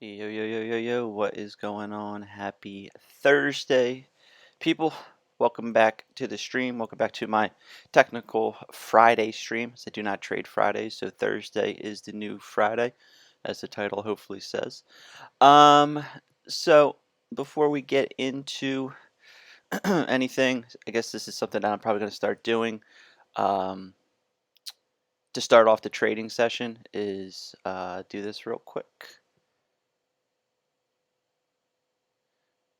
Yo, yo, yo, yo, yo, what is going on? Happy Thursday, people. Welcome back to the stream. Welcome back to my technical Friday stream. I do not trade Fridays, so Thursday is the new Friday, as the title hopefully says. Um, so before we get into anything, I guess this is something that I'm probably going to start doing. Um, to start off the trading session is do this real quick.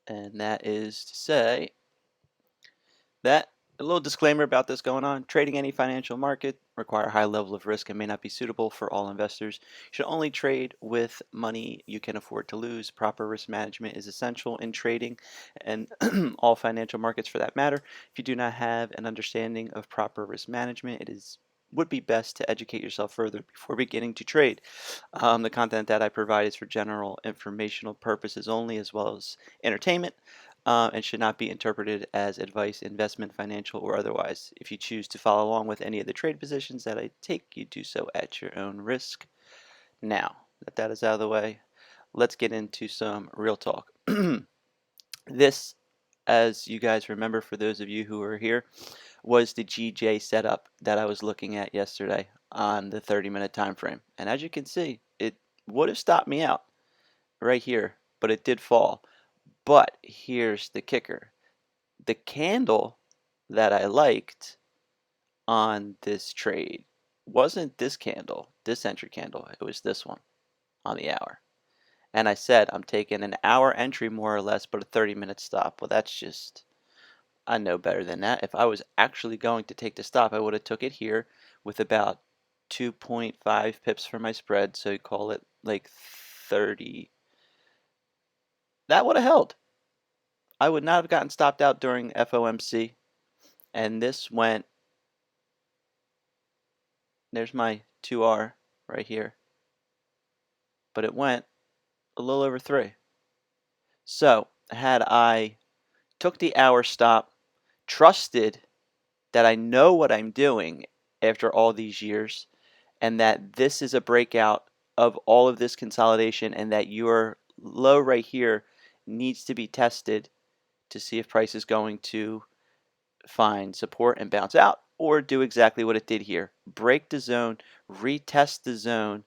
And that is to say that a little disclaimer about this going on. Trading any financial market require a high level of risk and may not be suitable for all investors. You should only trade with money you can afford to lose. Proper risk management is essential in trading and all financial markets for that matter. If you do not have an understanding of proper risk management, would be best to educate yourself further before beginning to trade. The content that I provide is for general informational purposes only, as well as entertainment, and should not be interpreted as advice, investment, financial, or otherwise. If you choose to follow along with any of the trade positions that I take, you do so at your own risk. Now that that is out of the way, let's get into some real talk. This, as you guys remember, for those of you who are here, was the GJ setup that I was looking at yesterday on the 30-minute time frame. And as you can see, it would have stopped me out right here, but it did fall. But here's the kicker. The candle that I liked on this trade wasn't this candle, this entry candle. It was this one on the hour. And I said I'm taking an hour entry more or less, but a 30-minute stop. Well, that's just, I know better than that. If I was actually going to take the stop, I would have took it here with about 2.5 pips for my spread. So you call it like 30. That would have held. I would not have gotten stopped out during FOMC. And this went, there's my 2R right here. But it went a little over 3. So had I took the hour stop, trusted that I know what I'm doing after all these years, and that this is a breakout of all of this consolidation, and that your low right here needs to be tested to see if price is going to find support and bounce out, or do exactly what it did here. Break the zone, retest the zone,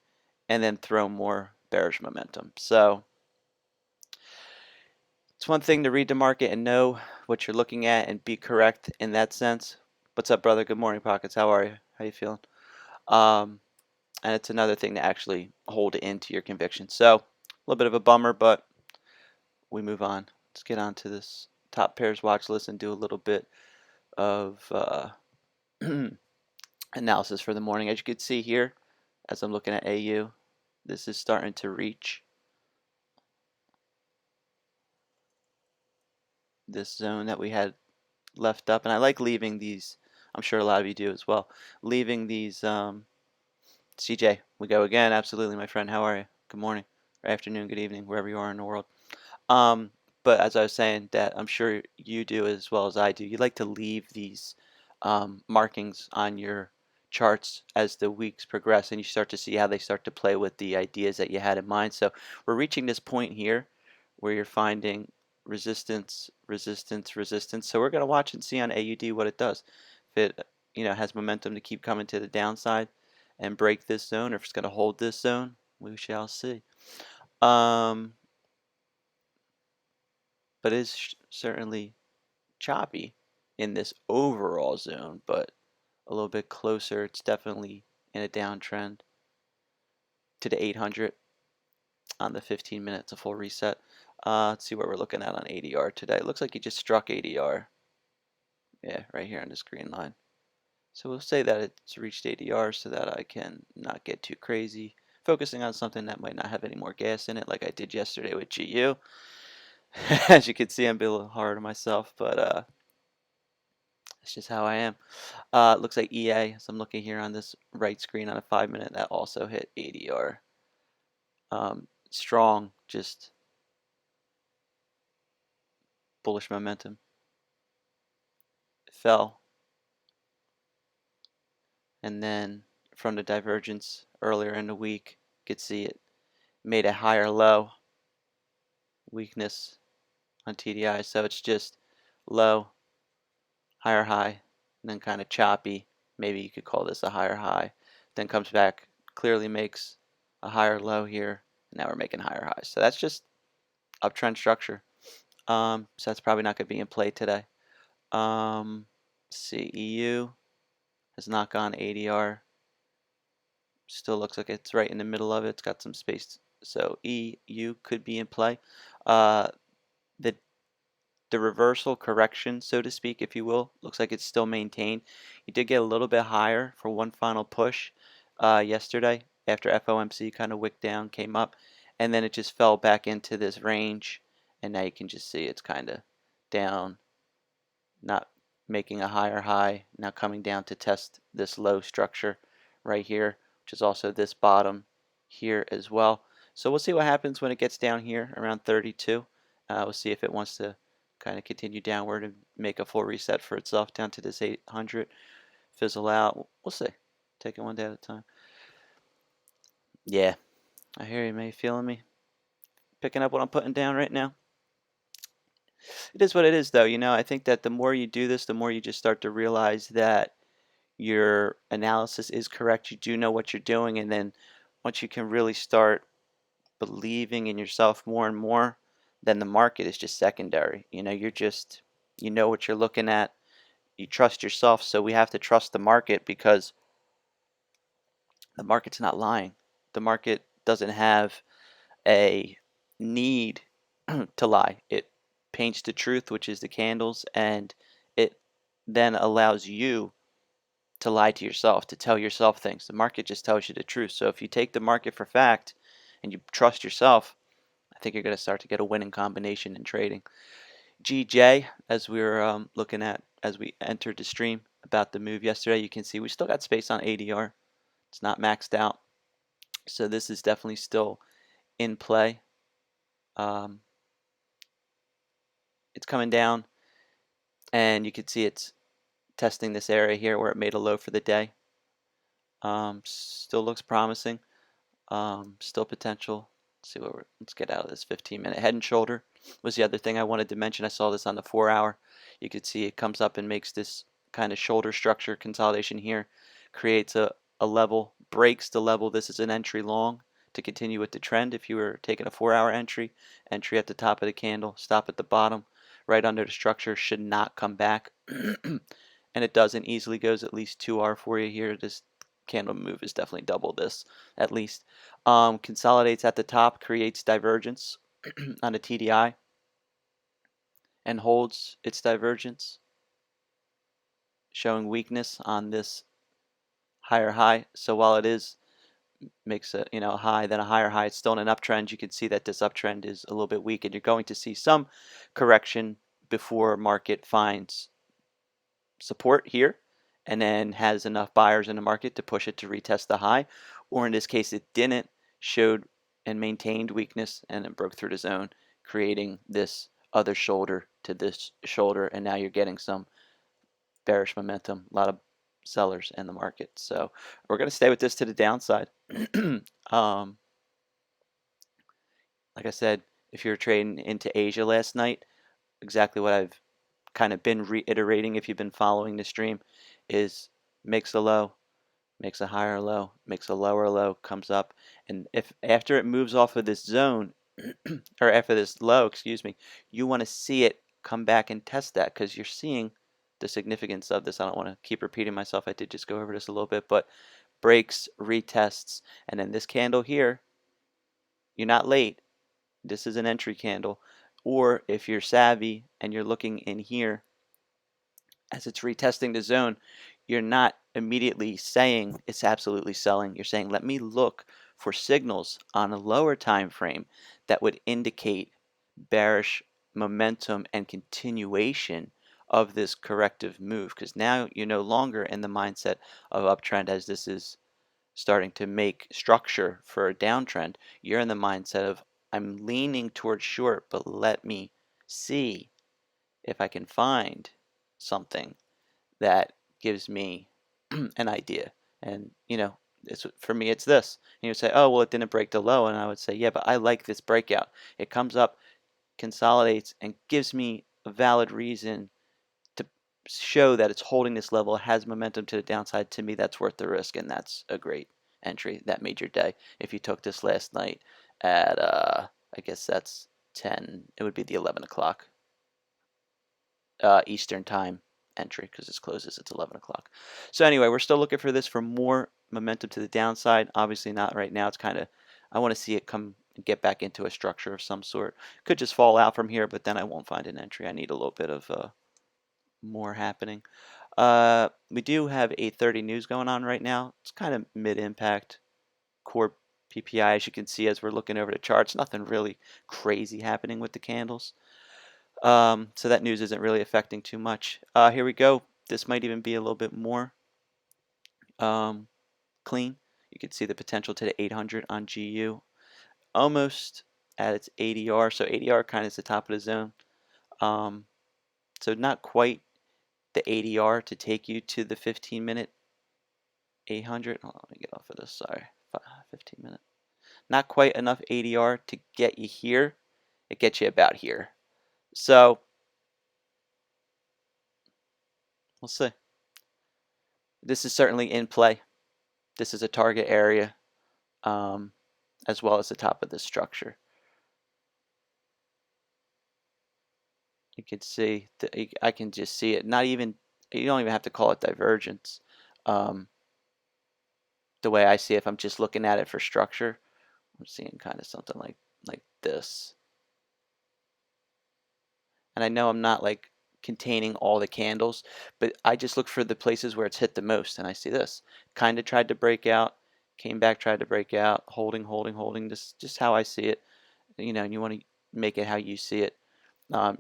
and then throw more bearish momentum. So it's one thing to read the market and know what you're looking at and be correct in that sense. What's up, brother? Good morning, Pockets. How are you? How you feeling? And it's another thing to actually hold it into your conviction. So a little bit of a bummer, but we move on. Let's get on to this top pairs watch list and do a little bit of analysis for the morning. As you can see here, as I'm looking at AU, this is starting to reach this zone that we had left up. And I like leaving these, I'm sure a lot of you do as well, leaving these, CJ, we go again. Absolutely, my friend. How are you? Good morning, or afternoon, good evening, wherever you are in the world. Um, but as I was saying, that I'm sure you do as well as I do. You like to leave these markings on your charts as the weeks progress, and you start to see how they start to play with the ideas that you had in mind. So we're reaching this point here where you're finding resistance, resistance, resistance. So we're going to watch and see on AUD what it does. If it has momentum to keep coming to the downside and break this zone, or if it's going to hold this zone, we shall see. But it is certainly choppy in this overall zone, but a little bit closer. It's definitely in a downtrend to the 800 on the 15 minutes, a full reset. Let's see what we're looking at on ADR today. It looks like you just struck ADR. Yeah, right here on this green line. So we'll say that it's reached ADR so that I can not get too crazy, focusing on something that might not have any more gas in it, like I did yesterday with GU. As you can see, I'm being a little hard on myself, but it's just how I am. Looks like EA, so I'm looking here on this right screen on a 5-minute, that also hit ADR. Strong, just bullish momentum. It fell. And then from the divergence earlier in the week, you could see it made a higher low weakness on TDI. So it's just low, higher high, and then kind of choppy. Maybe you could call this a higher high. Then comes back, clearly makes a higher low here. And now we're making higher highs. So that's just uptrend structure. So that's probably not going to be in play today. Let's see, EU has not gone ADR. Still looks like it's right in the middle of it. It's got some space. So EU could be in play. Uh, the the reversal correction, so to speak, if you will, looks like it's still maintained. You did get a little bit higher for one final push yesterday after FOMC kind of wicked down, came up, and then it just fell back into this range. And now you can just see it's kind of down, not making a higher high, now coming down to test this low structure right here, which is also this bottom here as well. So we'll see what happens when it gets down here around 32. We'll see if it wants to kind of continue downward and make a full reset for itself down to this 800, fizzle out. We'll see. Take it one day at a time. Yeah, I hear you, May. Feeling me? Picking up what I'm putting down right now? It is what it is, though. I think that the more you do this, the more you just start to realize that your analysis is correct. You do know what you're doing. And then once you can really start believing in yourself more and more, then the market is just secondary. You know what you're looking at. You trust yourself. So we have to trust the market because the market's not lying. The market doesn't have a need to lie. It paints the truth, which is the candles, and it then allows you to lie to yourself, to tell yourself things. The market just tells you the truth. So if you take the market for fact and you trust yourself, I think you're going to start to get a winning combination in trading. GJ, as we were looking at as we entered the stream about the move yesterday, you can see we still got space on ADR. It's not maxed out. So this is definitely still in play. It's coming down, and you can see it's testing this area here where it made a low for the day. Still looks promising. Still potential. Let's get out of this 15-minute. Head and shoulder was the other thing I wanted to mention. I saw this on the 4-hour. You could see it comes up and makes this kind of shoulder structure consolidation here. Creates a level, breaks the level. This is an entry long to continue with the trend. If you were taking a 4-hour entry at the top of the candle, stop at the bottom, right under the structure, should not come back. And it doesn't, easily goes at least 2R for you here. This candle move is definitely double this at least. Consolidates at the top, creates divergence on a TDI, and holds its divergence, showing weakness on this higher high. So while it makes a high, then a higher high, it's still in an uptrend. You can see that this uptrend is a little bit weak, and you're going to see some correction before market finds support here and then has enough buyers in the market to push it to retest the high, or in this case it didn't, showed and maintained weakness and it broke through the zone, creating this other shoulder to this shoulder, and now you're getting some bearish momentum, a lot of sellers in the market. So we're going to stay with this to the downside. Like I said, if you're trading into Asia last night, exactly what I've kind of been reiterating if you've been following the stream is makes a low, makes a higher low, makes a lower low, comes up, and if after it moves off of this zone or after this low, excuse me, you want to see it come back and test that because you're seeing the significance of this. I don't want to keep repeating myself. I did just go over this a little bit, but breaks, retests, and then this candle here, you're not late. This is an entry candle. Or if you're savvy and you're looking in here as it's retesting the zone, you're not immediately saying it's absolutely selling. You're saying, let me look for signals on a lower time frame that would indicate bearish momentum and continuation of this corrective move, because now you're no longer in the mindset of uptrend as this is starting to make structure for a downtrend. You're in the mindset of I'm leaning towards short, but let me see if I can find something that gives me an idea. And for me it's this. And you would say, oh well, it didn't break the low, and I would say, yeah, but I like this breakout. It comes up, consolidates and gives me a valid reason to show that it's holding this level, has momentum to the downside, to me that's worth the risk, and that's a great entry. That made your day. If you took this last night at I guess that's 10, it would be the 11 o'clock Eastern time entry, because this closes at 11 o'clock. So anyway, we're still looking for this for more momentum to the downside. Obviously not right now. It's kind of, I want to see it come and get back into a structure of some sort. Could just fall out from here, but then I won't find an entry. I need a little bit of more happening. We do have 8:30 news going on right now. It's kind of mid-impact core PPI, as you can see as we're looking over the charts. Nothing really crazy happening with the candles. So that news isn't really affecting too much. Here we go. This might even be a little bit more clean. You can see the potential to the 800 on GU. Almost at its ADR. So ADR kind of is the top of the zone. So not quite the ADR to take you to the 15-minute 800. Oh, let me get off of this. Sorry, 15-minute. Not quite enough ADR to get you here. It gets you about here. So we'll see. This is certainly in play. This is a target area, as well as the top of this structure. You can see that I can just see it. Not even, you don't even have to call it divergence. The way I see it, if I'm just looking at it for structure, I'm seeing kind of something like this. And I know I'm not like containing all the candles, but I just look for the places where it's hit the most, and I see this. Kind of tried to break out, came back, tried to break out, holding, holding, holding. This just how I see it. You know, and you want to make it how you see it.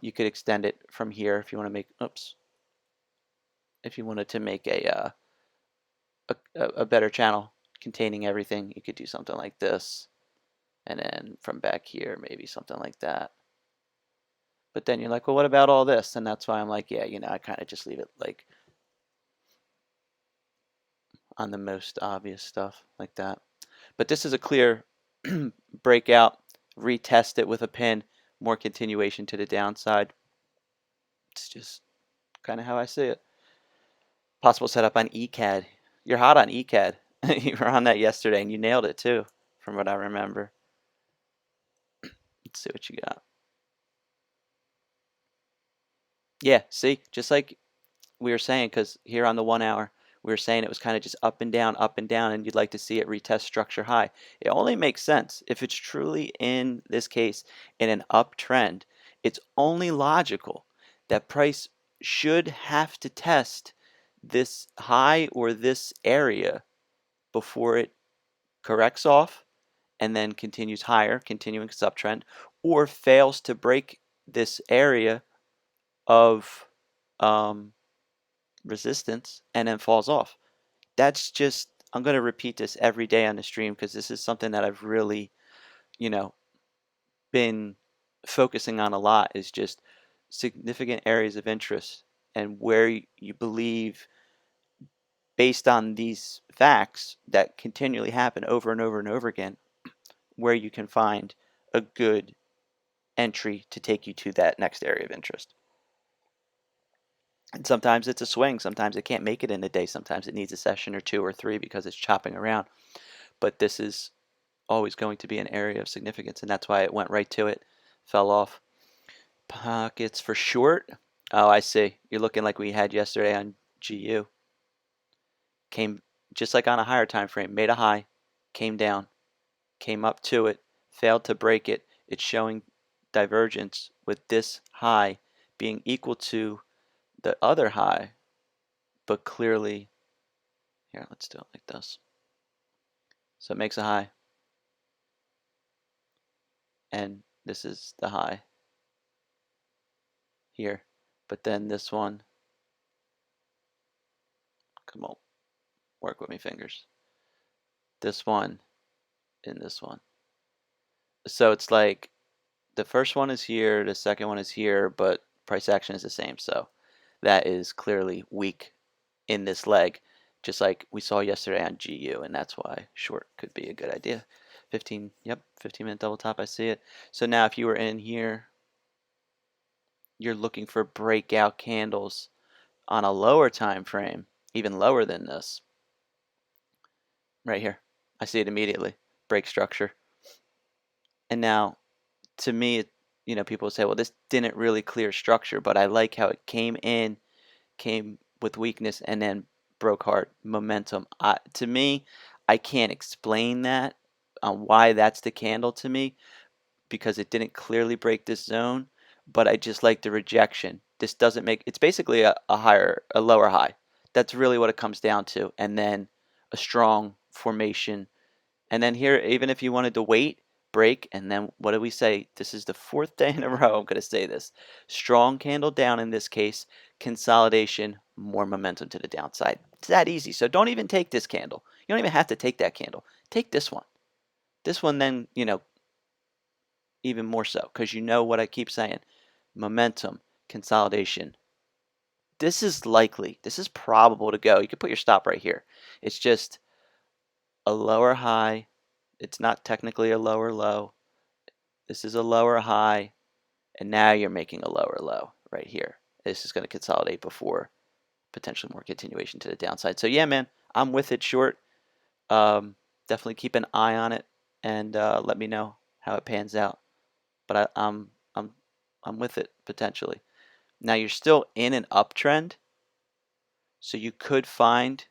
You could extend it from here if you want to make, oops, if you wanted to make a better channel containing everything, you could do something like this, and then from back here, maybe something like that. But then you're like, well, what about all this? And that's why I'm like, yeah, you know, I kind of just leave it like on the most obvious stuff like that. But this is a clear breakout, retest it with a pin, more continuation to the downside. It's just kind of how I see it. Possible setup on ECAD. You're hot on ECAD. You were on that yesterday and you nailed it too, from what I remember. Let's see what you got. Yeah, see, just like we were saying, because here on the 1 hour, we were saying it was kind of just up and down, and you'd like to see it retest structure high. It only makes sense if it's truly, in this case, in an uptrend. It's only logical that price should have to test this high or this area before it corrects off and then continues higher, continuing its uptrend, or fails to break this area of resistance and then falls off. That's just, I'm going to repeat this every day on the stream because this is something that I've really, you know, been focusing on a lot, is just significant areas of interest and where you believe, based on these facts that continually happen over and over and over again, where you can find a good entry to take you to that next area of interest. And sometimes it's a swing. Sometimes it can't make it in a day. Sometimes it needs a session or two or three because it's chopping around. But this is always going to be an area of significance, and that's why it went right to it, fell off. Pockets for short. Oh, I see. You're looking like we had yesterday on GU. Came just like on a higher time frame, made a high, came down, came up to it, failed to break it. It's showing divergence with this high being equal to the other high, but clearly, here, let's do it like this. So it makes a high, and this is the high here. But then this one, come on, work with me fingers. This one and this one. So it's like the first one is here, the second one is here, but price action is the same. So that is clearly weak in this leg, just like we saw yesterday on GU, and that's why short could be a good idea. 15, yep, 15-minute double top, I see it. So now if you were in here, you're looking for breakout candles on a lower time frame, even lower than this. Right here. I see it immediately. Break structure. And now, to me, people say, well, this didn't really clear structure, but I like how it came in, came with weakness, and then broke hard momentum. To me, I can't explain that, why that's the candle to me, because it didn't clearly break this zone, but I just like the rejection. This doesn't make, it's basically a lower high. That's really what it comes down to. And then a strong formation. And then here, even if you wanted to wait, break, and then what do we say? This is the fourth day in a row I'm going to say this. Strong candle down in this case, consolidation, more momentum to the downside. It's that easy. So don't even take this candle. You don't even have to take that candle. Take this one. This one then, even more so, because you know what I keep saying. Momentum, consolidation. This is likely. This is probable to go. You could put your stop right here. It's just a lower high. It's not technically a lower low. This is a lower high, and now you're making a lower low right here. This is going to consolidate before potentially more continuation to the downside. So yeah, man, I'm with it short. Definitely keep an eye on it and let me know how it pans out. But I'm with it potentially. Now you're still in an uptrend, so you could find.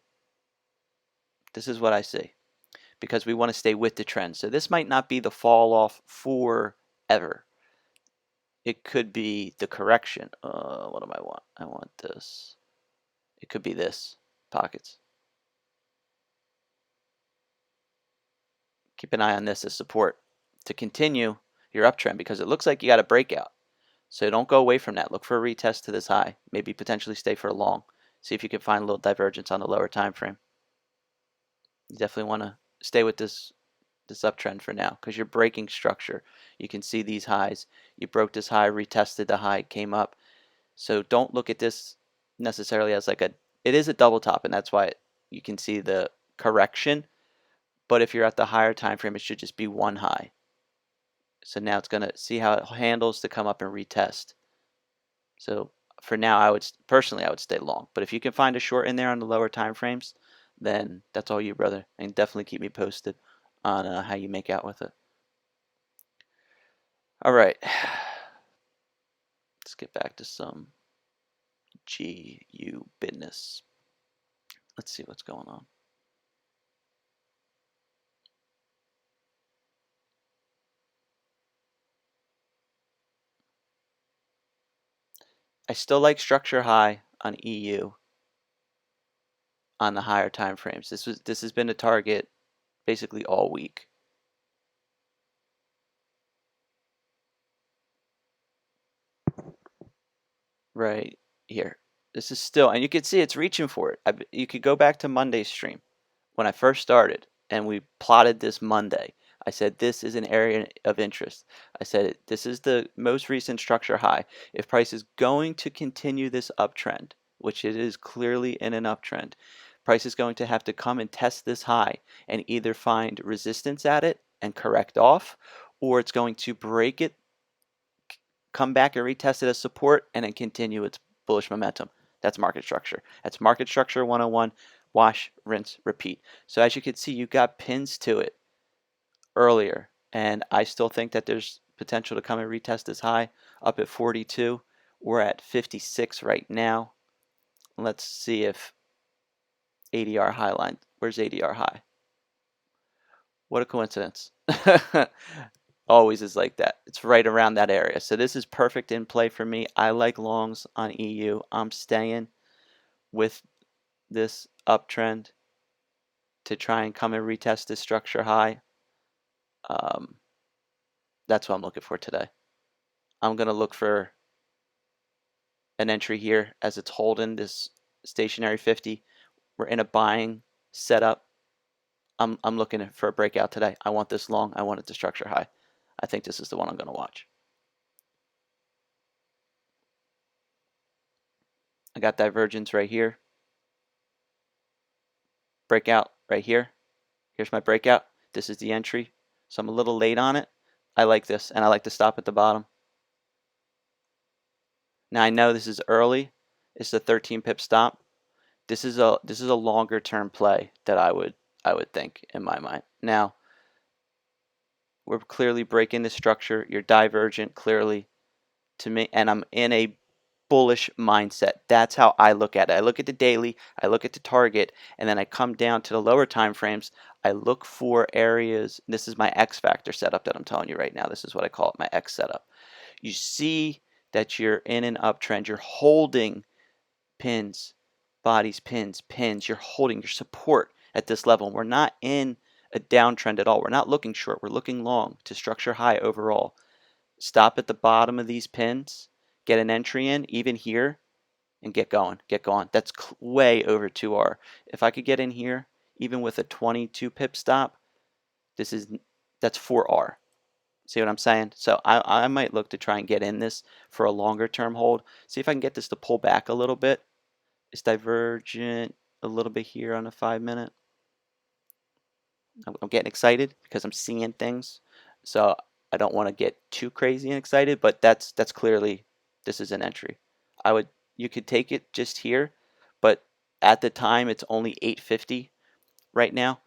This is what I see, because we want to stay with the trend. So this might not be the fall off forever. It could be the correction. What do I want? I want this. It could be this. Pockets. Keep an eye on this as support to continue your uptrend, because it looks like you got a breakout. So don't go away from that. Look for a retest to this high. Maybe potentially stay for a long. See if you can find a little divergence on the lower time frame. You definitely want to stay with this uptrend for now, because you're breaking structure. You can see these highs. You broke this high, retested the high, came up. So don't look at this necessarily as like it is a double top, and that's why you can see the correction. But if you're at the higher time frame, it should just be one high. So now it's going to see how it handles to come up and retest. So for now, I would stay long. But if you can find a short in there on the lower time frames, then that's all you, brother. And definitely keep me posted on how you make out with it. All right. Let's get back to some GU business. Let's see what's going on. I still like structure high on EU on the higher time frames. This has been a target basically all week. Right here. This is still, and you can see it's reaching for it. You could go back to Monday's stream when I first started, and we plotted this Monday. I said this is an area of interest. I said this is the most recent structure high. If price is going to continue this uptrend, which it is clearly in an uptrend, price is going to have to come and test this high and either find resistance at it and correct off, or it's going to break it, come back and retest it as support, and then continue its bullish momentum. That's market structure. That's market structure 101. Wash, rinse, repeat. So as you can see, you got pins to it earlier, and I still think that there's potential to come and retest this high up at 42. We're at 56 right now. Let's see if ADR high line. Where's ADR high? What a coincidence. Always is like that. It's right around that area. So this is perfect in play for me. I like longs on EU. I'm staying with this uptrend to try and come and retest this structure high. That's what I'm looking for today. I'm going to look for an entry here as it's holding this stationary 50. We're in a buying setup. I'm looking for a breakout today. I want this long. I want it to structure high. I think this is the one I'm going to watch. I got divergence right here. Breakout right here. Here's my breakout. This is the entry. So I'm a little late on it. I like this, and I like to stop at the bottom. Now I know this is early. It's a 13 pip stop. This is a longer term play that I would think in my mind. Now we're clearly breaking the structure. You're divergent clearly to me, and I'm in a bullish mindset. That's how I look at it. I look at the daily, I look at the target, and then I come down to the lower time frames. I look for areas. This is my X factor setup that I'm telling you right now. This is what I call it, my X setup. You see that you're in an uptrend. You're holding pins, bodies, pins, pins. You're holding your support at this level. We're not in a downtrend at all. We're not looking short. We're looking long to structure high overall. Stop at the bottom of these pins, get an entry in, even here, and get going. Get going. That's way over 2R. If I could get in here, even with a 22 pip stop, that's 4R. See what I'm saying? So I might look to try and get in this for a longer term hold. See if I can get this to pull back a little bit. It's divergent a little bit here on a 5-minute. I'm getting excited because I'm seeing things. So I don't want to get too crazy and excited, but that's clearly, this is an entry. You could take it just here, but at the time it's only 850 right now.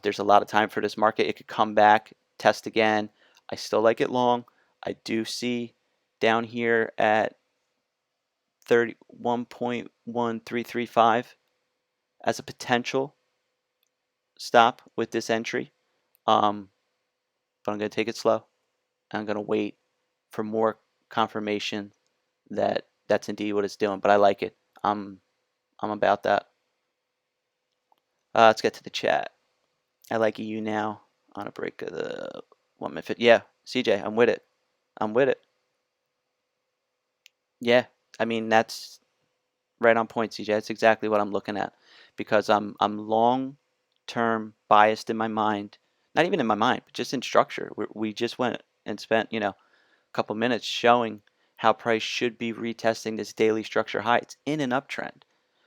There's a lot of time for this market. It could come back, test again. I still like it long. I do see down here at 31.1335 as a potential stop with this entry. But I'm going to take it slow. I'm going to wait for more confirmation that that's indeed what it's doing. But I like it. I'm about that. Let's get to the chat. I like you now on a break of the 1 minute. Yeah, CJ, I'm with it. I'm with it. Yeah, I mean that's right on point, CJ. That's exactly what I'm looking at because I'm long term biased in my mind. Not even in my mind, but just in structure. We just went and spent couple minutes showing how price should be retesting this daily structure high. It's in an uptrend.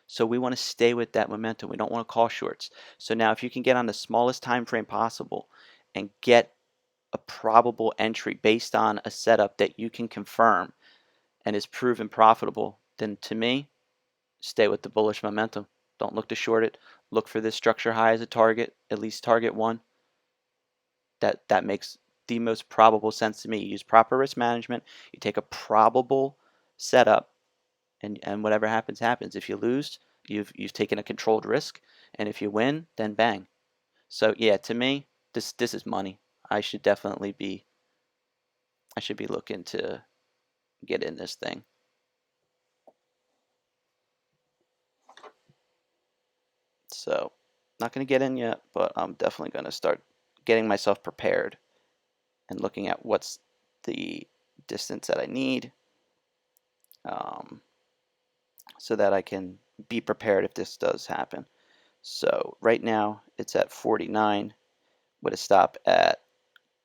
So we want to stay with that momentum. We don't want to call shorts. So now if you can get on the smallest time frame possible and get a probable entry based on a setup that you can confirm and is proven profitable, then to me, stay with the bullish momentum. Don't look to short it. Look for this structure high as a target, at least target one. That makes the most probable sense to me. You use proper risk management. You take a probable setup, and whatever happens, happens. If you lose, you've taken a controlled risk, and if you win, then bang. So yeah, to me, this is money. I should definitely be. I should be looking to get in this thing. So not going to get in yet, but I'm definitely going to start getting myself prepared and looking at what's the distance that I need. So that I can be prepared if this does happen. So right now it's at 49 with a stop at,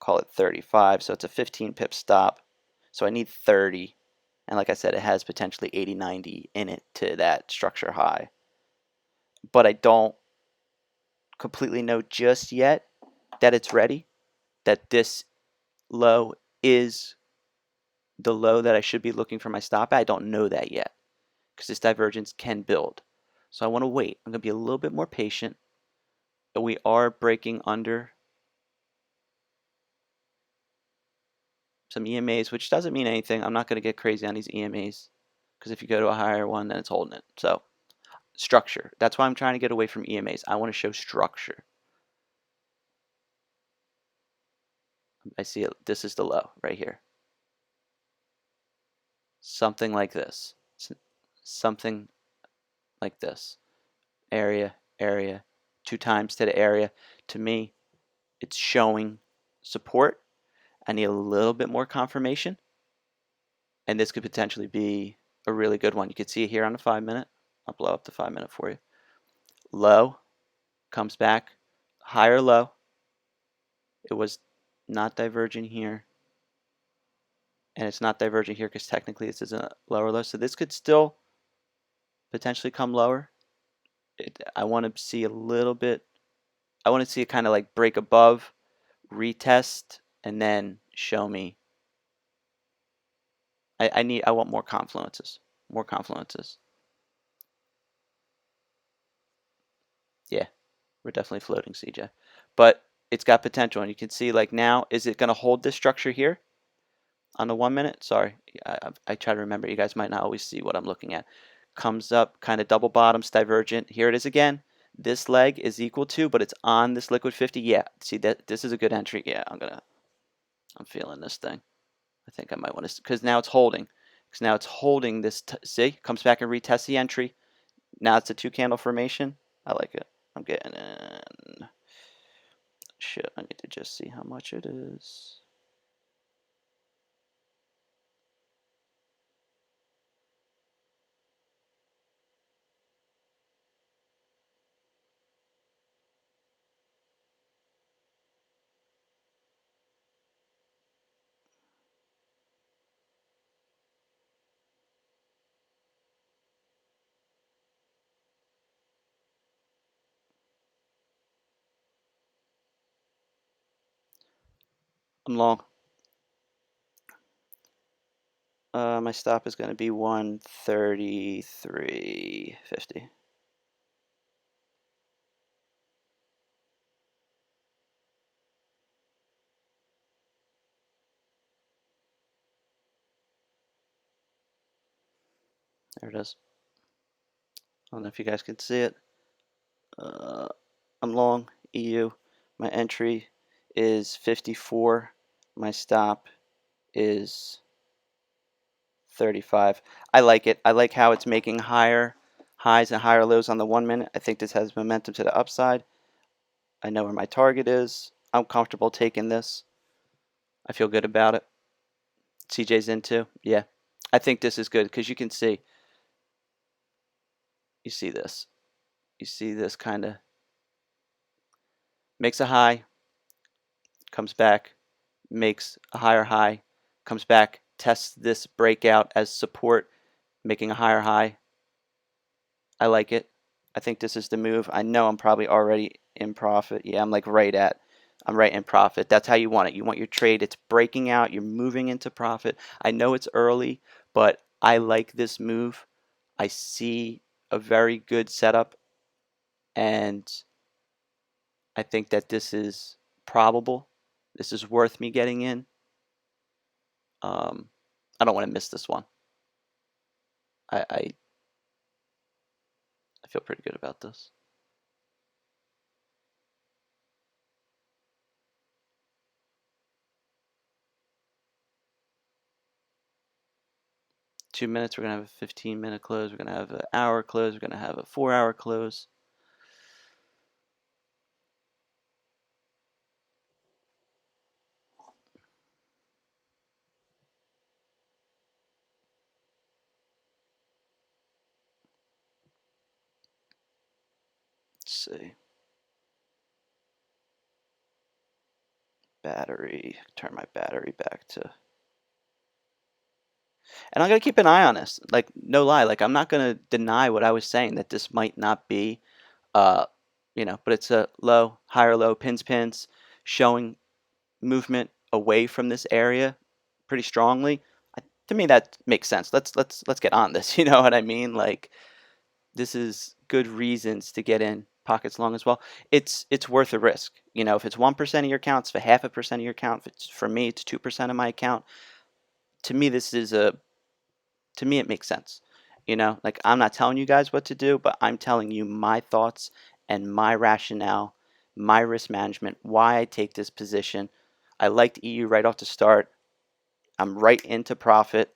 call it 35. So it's a 15 pip stop. So I need 30. And like I said, it has potentially 80, 90 in it to that structure high. But I don't completely know just yet that it's ready, that this low is the low that I should be looking for my stop at. I don't know that yet because this divergence can build. So I want to wait. I'm going to be a little bit more patient. But we are breaking under some EMAs, which doesn't mean anything. I'm not going to get crazy on these EMAs because if you go to a higher one, then it's holding it. So structure. That's why I'm trying to get away from EMAs. I want to show structure. I see it. This is the low right here. Something like this. Something like this. Area, area, 2 times to the area. To me, it's showing support. I need a little bit more confirmation. And this could potentially be a really good one. You can see it here on the 5-minute. I'll blow up the 5-minute for you. Low comes back, higher low. It was not diverging here. And it's not diverging here because technically this is a lower low. So this could still potentially come lower. I want to see a little bit. I want to see it kind of like break above, retest, and then show me I want more confluences. More confluences. Yeah, we're definitely floating, CJ. But it's got potential, and you can see like now, is it going to hold this structure here on the 1 minute? Sorry, I try to remember. You guys might not always see what I'm looking at. Comes up, kind of double bottoms, divergent. Here it is again. This leg is equal to, but it's on this liquid 50. Yeah, see that this is a good entry. Yeah, I'm feeling this thing. I think I might want to, because now it's holding. Because now it's holding this. See, comes back and retests the entry. Now it's a 2 candle formation. I like it. I'm getting in. Shit, I need to just see how much it is. I'm long. My stop is going to be 133.50. There it is. I don't know if you guys can see it. I'm long, EU. My entry is 54. My stop is 35. I like it. I like how it's making higher highs and higher lows on the 1 minute. I think this has momentum to the upside. I know where my target is. I'm comfortable taking this. I feel good about it. CJ's into. Yeah. I think this is good because you can see. You see this. You see this kind of makes a high, comes back, makes a higher high, comes back, tests this breakout as support, making a higher high. I like it. I think this is the move. I know I'm probably already in profit. Yeah, I'm right in profit. That's how you want it. You want your trade. It's breaking out. You're moving into profit. I know it's early, but I like this move. I see a very good setup, and I think that this is probable. This is worth me getting in. I don't want to miss this one. I feel pretty good about this. 2 minutes, we're gonna have a 15-minute close. We're gonna have an hour close. We're gonna have a 4-hour close. Let's see. Battery. Turn my battery back to. And I'm gonna keep an eye on this. Like no lie. Like I'm not gonna deny what I was saying that this might not be, uh, but it's a low, higher low, pins, showing movement away from this area pretty strongly. To me, that makes sense. Let's get on this. You know what I mean? Like this is good reasons to get in pockets long as well. It's worth a risk. If it's 1% of your account, it's for 0.5% of your account. If it's for me, it's 2% of my account. To me, it makes sense. Like I'm not telling you guys what to do, but I'm telling you my thoughts and my rationale, my risk management, why I take this position. I liked EU right off the start. I'm right into profit.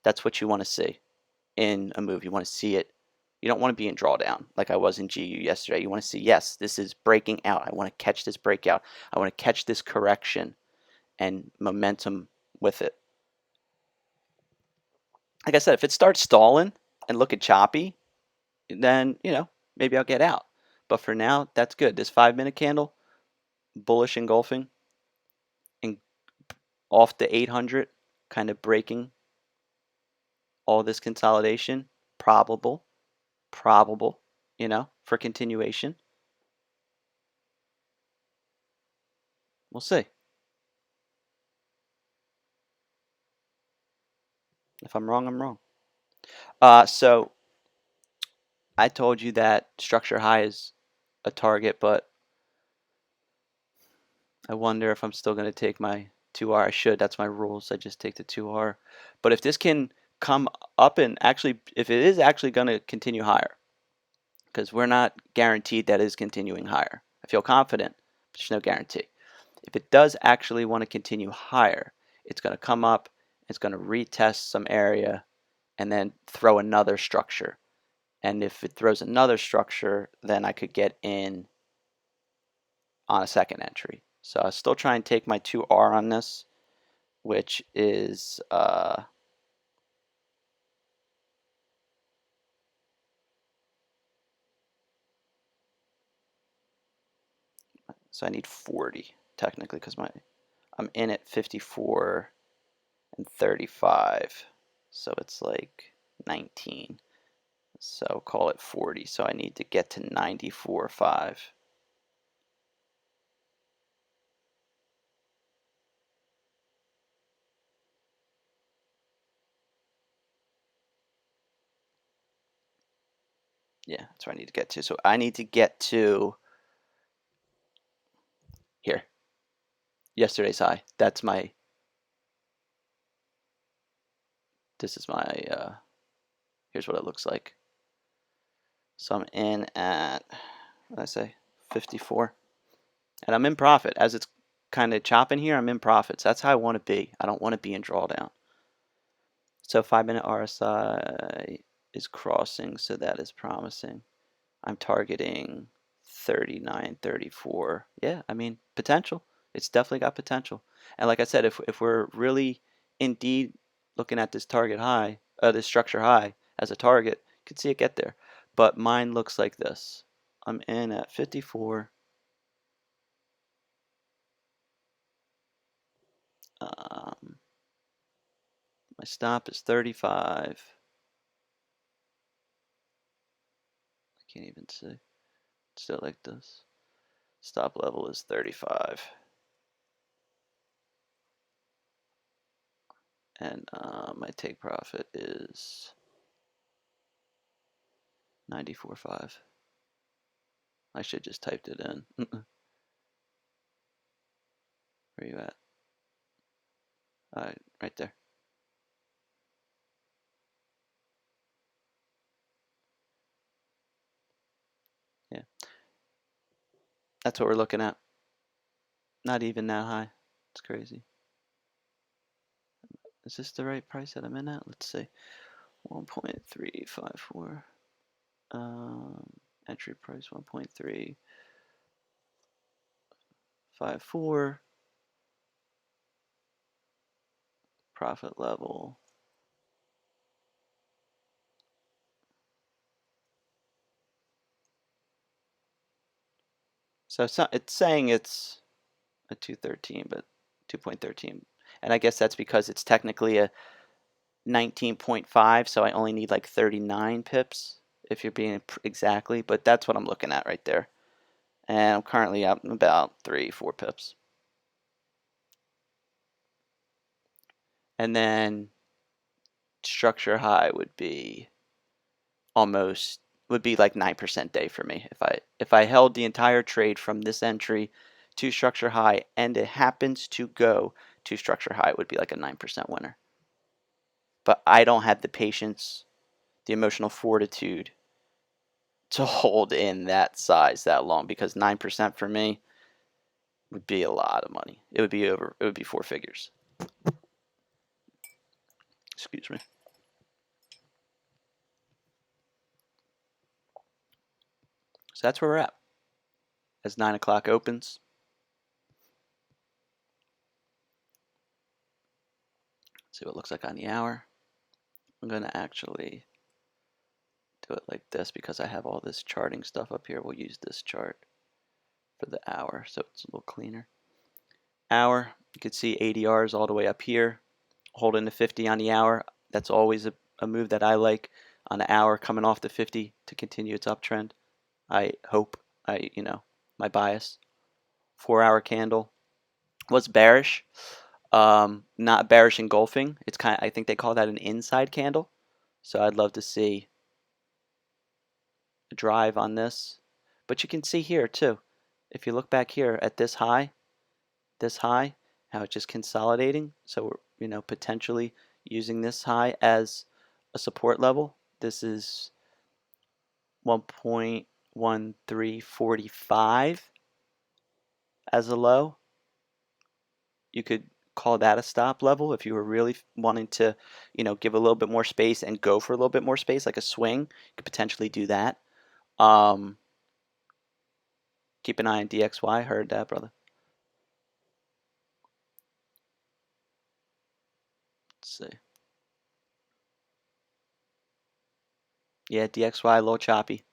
That's what you want to see in a move. You want to see it. You don't want to be in drawdown like I was in GU yesterday. You want to see, yes, this is breaking out. I want to catch this breakout. I want to catch this correction and momentum with it. Like I said, if it starts stalling and looking choppy, then, maybe I'll get out. But for now, that's good. This 5-minute candle, bullish engulfing and off the 800, kind of breaking all this consolidation, probable, for continuation. We'll see. If I'm wrong, I'm wrong. So I told you that structure high is a target, but I wonder if I'm still going to take my 2R. I should. That's my rules. I just take the 2R. But if this can come up and actually, if it is actually going to continue higher, because we're not guaranteed that it is continuing higher. I feel confident, but there's no guarantee. If it does actually want to continue higher, it's going to come up, it's going to retest some area, and then throw another structure. And if it throws another structure, then I could get in on a second entry. So I'll still try and take my 2R on this, which is so I need 40 technically because I'm in at 54 and 35, so it's like 19. So call it 40. So I need to get to 94.5. Yeah, that's where I need to get to. So I need to get to here. Yesterday's high. That's my. This is my. Here's what it looks like. So I'm in at. What did I say? 54. And I'm in profit. As it's kind of chopping here, I'm in profits. That's how I want to be. I don't want to be in drawdown. So 5-minute RSI is crossing, so that is promising. I'm targeting 39, 34. Yeah, I mean, potential. It's definitely got potential. And like I said, if we're really indeed looking at this target high, this structure high as a target, you can see it get there. But mine looks like this. I'm in at 54. My stop is 35. I can't even see. Still like this. Stop level is 35. And my take profit is 94.5. I should just typed it in. Where you at? Right there. Yeah, that's what we're looking at. Not even that high. It's crazy. Is this the right price that I'm in at? Let's see. 1.354. Entry price 1.354. Profit level. So it's saying it's a 213, but 2.13. And I guess that's because it's technically a 19.5, so I only need like 39 pips if you're being exactly, but that's what I'm looking at right there. And I'm currently up about 3-4 pips. And then structure high would be like 9% day for me. If I held the entire trade from this entry to structure high and it happens to go to structure high, it would be like a 9% winner. But I don't have the patience, the emotional fortitude to hold in that size that long, because 9% for me would be a lot of money. It would be 4 figures. Excuse me. So that's where we're at. As 9 o'clock opens, see what it looks like on the hour. I'm going to actually do it like this because I have all this charting stuff up here. We'll use this chart for the hour so it's a little cleaner. Hour, you can see ADRs all the way up here, holding the 50 on the hour. That's always a move that I like on the hour, coming off the 50 to continue its uptrend. I hope, my bias. 4-hour candle was bearish. Not bearish engulfing. It's kind of, I think they call that an inside candle. So I'd love to see a drive on this. But you can see here too, if you look back here at this high, how it's just consolidating. So we're, potentially using this high as a support level. This is 1.1345 as a low. You could call that a stop level if you were really wanting to, give a little bit more space and go for a little bit more space, like a swing. You could potentially do that. Keep an eye on DXY. Heard that, brother. Let's see. Yeah, DXY a little choppy.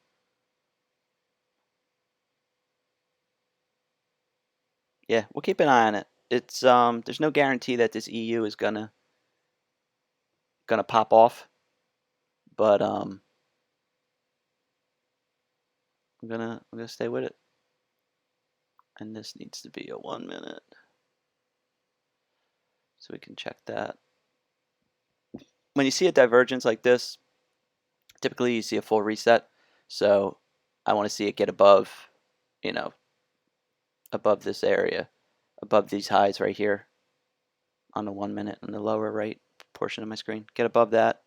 Yeah, we'll keep an eye on it. It's there's no guarantee that this EU is gonna pop off, but I'm gonna stay with it. And this needs to be a 1 minute, so we can check that. When you see a divergence like this, typically you see a full reset. So I want to see it get above, above this area, above these highs right here on the 1 minute on the lower right portion of my screen. Get above that,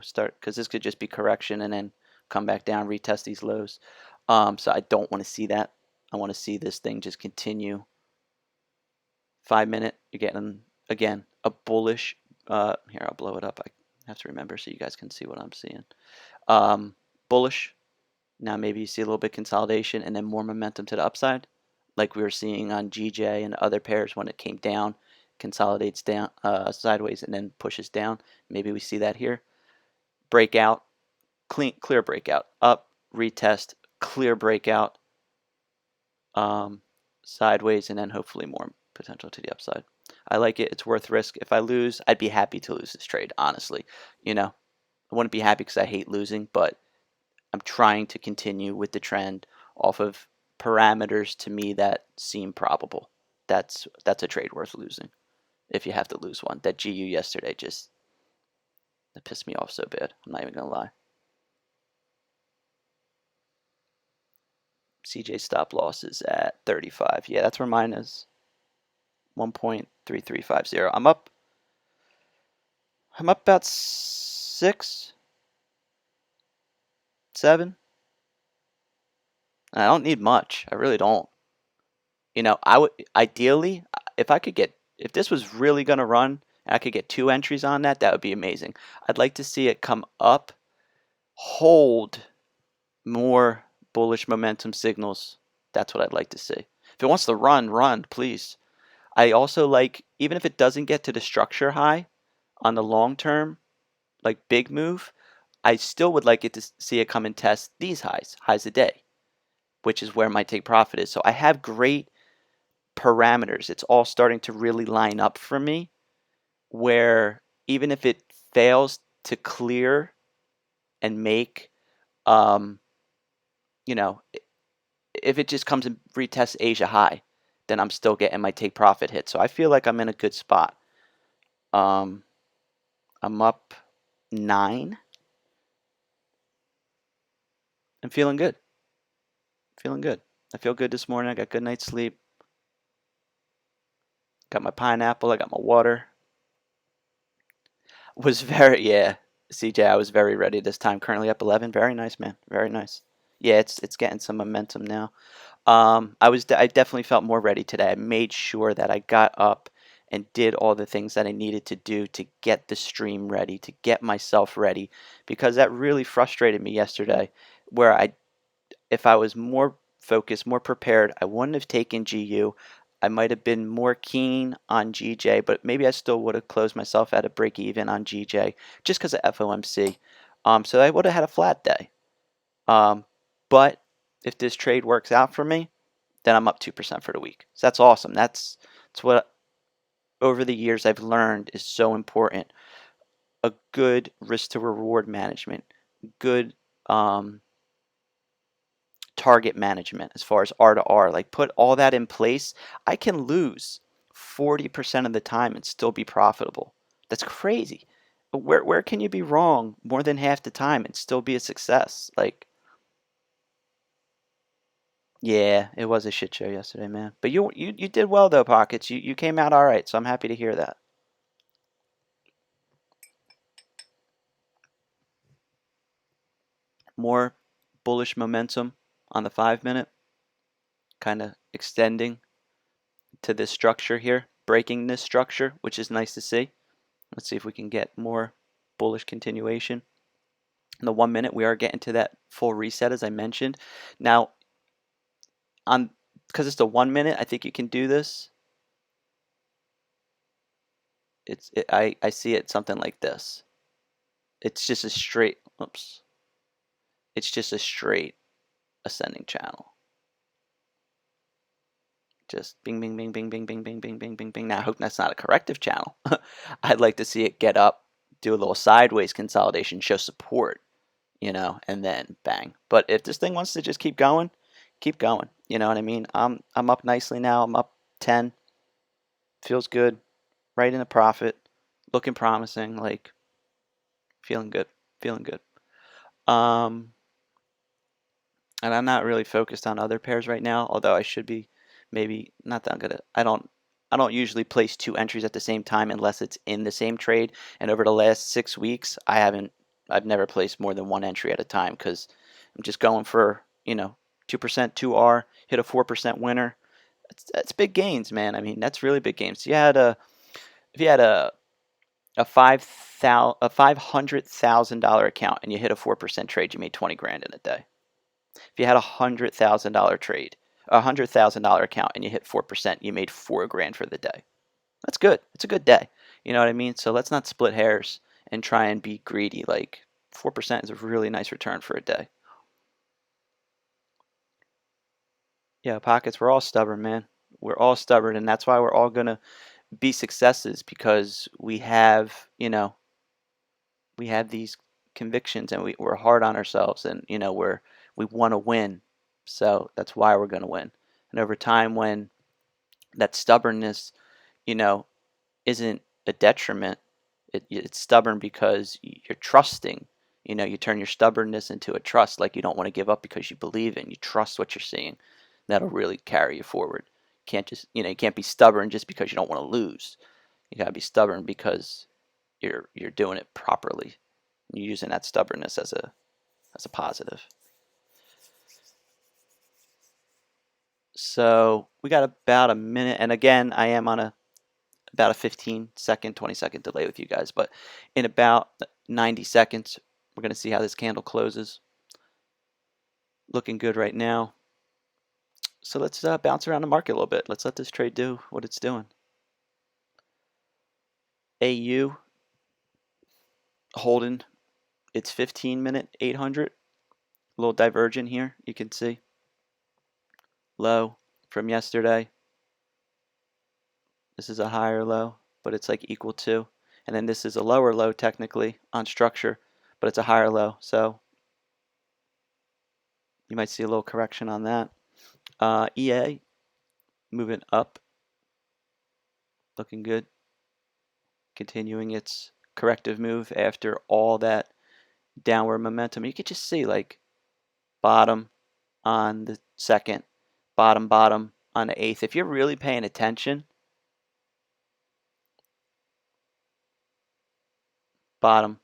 start, because this could just be correction and then come back down, retest these lows. So I don't want to see that. I want to see this thing just continue. 5 minute, you're getting, again, a bullish, here, I'll blow it up. I have to remember so you guys can see what I'm seeing. Bullish. Now maybe you see a little bit consolidation and then more momentum to the upside, like we were seeing on GJ and other pairs when it came down, consolidates down sideways and then pushes down. Maybe we see that here. Breakout, clear breakout, up, retest, clear breakout, sideways, and then hopefully more potential to the upside. I like it. It's worth risk. If I lose, I'd be happy to lose this trade, honestly. I wouldn't be happy because I hate losing, but I'm trying to continue with the trend off of parameters to me that seem probable. That's a trade worth losing if you have to lose one. That GU yesterday just that pissed me off so bad. I'm not even gonna lie. CJ stop loss is at 35. Yeah, that's where mine is. 1.3350. I'm up about 6, 7. I don't need much. I really don't. I would ideally, if this was really gonna run and I could get 2 entries on that, that would be amazing. I'd like to see it come up, hold more bullish momentum signals. That's what I'd like to see. If it wants to run, please. I also like, even if it doesn't get to the structure high on the long term, like big move, I still would like it to see it come and test these highs a day, which is where my take profit is. So I have great parameters. It's all starting to really line up for me, where even if it fails to clear and make, you know, if it just comes and retests Asia high, then I'm still getting my take profit hit. So I feel like I'm in a good spot. I'm up 9. I'm feeling good. Feeling good. I feel good this morning. I got good night's sleep. Got my pineapple. I got my water. Was very, yeah. CJ, I was very ready this time. Currently up 11. Very nice, man. Very nice. Yeah, it's getting some momentum now. I definitely felt more ready today. I made sure that I got up and did all the things that I needed to do to get the stream ready, to get myself ready, because that really frustrated me yesterday, where if I was more focused, more prepared, I wouldn't have taken GU. I might have been more keen on GJ, but maybe I still would have closed myself at a break even on GJ just because of FOMC. So I would have had a flat day. But if this trade works out for me, then I'm up 2% for the week. So that's awesome. That's what over the years I've learned is so important. A good risk to reward management, good target management as far as R to R. Like, put all that in place. I can lose 40% of the time and still be profitable. That's crazy. Where can you be wrong more than half the time and still be a success? Like, yeah, it was a shit show yesterday, man. But you did well though, Pockets. You came out all right, so I'm happy to hear that. More bullish momentum on the 5 minute, kind of extending to this structure here, breaking this structure, which is nice to see. Let's see if we can get more bullish continuation. In the 1 minute, we are getting to that full reset as I mentioned. Now, on because it's the 1 minute, I think you can do this. I see it something like this. It's just a straight, oops. It's just a straight ascending channel. Just bing, bing, bing, bing, bing, bing, bing, bing, bing, bing, bing. Now, I hope that's not a corrective channel. I'd like to see it get up, do a little sideways consolidation, show support, and then bang. But if this thing wants to just keep going, keep going. You know what I mean? I'm up nicely now. I'm up 10. Feels good. Right in the profit. Looking promising. Like, feeling good. Feeling good. Um, and I'm not really focused on other pairs right now, although I should be. Maybe not that I'm gonna. I don't usually place two entries at the same time unless it's in the same trade. And over the last 6 weeks, I've never placed more than one entry at a time because I'm just going for 2%, 2R, hit a 4% winner. That's big gains, man. I mean, that's really big gains. If you had a $500,000 account and you hit a 4% trade, you made 20 grand in a day. If you had $100,000 trade, $100,000 account and you hit 4%, you made 4 grand for the day. That's good. It's a good day. You know what I mean? So let's not split hairs and try and be greedy. Like 4% is a really nice return for a day. Yeah, Pockets, we're all stubborn, man. We're all stubborn, and that's why we're all gonna be successes because we have these convictions and we're hard on ourselves and we want to win. So that's why we're going to win. And over time, when that stubbornness you know isn't a detriment, it's stubborn because you're trusting. You turn your stubbornness into a trust. Like, you don't want to give up because you believe in, you trust what you're seeing. That'll really carry you forward. You can't be stubborn just because you don't want to lose. You got to be stubborn because you're doing it properly. You're using that stubbornness as a positive. So we got about a minute, and again, I am on about a 15-second, 20-second delay with you guys, but in about 90 seconds, we're going to see how this candle closes. Looking good right now. So let's bounce around the market a little bit. Let's let this trade do what it's doing. AU holding its 15-minute 800. A little divergent here, you can see. Low from yesterday. This is a higher low, but it's like equal to. And then this is a lower low technically on structure, but it's a higher low. So you might see a little correction on that. EA moving up, looking good. Continuing its corrective move after all that downward momentum. You could just see like bottom on the second, bottom on the eighth. If you're really paying attention, bottom,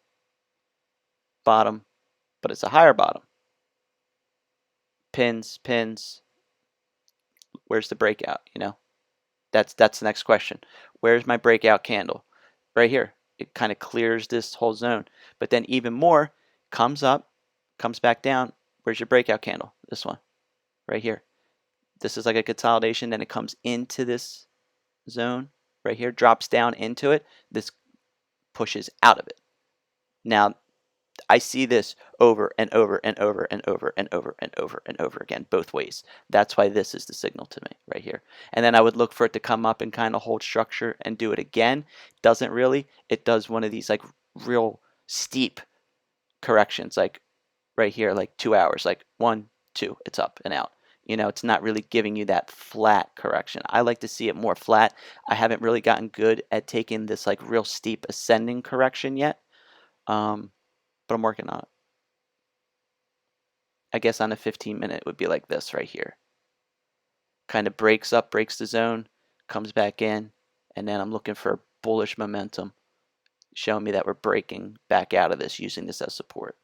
but it's a higher bottom. Pins. Where's the breakout? That's the next question. Where's my breakout candle? Right here. It kind of clears this whole zone. But then even more, comes up, comes back down. Where's your breakout candle? This one. Right here. This is like a consolidation. Then it comes into this zone right here, drops down into it. This pushes out of it. Now, I see this over and over and over and over and over and over and over again, both ways. That's why this is the signal to me right here. And then I would look for it to come up and kind of hold structure and do it again. Doesn't really. It does one of these like real steep corrections, like right here, like 2 hours, like 1, 2, it's up and out. It's not really giving you that flat correction. I like to see it more flat. I haven't really gotten good at taking this like real steep ascending correction yet, but I'm working on it. I guess on a 15-minute would be like this right here. Kind of breaks up, breaks the zone, comes back in, and then I'm looking for bullish momentum, showing me that we're breaking back out of this, using this as support.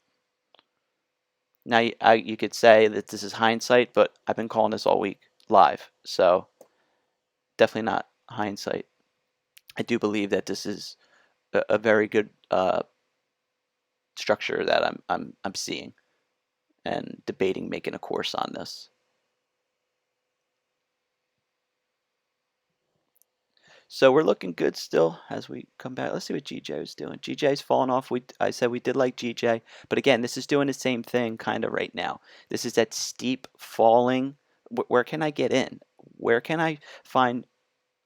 Now, you could say that this is hindsight, but I've been calling this all week live, so definitely not hindsight. I do believe that this is a very good structure that I'm seeing, and debating making a course on this. So we're looking good still as we come back. Let's see what GJ is doing. GJ's falling off. I said we did like GJ, but again, this is doing the same thing kind of right now. This is that steep falling. Where can I get in? Where can I find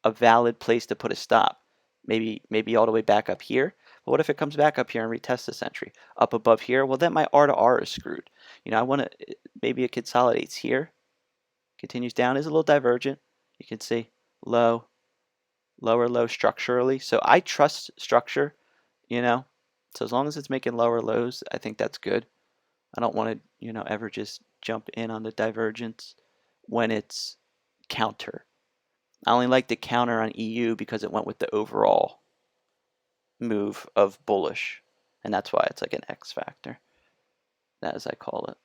a valid place to put a stop? Maybe all the way back up here. But what if it comes back up here and retests this entry? Up above here? Well, then my R to R is screwed. I want to, maybe it consolidates here, continues down, is a little divergent. You can see low, lower low structurally. So I trust structure, so as long as it's making lower lows, I think that's good. I don't want to, ever just jump in on the divergence when it's counter. I only like the counter on EU because it went with the overall move of bullish, and that's why it's like an X factor, as I call it.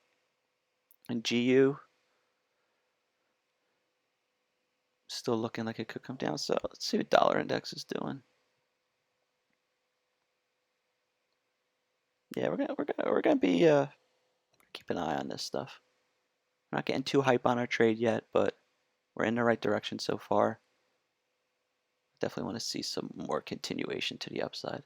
And GU still looking like it could come down. So let's see what dollar index is doing. Yeah, we're gonna be keep an eye on this stuff. We're not getting too hype on our trade yet, but we're in the right direction so far. Definitely want to see some more continuation to the upside.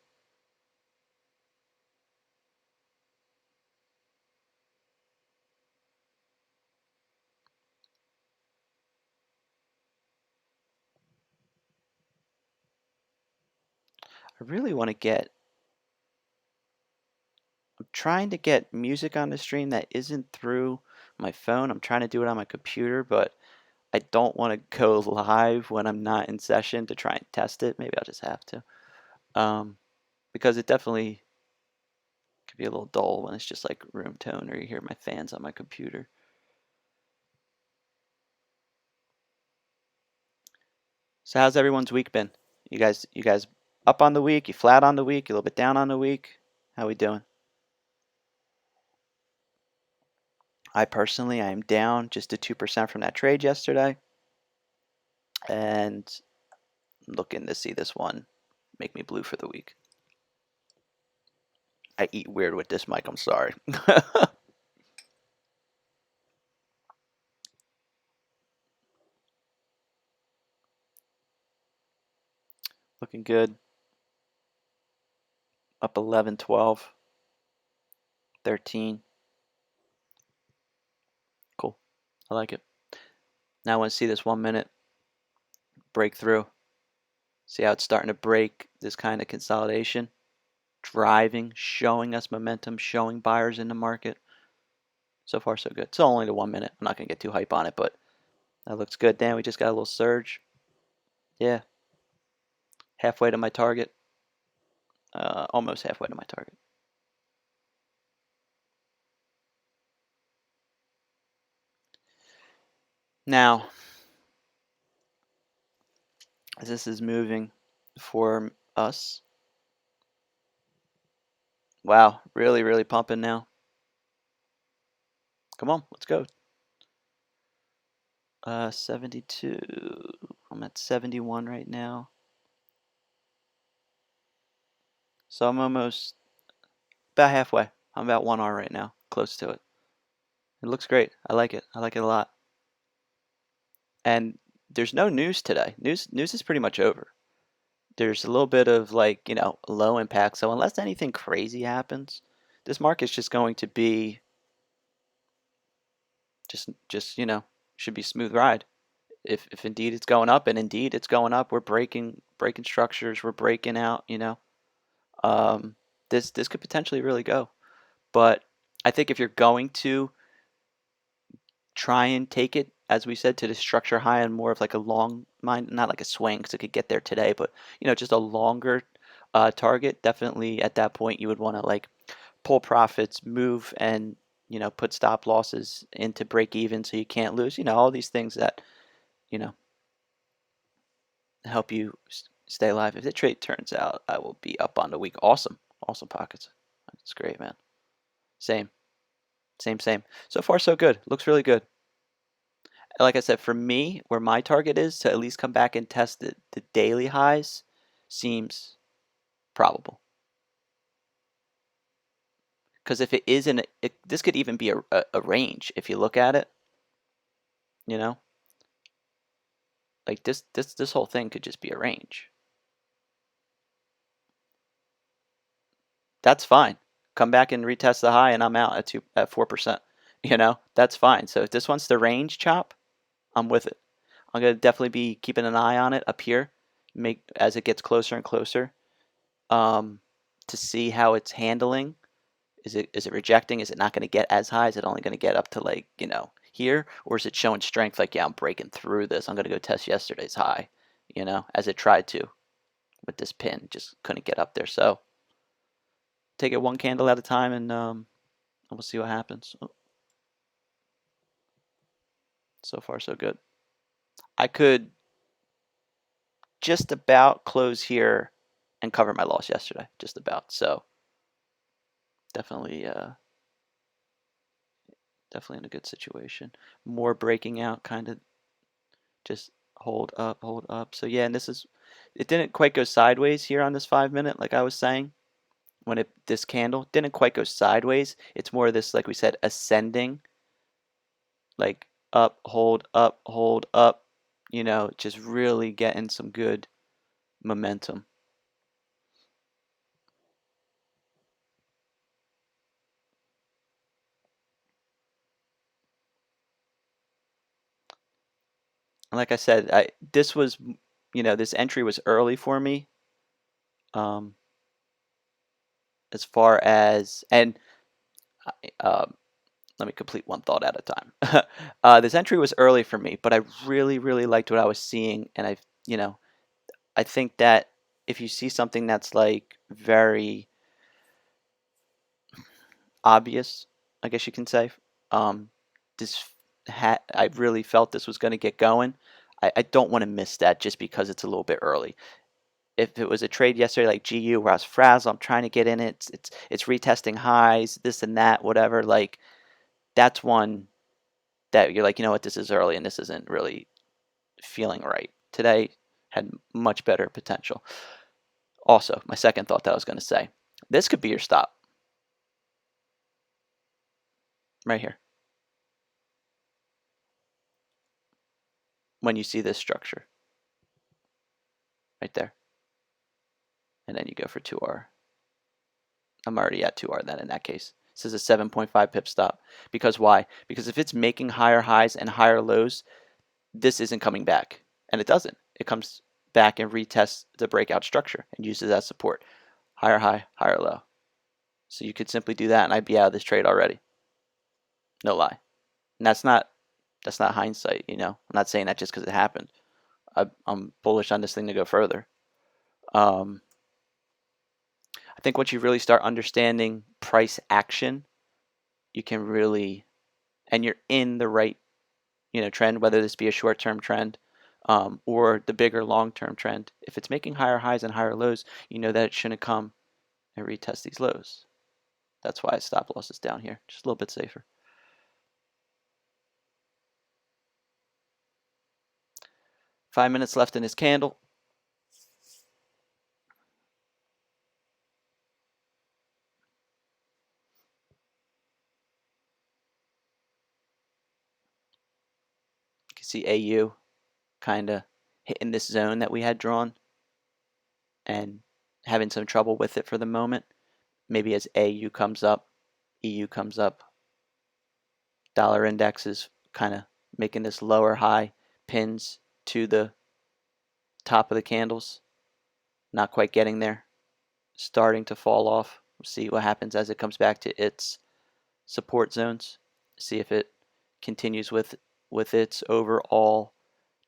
I really want to get, I'm trying to get music on the stream that isn't through my phone. I'm trying to do it on my computer, but I don't want to go live when I'm not in session to try and test it. Maybe I'll just have to. Because it definitely could be a little dull when it's just like room tone or you hear my fans on my computer. So how's everyone's week been? You guys up on the week? You flat on the week? You a little bit down on the week? How we doing? I personally, I am down just to 2% from that trade yesterday. And I'm looking to see this one make me blue for the week. I eat weird with this mic, I'm sorry. Looking good. Up 11, 12, 13. Cool. I like it. Now I want to see this 1 minute breakthrough. See how it's starting to break this kind of consolidation. Driving, showing us momentum, showing buyers in the market. So far, so good. It's only the 1 minute. I'm not going to get too hype on it, but that looks good. Damn, we just got a little surge. Yeah. Halfway to my target. Almost halfway to my target. Now, as this is moving for us. Wow, really, really pumping now. Come on, let's go. 72. I'm at 71 right now. So I'm almost about halfway. I'm about 1 hour right now, close to it. It looks great. I like it. I like it a lot. And there's no news today. News is pretty much over. There's a little bit of like, low impact. So unless anything crazy happens, this market's just going to be just should be smooth ride. If indeed it's going up, and indeed it's going up, we're breaking structures, we're breaking out, this could potentially really go. But I think if you're going to try and take it as we said, to the structure high and more of like a long mind, not like a swing because it could get there today, but just a longer target. Definitely at that point you would want to like pull profits, move, and put stop losses into break even so you can't lose. All these things that you know help you stay alive. If the trade turns out, I will be up on the week. Awesome, awesome pockets. That's great, man. Same, same. So far, so good. Looks really good. Like I said, for me, where my target is to at least come back and test the daily highs seems probable. Because if it isn't, this could even be a range if you look at it. You know, like this whole thing could just be a range. That's fine. Come back and retest the high, and I'm out at 4%. That's fine. So if this one's the range chop, I'm with it. I'm gonna definitely be keeping an eye on it up here, make as it gets closer and closer, to see how it's handling. Is it rejecting? Is it not going to get as high? Is it only going to get up to like here, or is it showing strength? Like, yeah, I'm breaking through this. I'm going to go test yesterday's high. As it tried to with this pin, just couldn't get up there. So take it one candle at a time, and we'll see what happens. Oh, so far, so good. I could just about close here and cover my loss yesterday, just about. So definitely, definitely in a good situation. More breaking out, kind of just hold up, hold up. So yeah, and it didn't quite go sideways here on this 5 minute, like I was saying. When this candle didn't quite go sideways, it's more of this, like we said, ascending, like up, hold up, just really getting some good momentum. And like I said, this entry was early for me. Um, as far as, and um, let me complete one thought at a time. This entry was early for me, but I really, really liked what I was seeing, and I think that if you see something that's like very obvious, I guess you can say, um, I really felt this was going to get going. I don't want to miss that just because it's a little bit early. If it was a trade yesterday like GU where I was frazzled, I'm trying to get in it, it's retesting highs, this and that, whatever. Like that's one that you're like, you know what, this is early and this isn't really feeling right. Today had much better potential. Also, my second thought that I was going to say, this could be your stop right here when you see this structure right there. And then you go for 2R. I'm already at 2R then in that case. This is a 7.5 pip stop. Because why? Because if it's making higher highs and higher lows, this isn't coming back. And it doesn't. It comes back and retests the breakout structure and uses that support. Higher high, higher low. So you could simply do that and I'd be out of this trade already. No lie. And that's not hindsight, I'm not saying that just because it happened. I'm bullish on this thing to go further. I think once you really start understanding price action, you can really, and you're in the right, trend, whether this be a short-term trend or the bigger long-term trend. If it's making higher highs and higher lows, you know that it shouldn't come and retest these lows. That's why I stop losses down here, just a little bit safer. 5 minutes left in this candle. You can see AU kind of hitting this zone that we had drawn and having some trouble with it for the moment. Maybe as AU comes up, EU comes up, dollar index is kind of making this lower high pins to the top of the candles. Not quite getting there. Starting to fall off. We'll see what happens as it comes back to its support zones. See if it continues with with its overall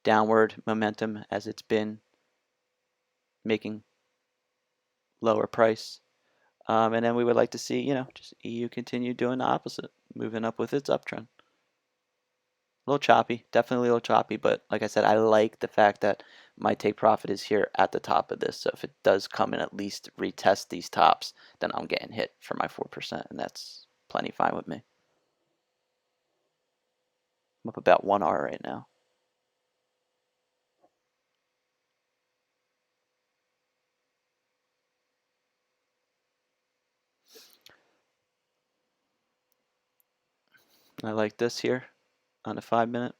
downward momentum as it's been making lower price. And then we would like to see, just EU continue doing the opposite, moving up with its uptrend. A little choppy, definitely a little choppy, but like I said, I like the fact that my take profit is here at the top of this. So if it does come and at least retest these tops, then I'm getting hit for my 4%, and that's plenty fine with me. I'm up about 1R right now. I like this here on a 5-minute.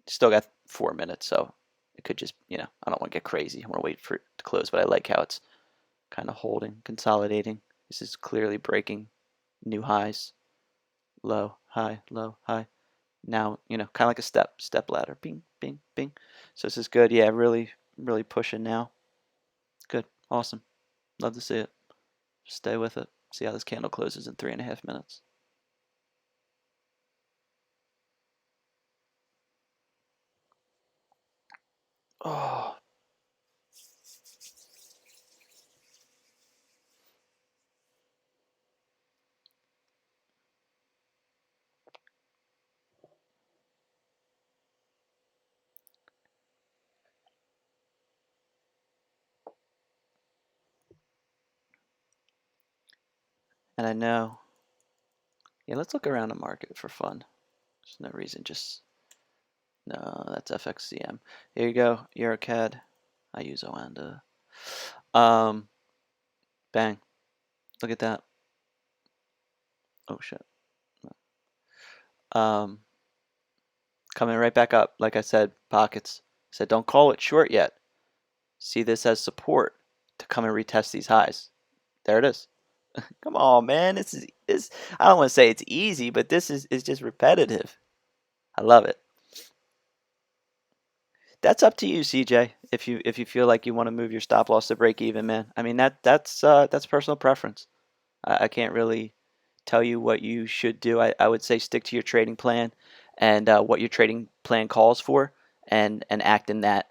Still got 4 minutes, so it could just, I don't want to get crazy. I want to wait for it to close, but I like how it's kind of holding, consolidating. This is clearly breaking new highs. Low, high, low, high. Now, kind of like a step ladder. Bing, bing, bing. So this is good. Yeah, really, really pushing now. Good. Awesome. Love to see it. Stay with it. See how this candle closes in 3.5 minutes. Oh, and I know. Yeah, let's look around the market for fun. There's no reason, just no, that's FXCM. Here you go, EuroCAD. I use Oanda. Bang. Look at that. Oh shit. Um, Coming right back up. Like I said, pockets. I said don't call it short yet. See this as support to come and retest these highs. There it is. Come on, man. This. I don't want to say it's easy, but this is just repetitive. I love it. That's up to you, CJ. If you feel like you want to move your stop loss to break even, man. I mean that's personal preference. I can't really tell you what you should do. I would say stick to your trading plan and what your trading plan calls for, and act in that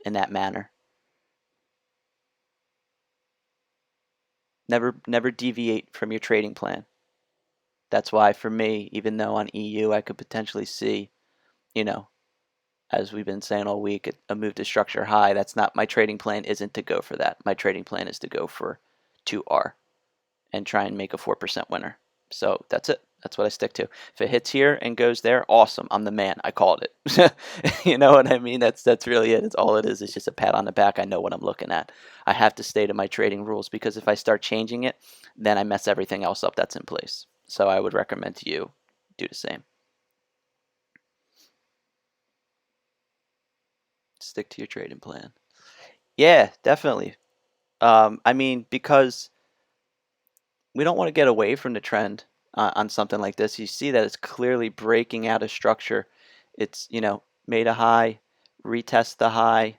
manner. Never deviate from your trading plan. That's why for me, even though on EU I could potentially see, you know, as we've been saying all week, a move to structure high. That's not my trading plan. Isn't to go for that. My trading plan is to go for 2R and try and make a 4% winner. So that's it. That's what I stick to. If it hits here and goes there, awesome. I'm the man. I called it. You know what I mean? That's really it. It's all it is. It's just a pat on the back. I know what I'm looking at. I have to stay to my trading rules because if I start changing it, then I mess everything else up that's in place. So I would recommend to you do the same. Stick to your trading plan. Yeah, definitely. I mean, because we don't want to get away from the trend on something like this. You see that it's clearly breaking out of structure. It's, made a high, retest the high,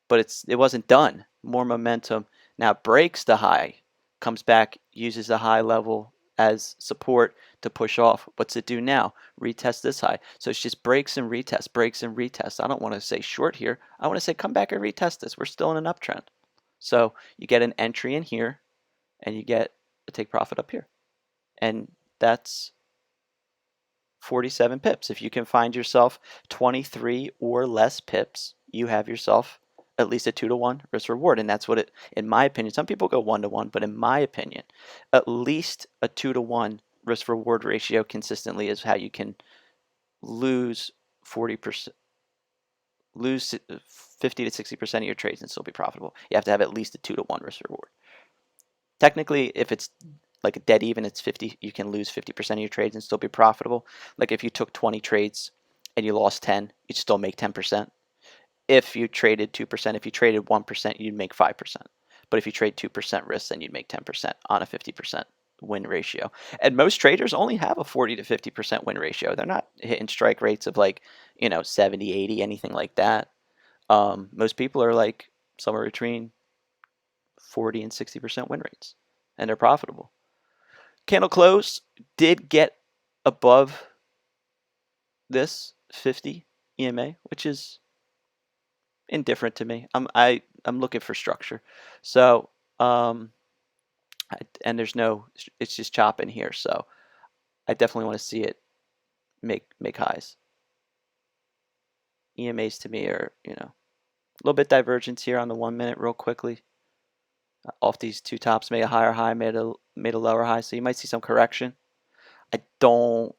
but it wasn't done. More momentum. Now it breaks the high, comes back, uses the high level as support to push off. What's it do now? Retest this high. So it's just breaks and retests, breaks and retests. I don't want to say short here. I want to say come back and retest this. We're still in an uptrend. So you get an entry in here and you get a take profit up here. And that's 47 pips. If you can find yourself 23 or less pips, you have yourself at least a 2-to-1 risk reward. And that's what it, in my opinion, some people go 1-to-1, but in my opinion, at least a 2-to-1 risk reward ratio consistently is how you can lose 40%, lose 50 to 60% of your trades and still be profitable. You have to have at least a 2-to-1 risk reward. Technically, if it's like a dead even, it's 50. You can lose 50% of your trades and still be profitable. Like if you took 20 trades and you lost 10, you'd still make 10%. If you traded 2%, if you traded 1%, you'd make 5%. But if you trade 2% risk, then you'd make 10% on a 50% win ratio. And most traders only have a 40 to 50% win ratio. They're not hitting strike rates of like, 70, 80, anything like that. Most people are like somewhere between 40 and 60% win rates, and they're profitable. Candle close did get above this 50 EMA, which is indifferent to me. I'm looking for structure. So and there's no, it's just chopping here. So I definitely want to see it make highs. EMAs to me are, a little bit divergence here on the 1 minute real quickly. Off these two tops, made a higher high, made a lower high. So you might see some correction. I don't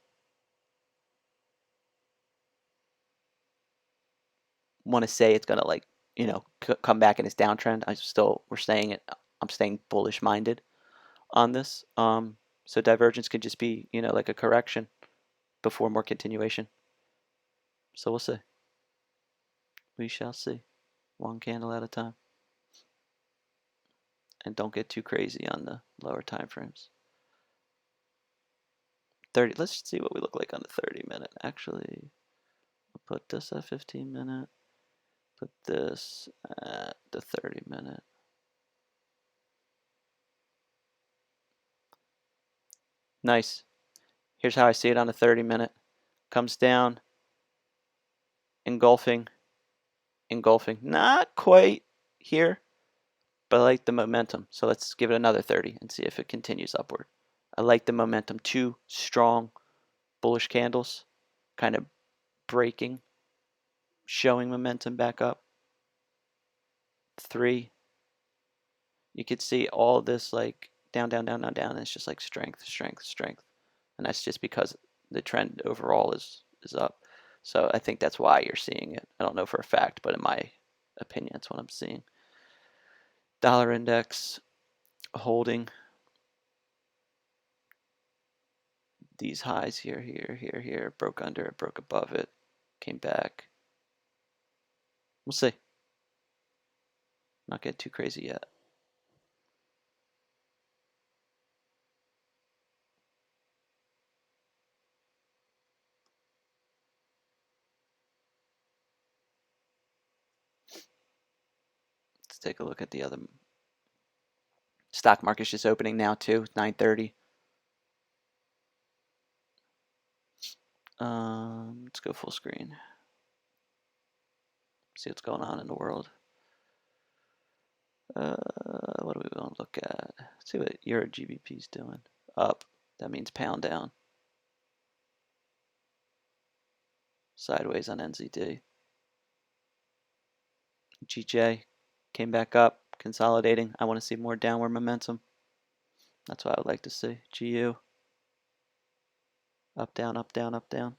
want to say it's gonna like, come back in its downtrend. I'm staying bullish minded on this. So divergence could just be, like a correction before more continuation. So we'll see. We shall see. One candle at a time. And don't get too crazy on the lower time frames. 30. Let's see what we look like on the 30-minute. Actually, I'll put this at 15-minute. Put this at the 30-minute. Nice. Here's how I see it on the 30-minute. Comes down, engulfing. Not quite here, but I like the momentum. So let's give it another 30 and see if it continues upward. I like the momentum. Two strong bullish candles, kind of breaking, showing momentum back up. 3. You could see all this like down, down, down, down, down. And it's just like strength, strength, strength. And that's just because the trend overall is up. So I think that's why you're seeing it. I don't know for a fact, but in my opinion, that's what I'm seeing. Dollar index holding these highs here, here, broke under it, broke above it, came back. We'll see. Not getting too crazy yet. Let's take a look at the other. Stock market's just opening now too, 9:30. Let's go full screen. See what's going on in the world. What do we want to look at? Let's see what Euro GBP's doing. Up. That means pound down. Sideways on NZD. GJ came back up, consolidating. I want to see more downward momentum. That's what I would like to see. GU. Up, down, up, down, up, down.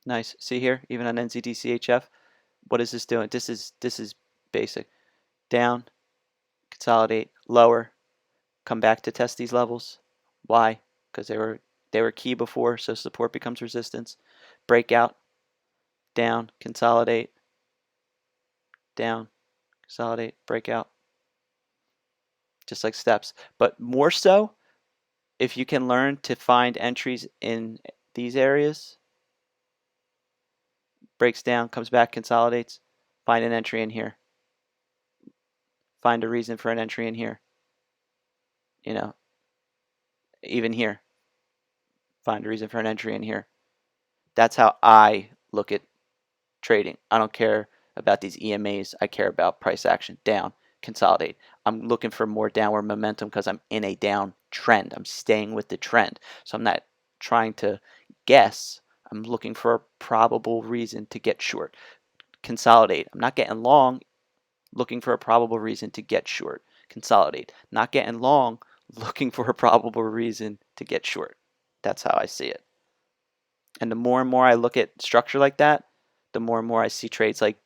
Nice. See here, even on NZDCHF, what is this doing? This is basic. Down, consolidate, lower, come back to test these levels. Why? Because they were key before, so support becomes resistance. Breakout, down, consolidate, down, consolidate, breakout. Just like steps. But more so, if you can learn to find entries in these areas, breaks down, comes back, consolidates, find an entry in here. Find a reason for an entry in here. Even here. Find a reason for an entry in here. That's how I look at trading. I don't care about these EMAs. I care about price action. Down, consolidate. I'm looking for more downward momentum because I'm in a down trend. I'm staying with the trend. So I'm not trying to guess. I'm looking for a probable reason to get short. Consolidate. I'm not getting long, looking for a probable reason to get short. Consolidate. Not getting long, looking for a probable reason to get short. That's how I see it. And the more and more I look at structure like that, the more and more I see trades like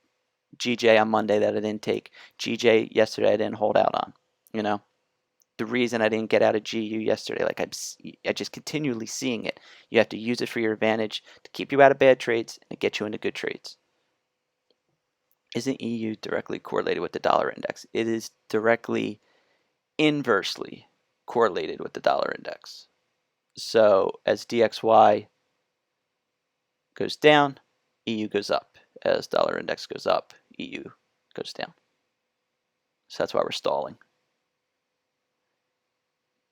GJ on Monday that I didn't take. GJ yesterday I didn't hold out on. The reason I didn't get out of GU yesterday, like I just continually seeing it. You have to use it for your advantage to keep you out of bad trades and get you into good trades. Isn't EU directly correlated with the dollar index? It is directly inversely correlated with the dollar index. So as DXY goes down, EU goes up. As dollar index goes up, EU goes down. So that's why we're stalling.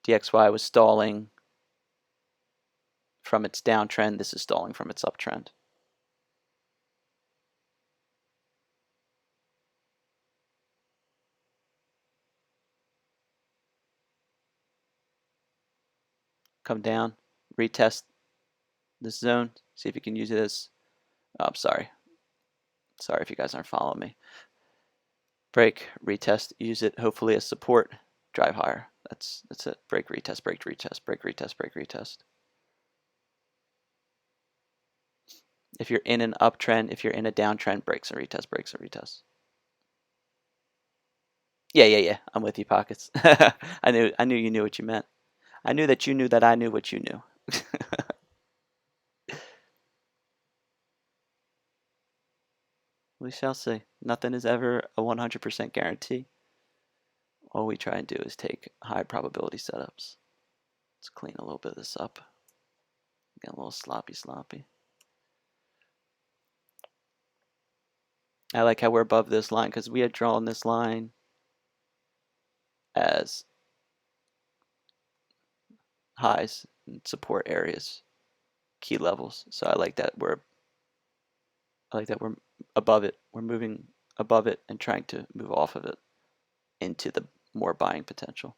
DXY was stalling from its downtrend. This is stalling from its uptrend. Come down, retest this zone, see if you can use it as, oh, I'm sorry. Sorry if you guys aren't following me. Break, retest, use it hopefully as support, drive higher. That's it. Break, retest, break, retest, break, retest, break, retest. If you're in an uptrend, if you're in a downtrend, breaks and retest, breaks and retest. Yeah. I'm with you, Pockets. I knew you knew what you meant. I knew that you knew that I knew what you knew. We shall see. Nothing is ever a 100% guarantee. All we try and do is take high probability setups. Let's clean a little bit of this up. Get a little sloppy. I like how we're above this line because we had drawn this line as highs and support areas, key levels. So I like that we're above it. We're moving above it and trying to move off of it into the more buying potential.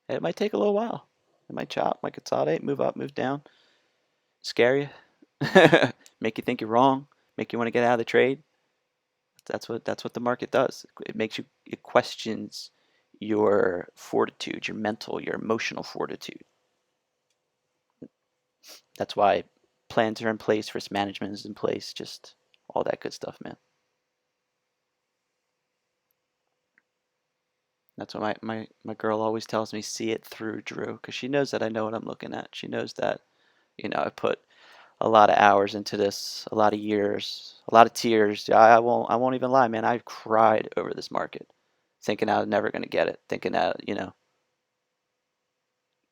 And it might take a little while. It might chop, might consolidate, move up, move down, scare you, make you think you're wrong, make you want to get out of the trade. That's what the market does. It questions your fortitude, your mental, your emotional fortitude. That's why plans are in place, risk management is in place, just all that good stuff, man. That's what my girl always tells me, see it through, Drew, because she knows that I know what I'm looking at. She knows that, I put a lot of hours into this, a lot of years, a lot of tears. I won't even lie, man. I cried over this market, thinking I was never going to get it, thinking I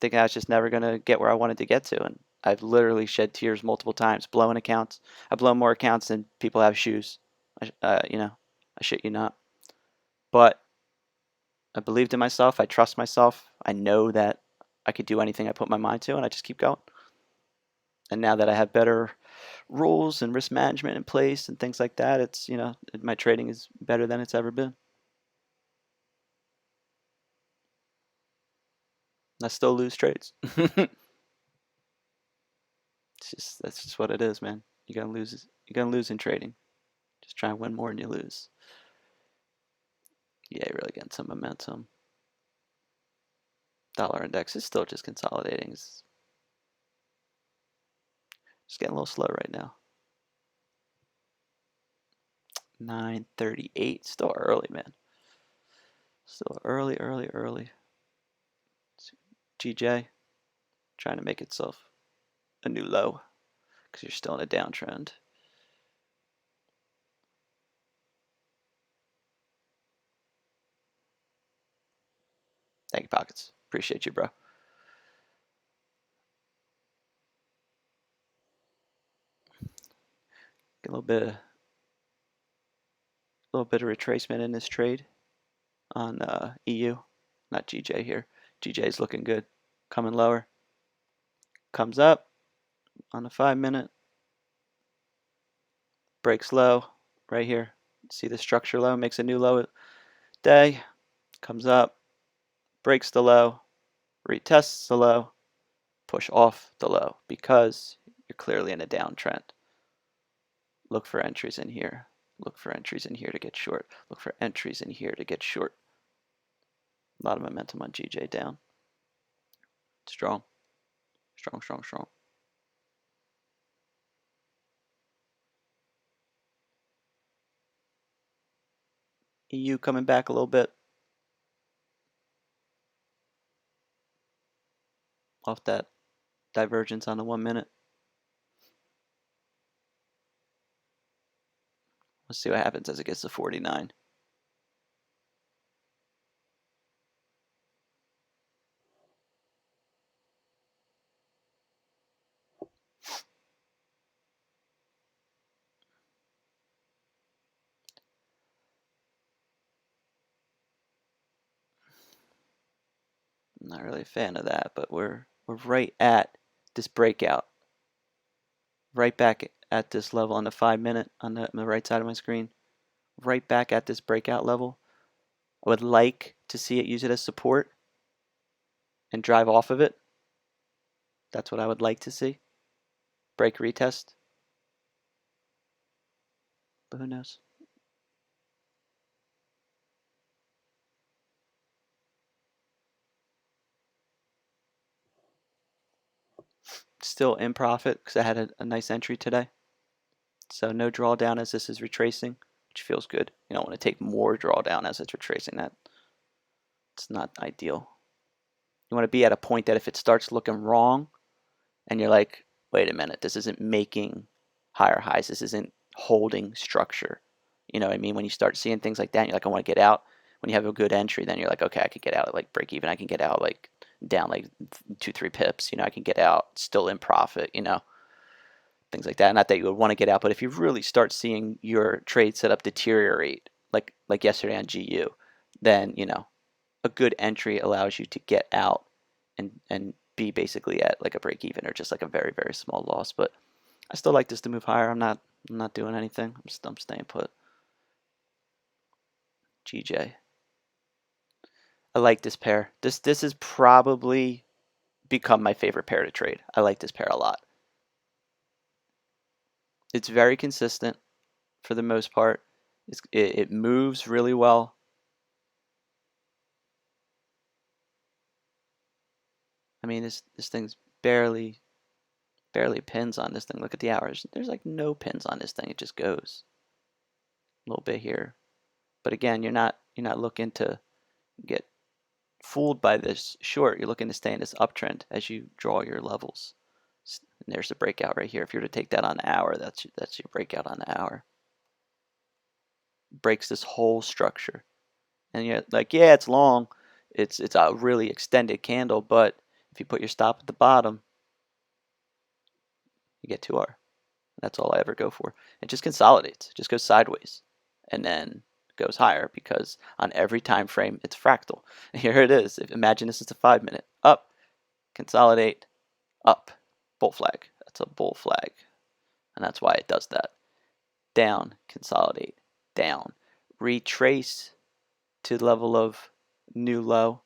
was just never going to get where I wanted to get to. And I've literally shed tears multiple times, blowing accounts. I blow more accounts than people have shoes. I shit you not. But I believed in myself. I trust myself. I know that I could do anything I put my mind to, and I just keep going. And now that I have better rules and risk management in place and things like that, it's, my trading is better than it's ever been. I still lose trades. That's just what it is, man. You're gonna lose. You're gonna lose in trading. Just try and win more and you lose. Yeah, you're really getting some momentum. Dollar index is still just consolidating. It's just getting a little slow right now. 9:38. Still early, man. Still early. GJ trying to make itself a new low because you're still in a downtrend. Thank you, Pockets. Appreciate you, bro. Get a little bit of retracement in this trade on EU. Not GJ here. GJ is looking good. Coming lower. Comes up on the 5-minute. Breaks low right here. See the structure low, makes a new low day. Comes up, breaks the low, retests the low, push off the low because you're clearly in a downtrend. Look for entries in here. Look for entries in here to get short. Look for entries in here to get short. A lot of momentum on GJ down. Strong. EU coming back a little bit off that divergence on the 1-minute. Let's see what happens as it gets to 49. not really a fan of that, but we're right at this breakout. Right back at this level on the 5-minute on the right side of my screen. Right back at this breakout level. I would like to see it use it as support and drive off of it. That's what I would like to see. Break retest. But who knows? Still in profit because I had a nice entry today. So no drawdown as this is retracing, which feels good. You don't want to take more drawdown as it's retracing. That it's not ideal. You want to be at a point that if it starts looking wrong and you're like, wait a minute, this isn't making higher highs, this isn't holding structure. You know what I mean? When you start seeing things like that, you're like, I want to get out. When you have a good entry, then you're like, okay, I could get out at like break even. I can get out like down like 2-3 pips. You know, I can get out still in profit. You know, things like that. Not that you would want to get out, but if you really start seeing your trade setup deteriorate, like yesterday on GU, then you know a good entry allows you to get out and be basically at like a break even or just like a very very small loss. But I still like this to move higher. I'm not doing anything. I'm staying put. GJ. I like this pair. This has probably become my favorite pair to trade. I like this pair a lot. It's very consistent for the most part. It moves really well. I mean, this thing's barely pins on this thing. Look at the hours. There's like no pins on this thing. It just goes a little bit here. But again, you're not looking to get fooled by this short. You're looking to stay in this uptrend as you draw your levels. And there's the breakout right here. If you were to take that on the hour, that's your breakout on the hour. Breaks this whole structure. And you're like, yeah, it's long. It's a really extended candle, but if you put your stop at the bottom, you get 2R. That's all I ever go for. It just consolidates. It just goes sideways. And then goes higher because on every time frame it's fractal. Here it is. Imagine this is a 5-minute. Up, consolidate, up. Bull flag. That's a bull flag. And that's why it does that. Down, consolidate, down. Retrace to the level of new low.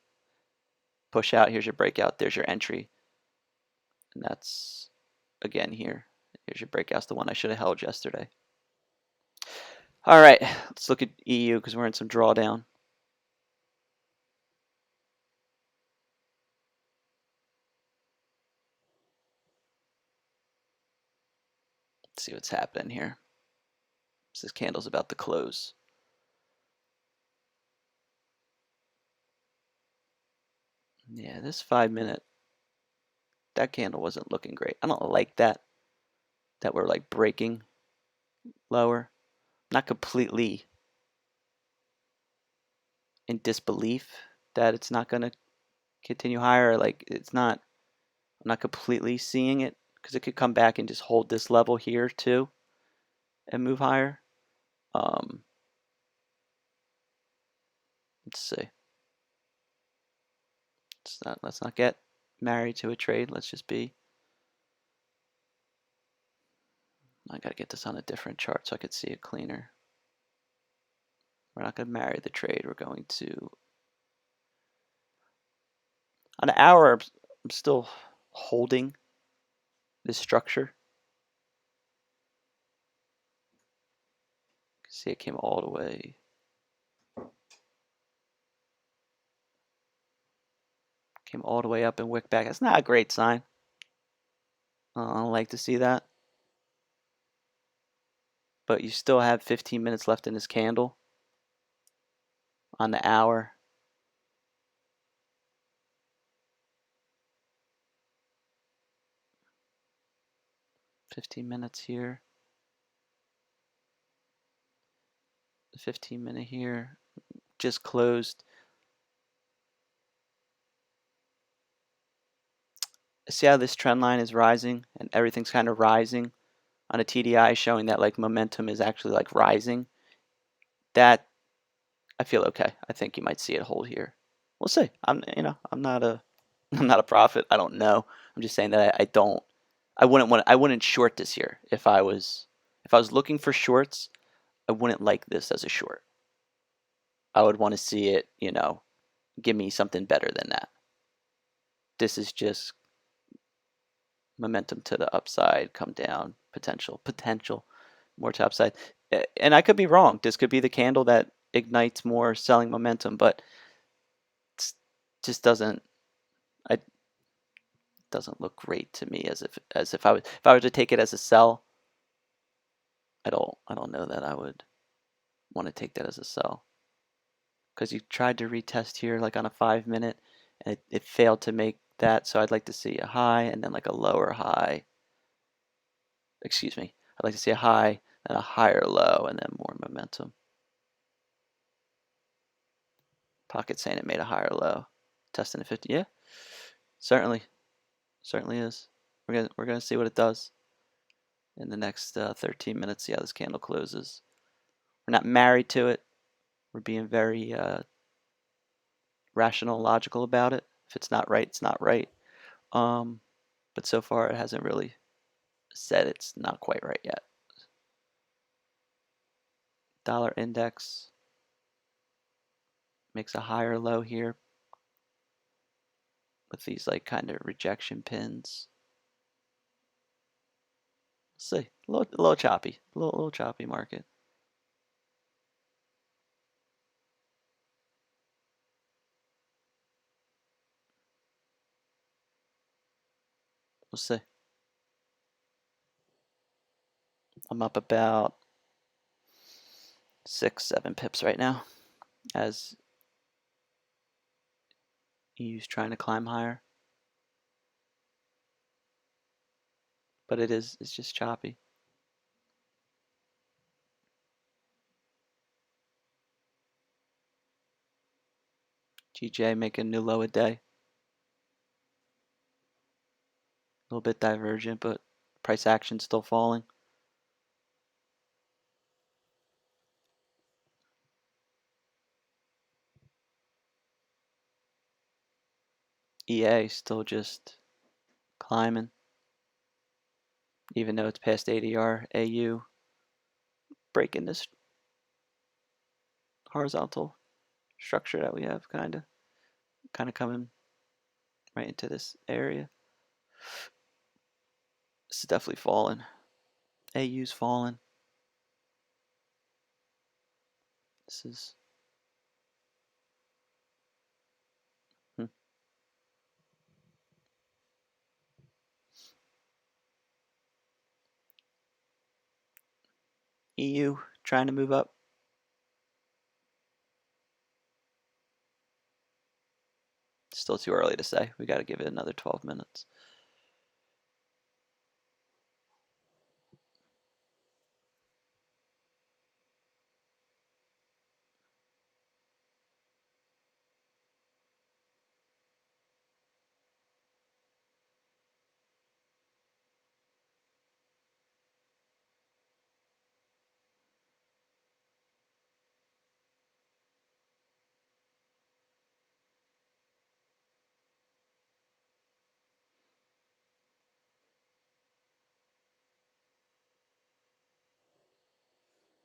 Push out. Here's your breakout. There's your entry. And that's, again, here. Here's your breakout. The one I should have held yesterday. All right, let's look at EU because we're in some drawdown. Let's see what's happening here. This candle's about to close. Yeah, this 5-minute, that candle wasn't looking great. I don't like that we're like breaking lower. Not completely in disbelief that it's not going to continue higher. Like I'm not completely seeing it because it could come back and just hold this level here too and move higher. Let's see. Let's not get married to a trade. Let's just be. I gotta get this on a different chart so I could see it cleaner. We're not gonna marry the trade. We're going to. On an hour, I'm still holding this structure. See, it came all the way. Came all the way up and wick back. That's not a great sign. I don't like to see that. But you still have 15 minutes left in this candle. On the hour. 15 minutes here. The 15-minute here. Just closed. See how this trend line is rising and everything's kind of rising on a TDI, showing that like momentum is actually like rising. That I feel okay. I think you might see it hold here. We'll see. I'm not a I'm not a prophet. I don't know. I'm just saying that I don't. I wouldn't short this here if I was looking for shorts. I wouldn't like this as a short. I would want to see it, give me something better than that. This is just momentum to the upside, come down, potential, more to upside. And I could be wrong. This could be the candle that ignites more selling momentum, but it just I doesn't look great to me as if I were to take it as a sell. I don't know that I would want to take that as a sell because you tried to retest here like on a 5 minute and it failed to make that. So I'd like to see a high and then like a lower high. Excuse me. I'd like to see a high and a higher low and then more momentum. Pocket saying it made a higher low. Testing at 50. Yeah, certainly is. We're gonna see what it does in the next 13 minutes. See how this candle closes. We're not married to it. We're being very rational, logical about it. If it's not right, it's not right. But so far it hasn't really said it's not quite right yet. Dollar index makes a higher low here with these like kind of rejection pins. Let's see, a little choppy, a little choppy market. We'll see. I'm up about 6-7 pips right now as EU's trying to climb higher, but it's just choppy. GJ making a new low a day. A little bit divergent, but price action still falling. EA still just climbing, even though it's past ADR. AU breaking this horizontal structure that we have, kind of coming right into this area. This is definitely falling. AU's falling. This is EU trying to move up. Still too early to say. We got to give it another 12 minutes.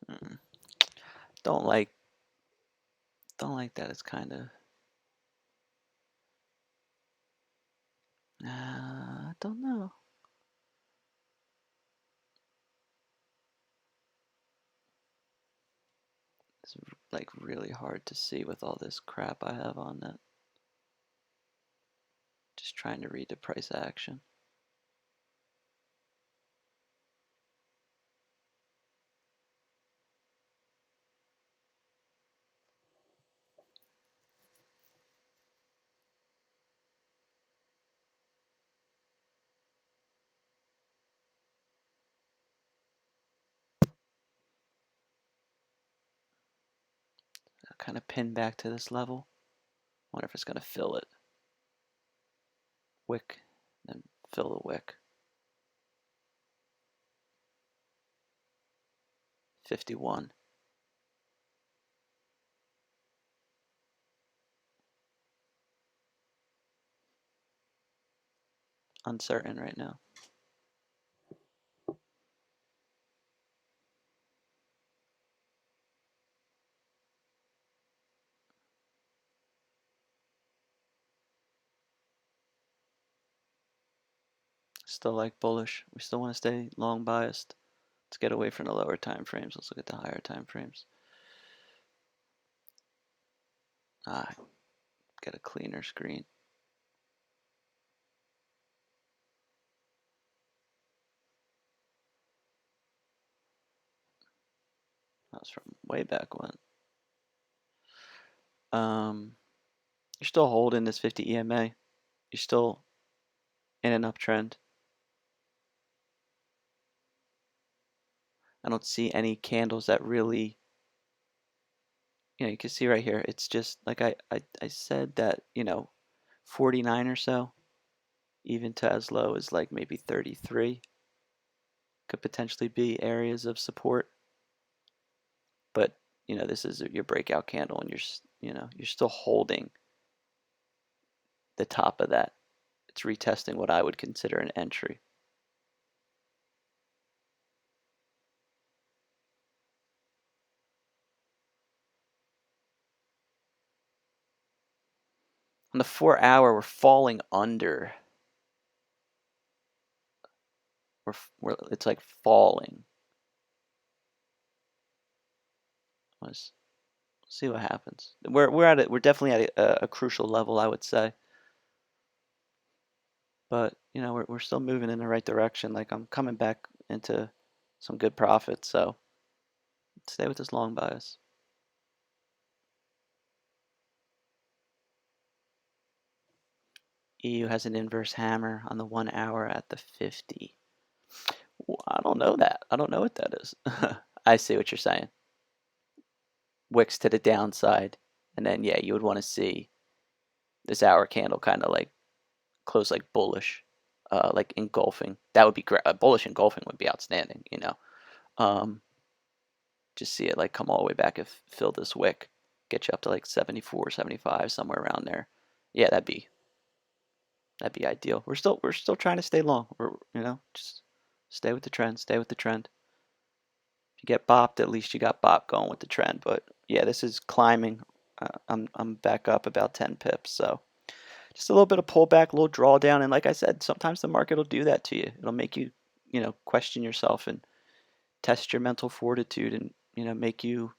Mm. Don't like that. It's kind of. I don't know. It's like really hard to see with all this crap I have on that. Just trying to read the price action. I'll kind of pin back to this level. Wonder if it's going to fill it. Wick, then fill the wick. 51. uncertain right now. Still like bullish. We still want to stay long biased. Let's get away from the lower time frames. Let's look at the higher time frames. Get a cleaner screen. That was from way back when. You're still holding this 50 EMA. You're still in an uptrend. I don't see any candles that really, you can see right here, it's just like I said that, 49 or so, even to as low as like maybe 33 could potentially be areas of support. But, this is your breakout candle and you're still holding the top of that. It's retesting what I would consider an entry. On the 4 hour, we're falling under. It's like falling. Let's see what happens. We're at it. We're definitely at a crucial level, I would say. But we're still moving in the right direction. Like I'm coming back into some good profits. So stay with this long bias. EU has an inverse hammer on the 1 hour at the 50. I don't know that. I don't know what that is. I see what you're saying. Wicks to the downside, and then yeah, you would want to see this hour candle kind of like close like bullish, like engulfing. That would be great. Bullish engulfing would be outstanding. Just see it like come all the way back and fill this wick, get you up to like 74, 75, somewhere around there. Yeah, that'd be ideal. We're still trying to stay long. We're just stay with the trend. Stay with the trend. If you get bopped, at least you got bop going with the trend. But yeah, this is climbing. I'm back up about 10 pips. So just a little bit of pullback, a little drawdown, and like I said, sometimes the market will do that to you. It'll make you question yourself and test your mental fortitude, and make you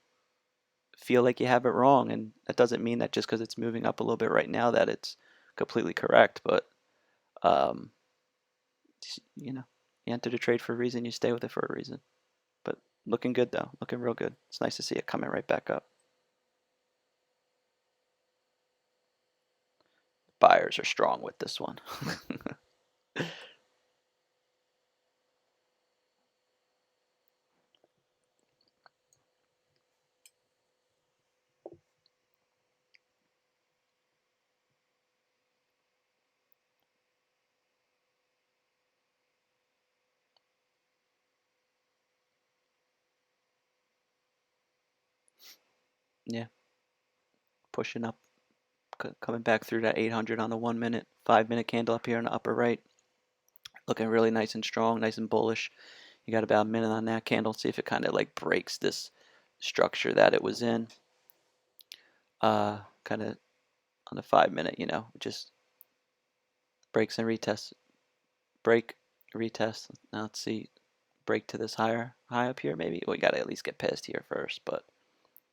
feel like you have it wrong. And that doesn't mean that just because it's moving up a little bit right now that it's completely correct. But um, you entered a trade for a reason. You stay with it for a reason. But looking good though, looking real good. It's nice to see it coming right back up. Buyers are strong with this one. Yeah, pushing up, coming back through that 800 on the 1 minute, 5 minute candle up here in the upper right. Looking really nice and strong, nice and bullish. You got about a minute on that candle. See if it kind of like breaks this structure that it was in. Kind of on the 5 minute, just breaks and retests. Break, retest. Now let's see. Break to this high up here maybe. We got to at least get past here first, but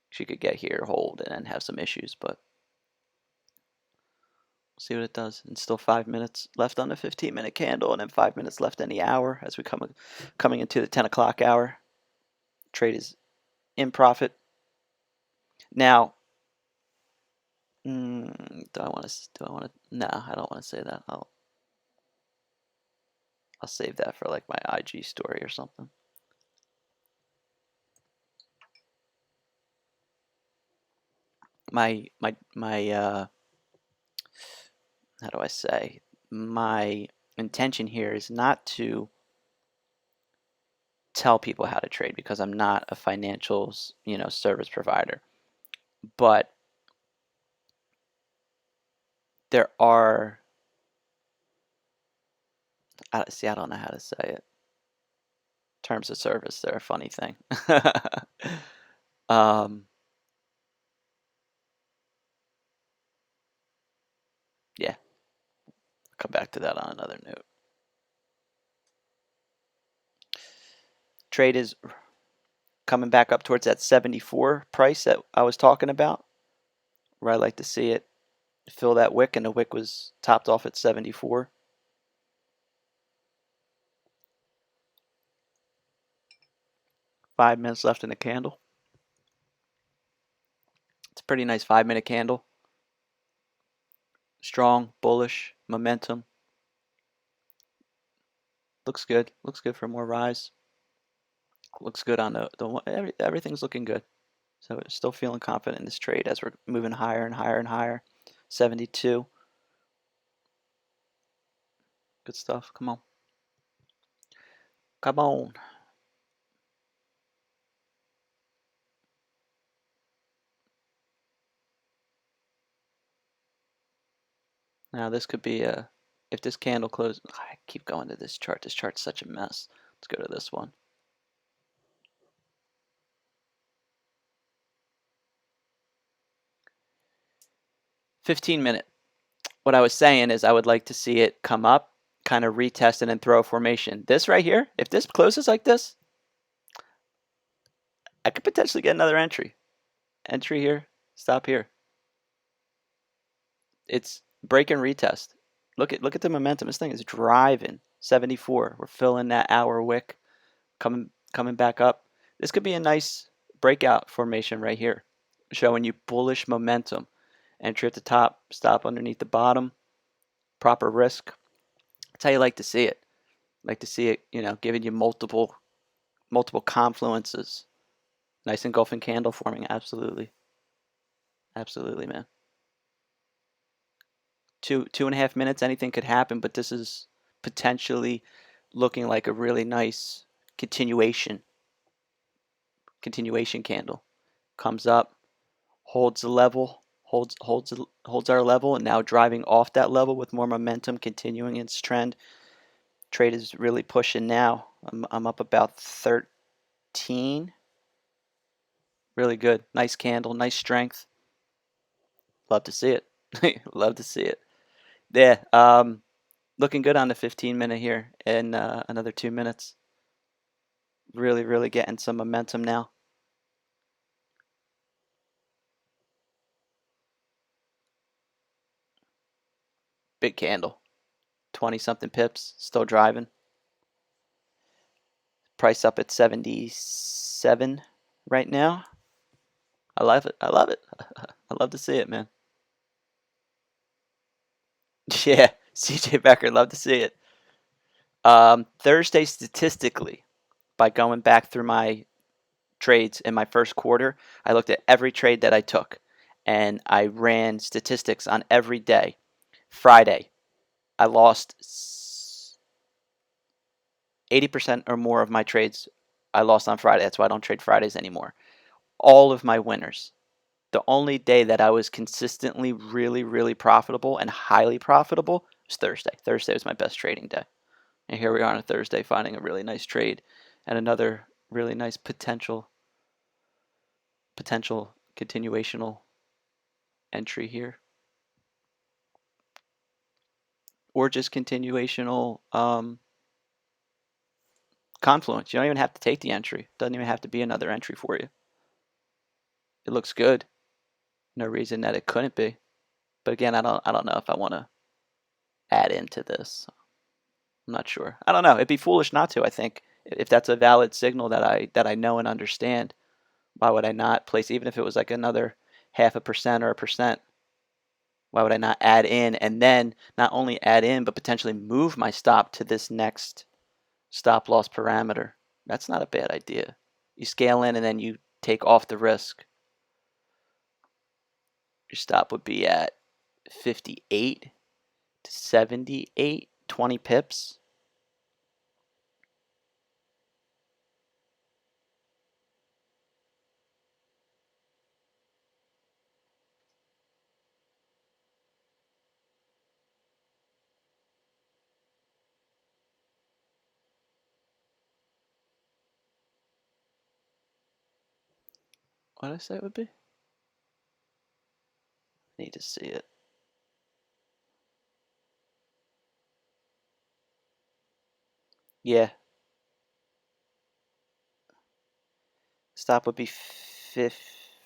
she could get here, hold, and then have some issues. But we'll see what it does. And still 5 minutes left on the 15-minute candle, and then 5 minutes left in the hour as we coming into the 10 o'clock hour. Trade is in profit. Now, do I want to? No, I don't want to say that. I'll save that for like my IG story or something. My how do I say? My intention here is not to tell people how to trade because I'm not a financial, service provider. But there are See, I don't know how to say it. Terms of service, they're a funny thing. um, yeah, come back to that on another note. Trade is coming back up towards that 74 price that I was talking about, where I like to see it fill that wick, and the wick was topped off at 74. Five minutes left in the candle. It's a pretty nice 5-minute candle. Strong, bullish, momentum. Looks good. Looks good for more rise. Looks good on everything's looking good. So still feeling confident in this trade as we're moving higher and higher and higher. 72. Good stuff. Come on. Come on. Now this could be a, if this candle closes, I keep going to this chart. This chart's such a mess. Let's go to this one. 15-minute. What I was saying is I would like to see it come up, kind of retest it and throw a formation. This right here, if this closes like this, I could potentially get another entry. Entry here, stop here. It's break and retest. Look at the momentum. This thing is driving. 74. We're filling that hour wick, coming back up. This could be a nice breakout formation right here, showing you bullish momentum. Entry at the top, stop underneath the bottom. Proper risk. That's how you like to see it. Like to see it, giving you multiple confluences. Nice engulfing candle forming. Absolutely, absolutely, man. 2.5 minutes, anything could happen, but this is potentially looking like a really nice continuation candle. Comes up, holds the level, holds our level, and now driving off that level with more momentum, continuing its trend. Trade is really pushing now. I'm up about 13. Really good. Nice candle, nice strength. Love to see it. Love to see it. Yeah, looking good on the 15-minute here in another 2 minutes. Really, really getting some momentum now. Big candle. 20-something pips. Still driving. Price up at 77 right now. I love it. I love it. I love to see it, man. Yeah, CJ Becker, love to see it. Thursday, statistically, by going back through my trades in my first quarter, I looked at every trade that I took, and I ran statistics on every day. Friday, I lost 80% or more of my trades. I lost on Friday. That's why I don't trade Fridays anymore. All of my winners. The only day that I was consistently really, really profitable and highly profitable was Thursday. Thursday was my best trading day. And here we are on a Thursday finding a really nice trade and another really nice potential continuational entry here. Or just continuational confluence. You don't even have to take the entry. It doesn't even have to be another entry for you. It looks good. No reason that it couldn't be. But again, I don't know if I want to add into this. I'm not sure. I don't know. It'd be foolish not to, I think. If that's a valid signal that I know and understand, why would I not place, even if it was like another 0.5% or 1%, why would I not add in, and then not only add in but potentially move my stop to this next stop loss parameter? That's not a bad idea. You scale in and then you take off the risk. Your stop would be at 58 to 78, 20 pips. What did I say it would be? Need to see it. Yeah. Stop would be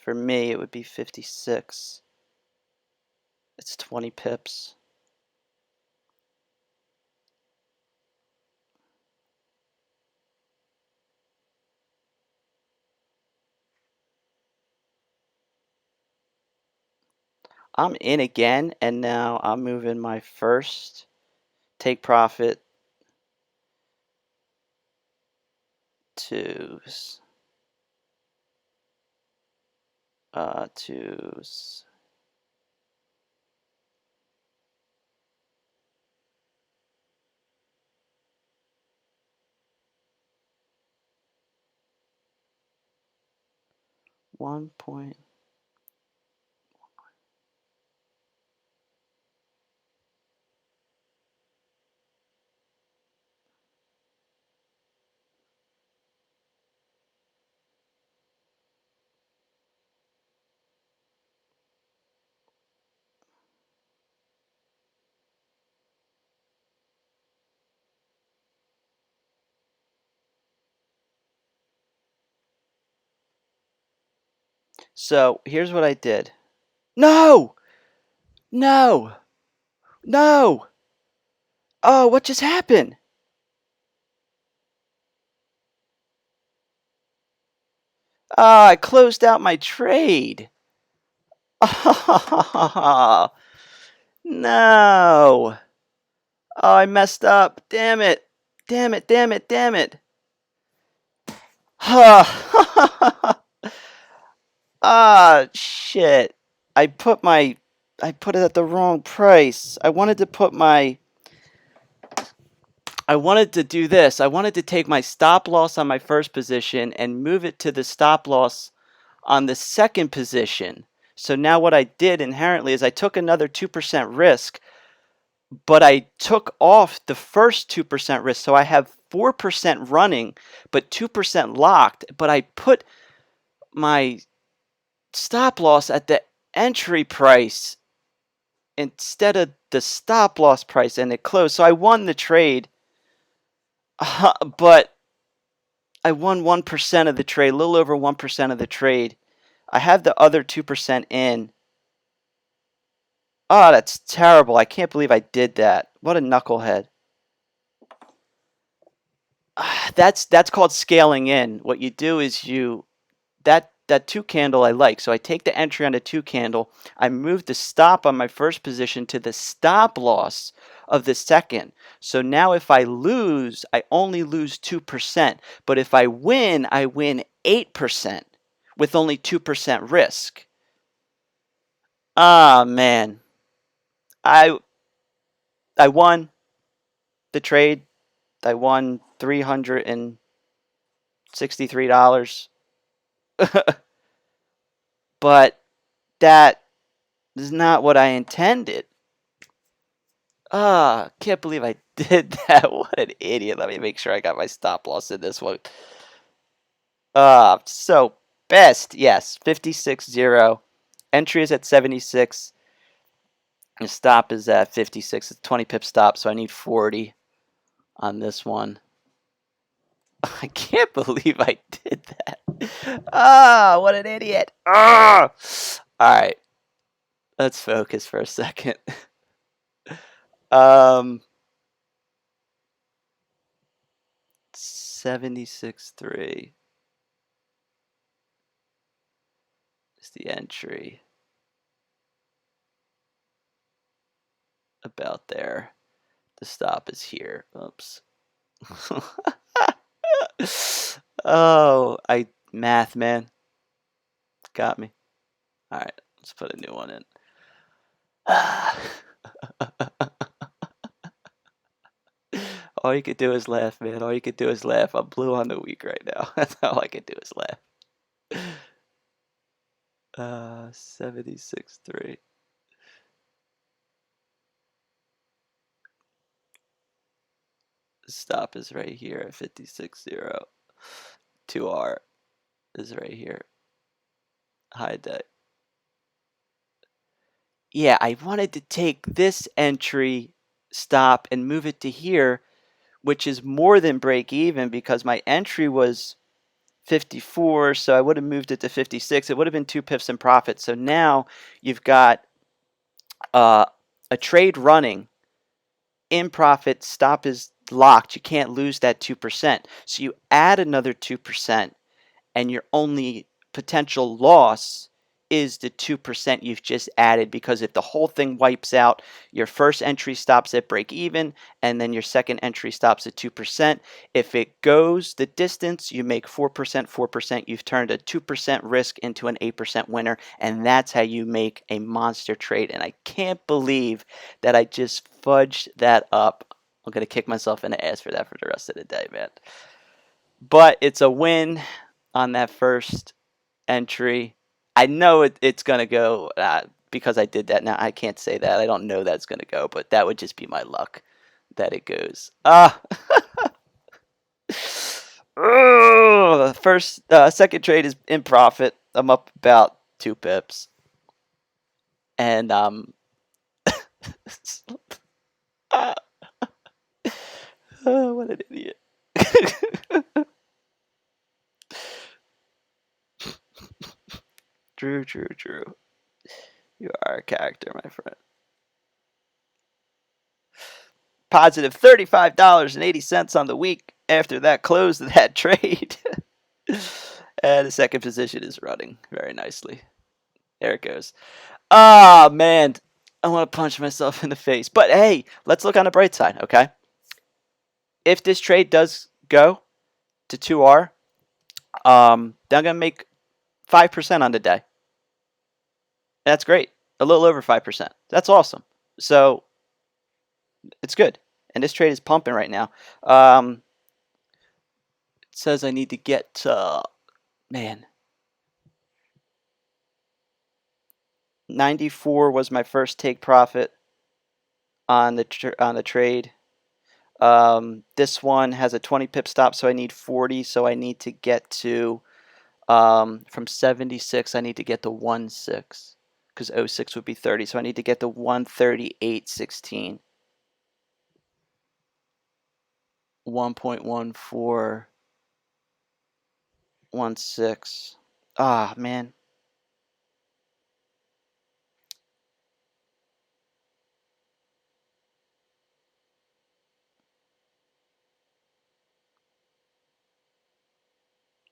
for me, it would be 56. It's 20 pips. I'm in again, and now I'm moving my first take profit to 1 point. So here's what I did. No! No! No! Oh, what just happened? Oh, I closed out my trade. Oh, no. Oh, I messed up. Damn it. Damn it, damn it, damn it. Ah, shit. I put it at the wrong price. I wanted to do this. I wanted to take my stop loss on my first position and move it to the stop loss on the second position. So now what I did inherently is I took another 2% risk, but I took off the first 2% risk. So I have 4% running, but 2% locked. But I put my stop loss at the entry price instead of the stop loss price, and it closed. So I won the trade, but I won 1% of the trade, a little over 1% of the trade. I have the other 2% in. Oh, that's terrible. I can't believe I did that. What a knucklehead. That's called scaling in. What you do is that 2 candle I like. So I take the entry on the 2 candle. I move the stop on my first position to the stop loss of the second. So now if I lose, I only lose 2%. But if I win 8% with only 2% risk. Ah, man. I won the trade. I won $363. But that is not what I intended. Ah, can't believe I did that. What an idiot. Let me make sure I got my stop loss in this one. So best, yes, 56.0. Entry is at 76. The stop is at 56. It's 20 pip stop, so I need 40 on this one. I can't believe I did that. Ah, what an idiot. Ah! All right. Let's focus for a second. 76.3 is the entry. About there. The stop is here. Oops. Oh, math, man. Got me. All right, let's put a new one in. All you could do is laugh, man. All you could do is laugh. I'm blue on the week right now. That's all I can do is laugh. 76.3. Stop is right here at 56.0. 2R is right here. high day. Yeah, I wanted to take this entry stop and move it to here, which is more than break even because my entry was 54, so I would have moved it to 56. It would have been 2 pips in profit. So now you've got uh, a trade running in profit, stop is locked. You can't lose that 2%. So you add another 2%, and your only potential loss is the 2% you've just added, because if the whole thing wipes out, your first entry stops at break even and then your second entry stops at 2%. If it goes the distance, you make 4%, 4%. You've turned a 2% risk into an 8% winner, and that's how you make a monster trade. And I can't believe that I just fudged that up. I'm going to kick myself in the ass for that for the rest of the day, man. But it's a win on that first entry. I know it's going to go because I did that. Now, I can't say that. I don't know that's going to go, but that would just be my luck that it goes. The second trade is in profit. I'm up about 2 pips. And oh, what an idiot. True. You are a character, my friend. Positive $35.80 on the week after that close of that trade. And the second position is running very nicely. There it goes. Ah, man. I want to punch myself in the face. But hey, let's look on the bright side, okay? If this trade does go to 2R, then I'm going to make 5% on the day. That's great. A little over 5%. That's awesome. So it's good. And this trade is pumping right now. It says I need to get, man, 94 was my first take profit on the trade. This one has a 20 pip stop, so I need 40. So I need to get to from 76. I need to get to 16 because 06 would be 30. So I need to get to 138.16. 1.1416. Ah, man.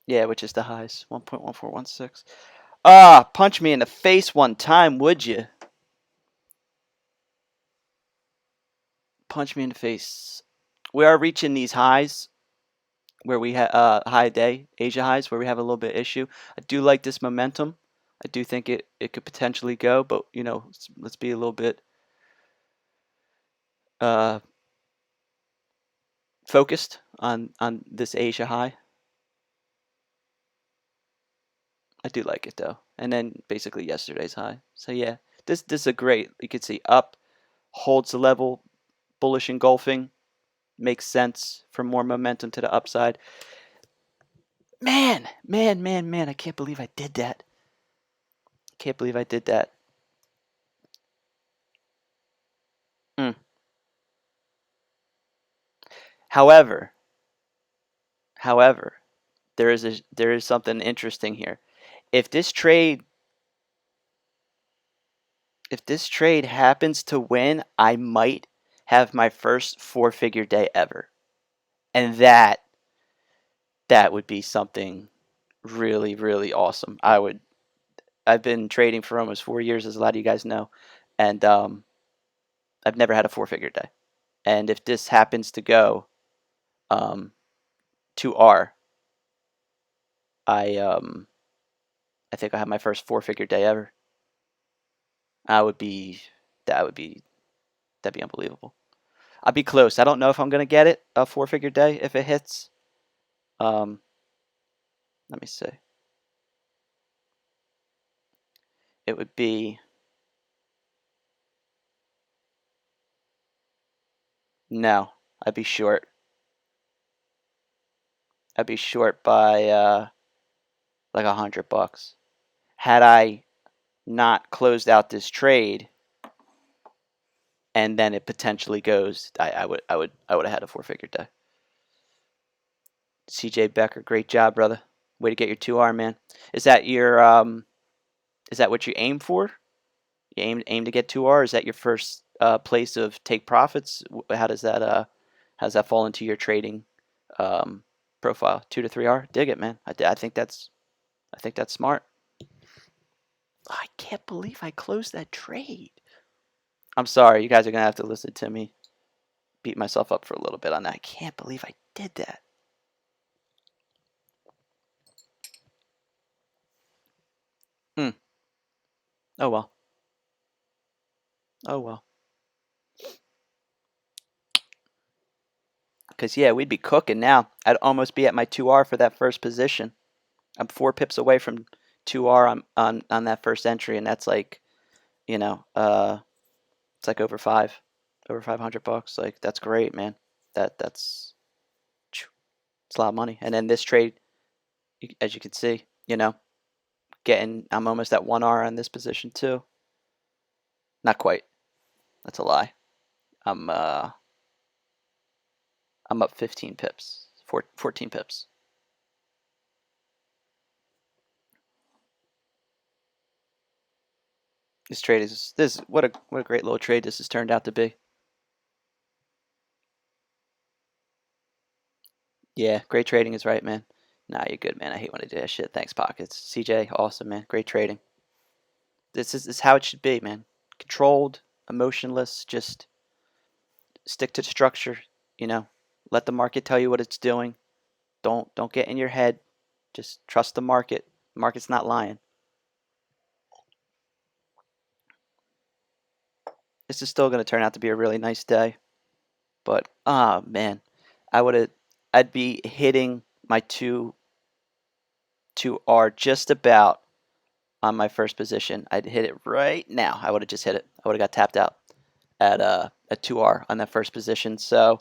Yeah, which is the highs. 1.1416. Ah, punch me in the face one time, would you? Punch me in the face. We are reaching these highs where we have high day, Asia highs, where we have a little bit of issue. I do like this momentum. I do think it could potentially go, but you know, let's be a little bit uh, focused on this Asia high. I do like it though, and then basically yesterday's high. So yeah, this is a great. You can see up, holds the level, bullish engulfing, makes sense for more momentum to the upside. Man, I can't believe I did that. Can't believe I did that. Mm. However, there is something interesting here. If this trade happens to win, I might have my first 4-figure day ever. And that would be something really, really awesome. I've been trading for almost 4 years, as a lot of you guys know, and I've never had a 4-figure day. And if this happens to go to R, I think I have my first 4-figure day ever. I would be that'd be unbelievable. I'd be close. I don't know if I'm gonna get it a 4-figure day if it hits. Um, Let me see. It would be no. I'd be short. I'd be short by like $100. had I not closed out this trade and then it potentially goes, I would have had a 4-figure day. CJ Becker, great job, brother. Way to get your 2R, man. Is that your is that what you aim for? You aim to get 2R? Is that your first place of take profits? How does that fall into your trading profile? 2 to 3R? Dig it, man. I think that's smart. I can't believe I closed that trade. I'm sorry, you guys are gonna have to listen to me beat myself up for a little bit on that. I can't believe I did that. Oh well. Oh well. Because, yeah, we'd be cooking now. I'd almost be at my 2R for that first position. I'm 4 pips away from 2R on that first entry, and that's like, it's like over $500. Like, that's great, man. That's it's a lot of money. And then this trade, as you can see, I'm almost at 1R on this position too. Not quite. That's a lie. I'm up 15 pips, 14 pips. This trade is what a great little trade this has turned out to be. Yeah, great trading is right, man. Nah, you're good, man. I hate when I do that shit. Thanks, Pockets. CJ, awesome, man. Great trading. This is how it should be, man. Controlled, emotionless, just stick to the structure, you know. Let the market tell you what it's doing. Don't get in your head. Just trust the market. The market's not lying. This is still going to turn out to be a really nice day. But man, I'd be hitting my 2R just about on my first position. I'd hit it right now. I would have just hit it. I would have got tapped out at a 2R on that first position. So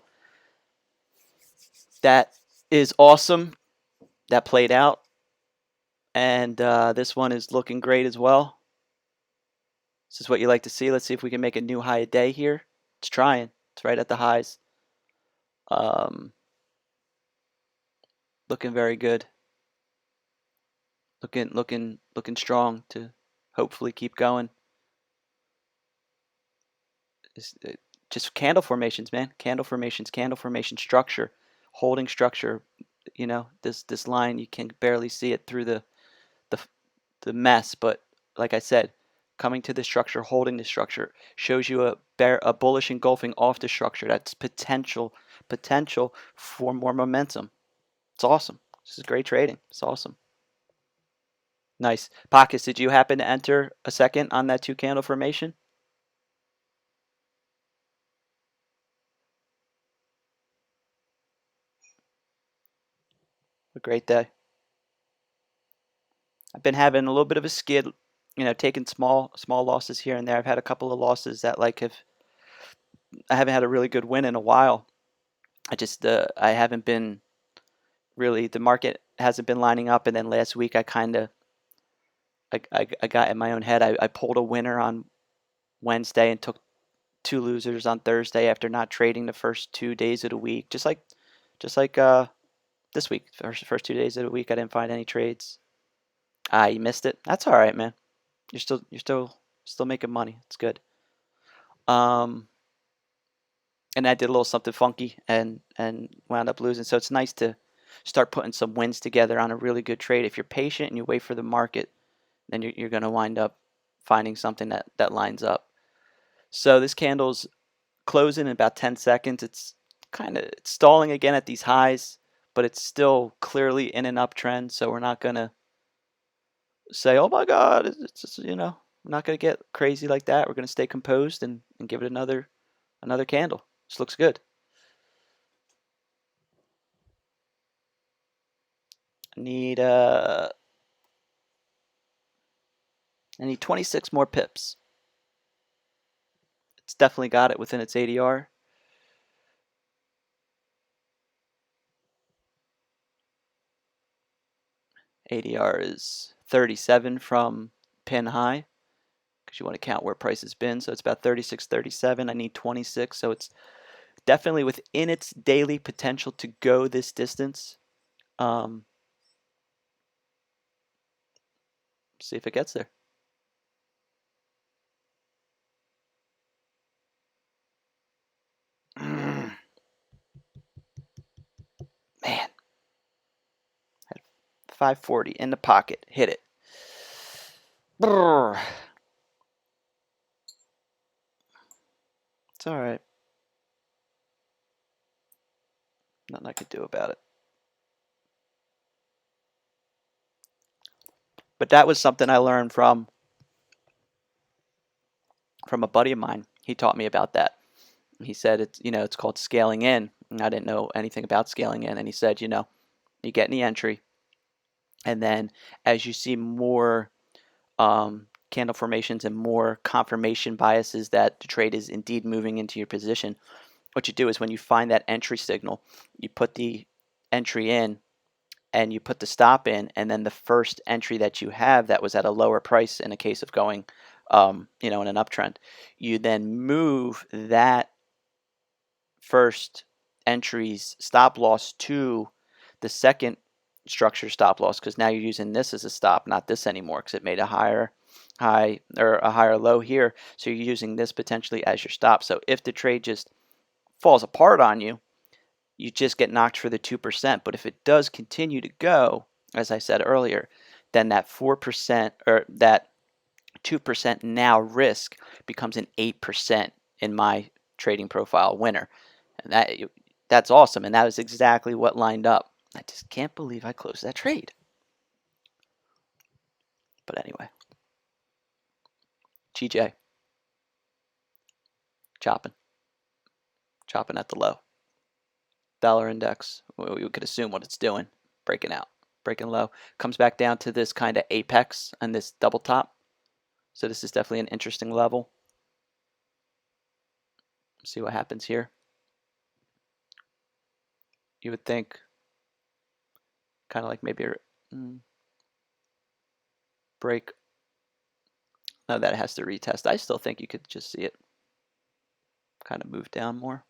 that is awesome. That played out. And this one is looking great as well. This is what you like to see. Let's see if we can make a new high a day here. It's trying. It's right at the highs. Looking very good. Looking strong to hopefully keep going. Just candle formations, man. Candle formation structure, holding structure. This line, you can barely see it through the the mess, but like I said, coming to the structure, holding the structure shows you a bullish engulfing off the structure. That's potential for more momentum. It's awesome. This is great trading. It's awesome. Nice. Pockets, did you happen to enter a second on that 2 candle formation? A great day. I've been having a little bit of a skid, taking small losses here and there. I've had a couple of losses that I haven't had a really good win in a while. I haven't been really, the market hasn't been lining up, and then last week I got in my own head. I pulled a winner on Wednesday and took 2 losers on Thursday after not trading the first 2 days of the week. Just like this week, first 2 days of the week, I didn't find any trades. You missed it. That's all right, man. You're still making money. It's good. Um, and I did a little something funky and wound up losing. So it's nice to start putting some wins together on a really good trade. If you're patient and you wait for the market, then you're going to wind up finding something that lines up. So this candle's closing in about 10 seconds. It's it's stalling again at these highs, but it's still clearly in an uptrend. So we're not going to say, oh my God, it's just, we're not going to get crazy like that. We're going to stay composed and give it another candle. This looks good. I need 26 more pips. It's definitely got it within its ADR. ADR is 37 from pin high, because you want to count where price has been. So it's about 36, 37. I need 26. So it's definitely within its daily potential to go this distance. See if it gets there. Man, 540 in the pocket. Hit it. Brrr. It's all right. Nothing I could do about it. But that was something I learned from a buddy of mine. He taught me about that. He said it's called scaling in. And I didn't know anything about scaling in, and he said, you get in the entry, and then as you see more candle formations and more confirmation biases that the trade is indeed moving into your position, what you do is when you find that entry signal, you put the entry in and you put the stop in, and then the first entry that you have that was at a lower price in a case of going in an uptrend, you then move that first entry's stop loss to the second structure stop loss, because now you're using this as a stop, not this anymore, because it made a higher high or a higher low here. So you're using this potentially as your stop. So if the trade just falls apart on you, you just get knocked for the 2%. But if it does continue to go, as I said earlier, then that 4% or that 2% now risk becomes an 8% in my trading profile winner. And that's awesome. And that was exactly what lined up. I just can't believe I closed that trade. But anyway, GJ, chopping at the low. Dollar index, we could assume what it's doing, breaking out, breaking low. Comes back down to this kind of apex and this double top. So this is definitely an interesting level. See what happens here. You would think kind of like maybe a break. No, that has to retest. I still think you could just see it kind of move down more.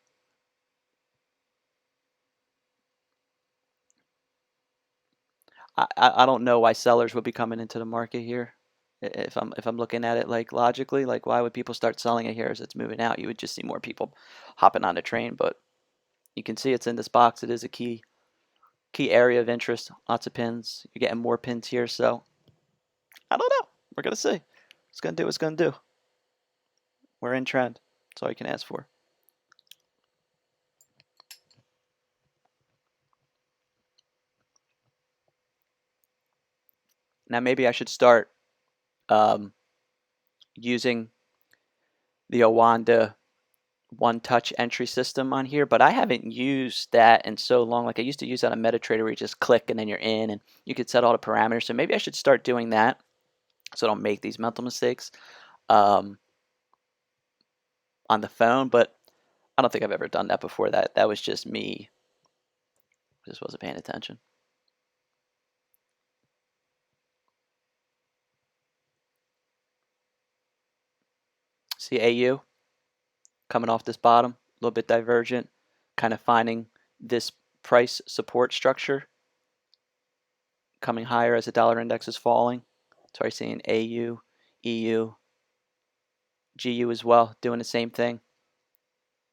I don't know why sellers would be coming into the market here. If I'm looking at it like logically, like why would people start selling it here as it's moving out? You would just see more people hopping on the train. But you can see it's in this box. It is a key area of interest. Lots of pins. You're getting more pins here. So I don't know. We're gonna see. It's gonna do what it's gonna do. We're in trend. That's all you can ask for. Now maybe I should start using the Owanda one-touch entry system on here, but I haven't used that in so long. Like I used to use that on MetaTrader where you just click and then you're in and you could set all the parameters. So maybe I should start doing that so I don't make these mental mistakes on the phone, but I don't think I've ever done that before. That was just me. Just wasn't paying attention. See AU coming off this bottom, a little bit divergent, kind of finding this price support structure, coming higher as the dollar index is falling. So I'm seeing AU, EU, GU as well, doing the same thing.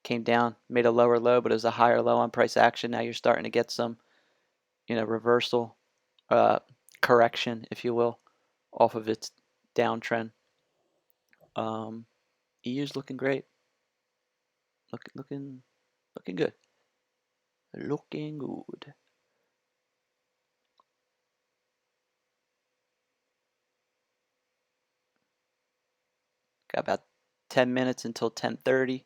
Came down, made a lower low, but it was a higher low on price action. Now you're starting to get some, reversal, correction, if you will, off of its downtrend. EU's looking great. Looking good. Looking good. Got about 10 minutes until 10:30.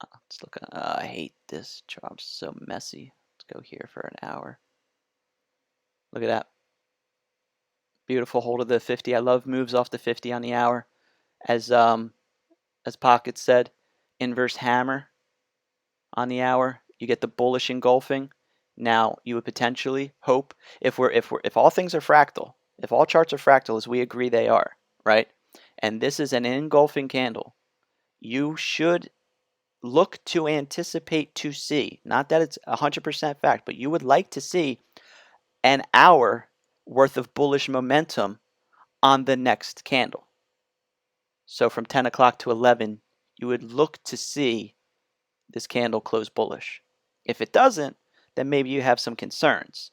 Let's look. I hate this job. So messy. Let's go here for an hour. Look at that. Beautiful hold of the 50. I love moves off the 50 on the hour. As Pocket said, inverse hammer on the hour. You get the bullish engulfing, Now, you would potentially hope if all things are fractal, if all charts are fractal as we agree they are, right? And this is an engulfing candle, you should look to anticipate to see, not that it's 100% fact, but you would like to see an hour worth of bullish momentum on the next candle. So from 10 o'clock to 11, you would look to see this candle close bullish. If it doesn't, then maybe you have some concerns.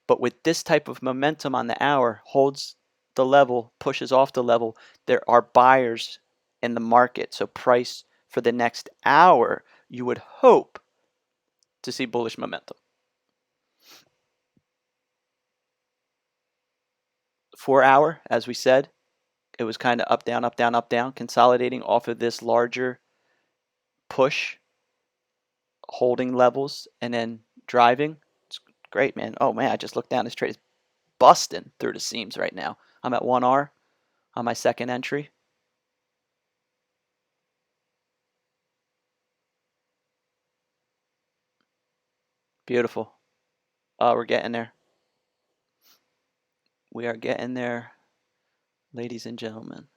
But with this type of momentum on the hour, holds the level, pushes off the level, there are buyers in the market. So price for the next hour, you would hope to see bullish momentum. 4 hour, as we said, it was kind of up, down, up, down, up, down, consolidating off of this larger push, holding levels, and then driving. It's great, man. Oh, man, I just looked down. This trade is busting through the seams right now. I'm at 1R on my second entry. Beautiful. Oh, we're getting there. We are getting there, ladies and gentlemen.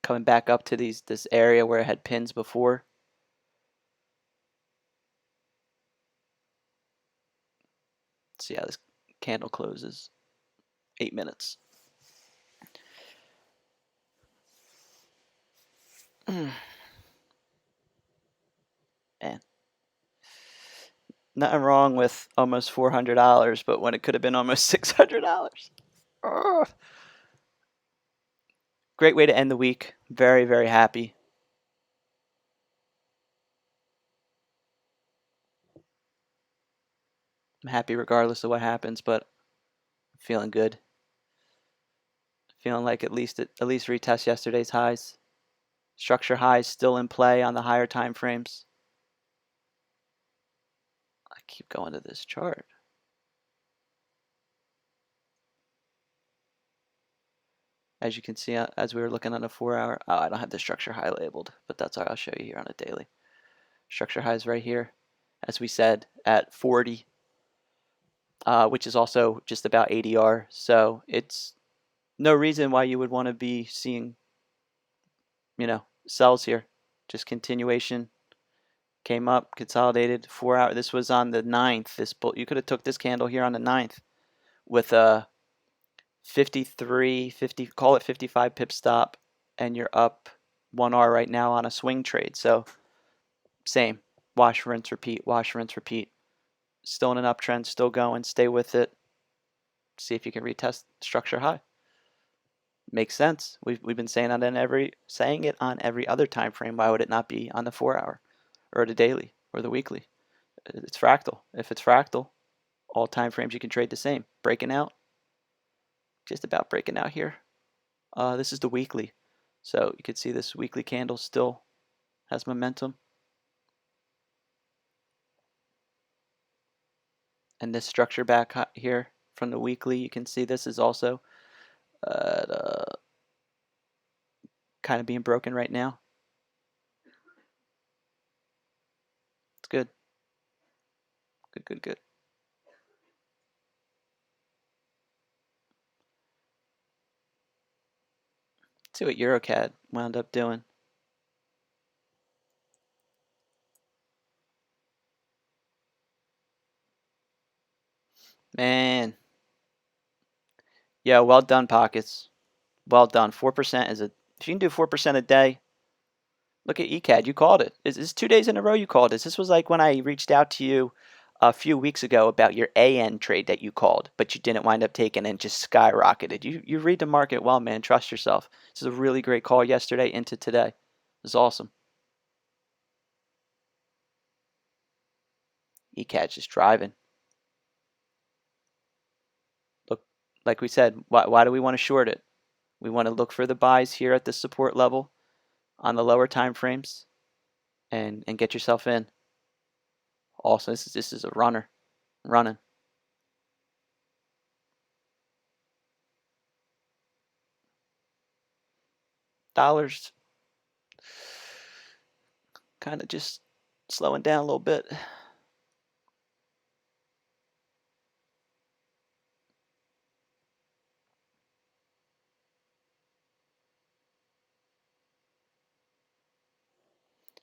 Coming back up to this area where it had pins before. Let's see how this candle closes. 8 minutes. Man. Nothing wrong with almost $400, but when it could have been almost $600. Great way to end the week. Very, very happy. I'm happy regardless of what happens, but I'm feeling good. Feeling like at least retest yesterday's highs. Structure highs still in play on the higher time frames. I keep going to this chart. As you can see, as we were looking on a 4 hour, oh, I don't have the structure high labeled, but that's all I'll show you here on a daily. Structure highs right here, as we said, at 40, which is also just about ADR. So it's no reason why you would want to be seeing, sells here. Just continuation. Came up, consolidated, 4 hour. This was on the 9th. You could have took this candle here on the 9th with a 50, call it 55 pip stop, and you're up 1R right now on a swing trade. So same, wash, rinse, repeat, wash, rinse, repeat. Still in an uptrend, still going, stay with it. See if you can retest structure high. Makes sense. We've been saying it on every other time frame. Why would it not be on the 4 hour or the daily or the weekly? It's fractal. If it's fractal, all time frames you can trade the same. Breaking out, just about breaking out here. This is the weekly. So you can see this weekly candle still has momentum. And this structure back here from the weekly, you can see this is also kind of being broken right now. It's good. Good, good, good. Let's see what EuroCAD wound up doing. Man. Yeah, well done, Pockets. Well done. 4% if you can do 4% a day, look at ECAD. You called it. This 2 days in a row you called this. This was like when I reached out to you a few weeks ago about your AN trade that you called, but you didn't wind up taking and just skyrocketed. You read the market well, man. Trust yourself. This is a really great call yesterday into today. It was awesome. ECAD's just driving. Look, like we said, why do we want to short it? We want to look for the buys here at the support level on the lower time frames and get yourself in. Also, this is a runner. Running. Dollars kind of just slowing down a little bit.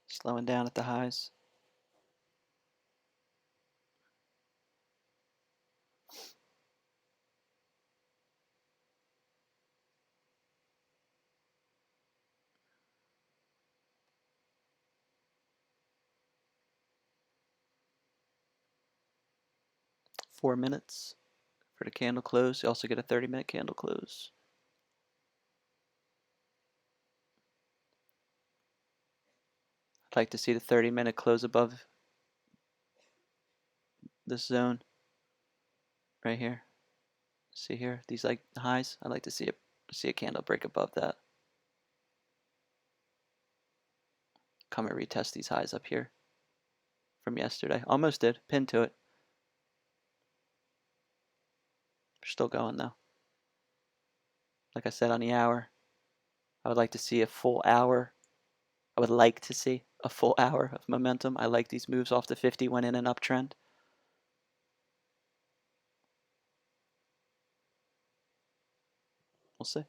Slowing down at the highs. Four minutes for the candle close. You also get a 30-minute candle close. I'd like to see the 30-minute close above this zone right here. See here, these like highs. I'd like to see a candle break above that. Come and retest these highs up here from yesterday. Almost did. Pinned to it. We're still going though. Like I said on the hour, I would like to see a full hour. I would like to see a full hour of momentum. I like these moves off the 50 when in an uptrend. We'll see.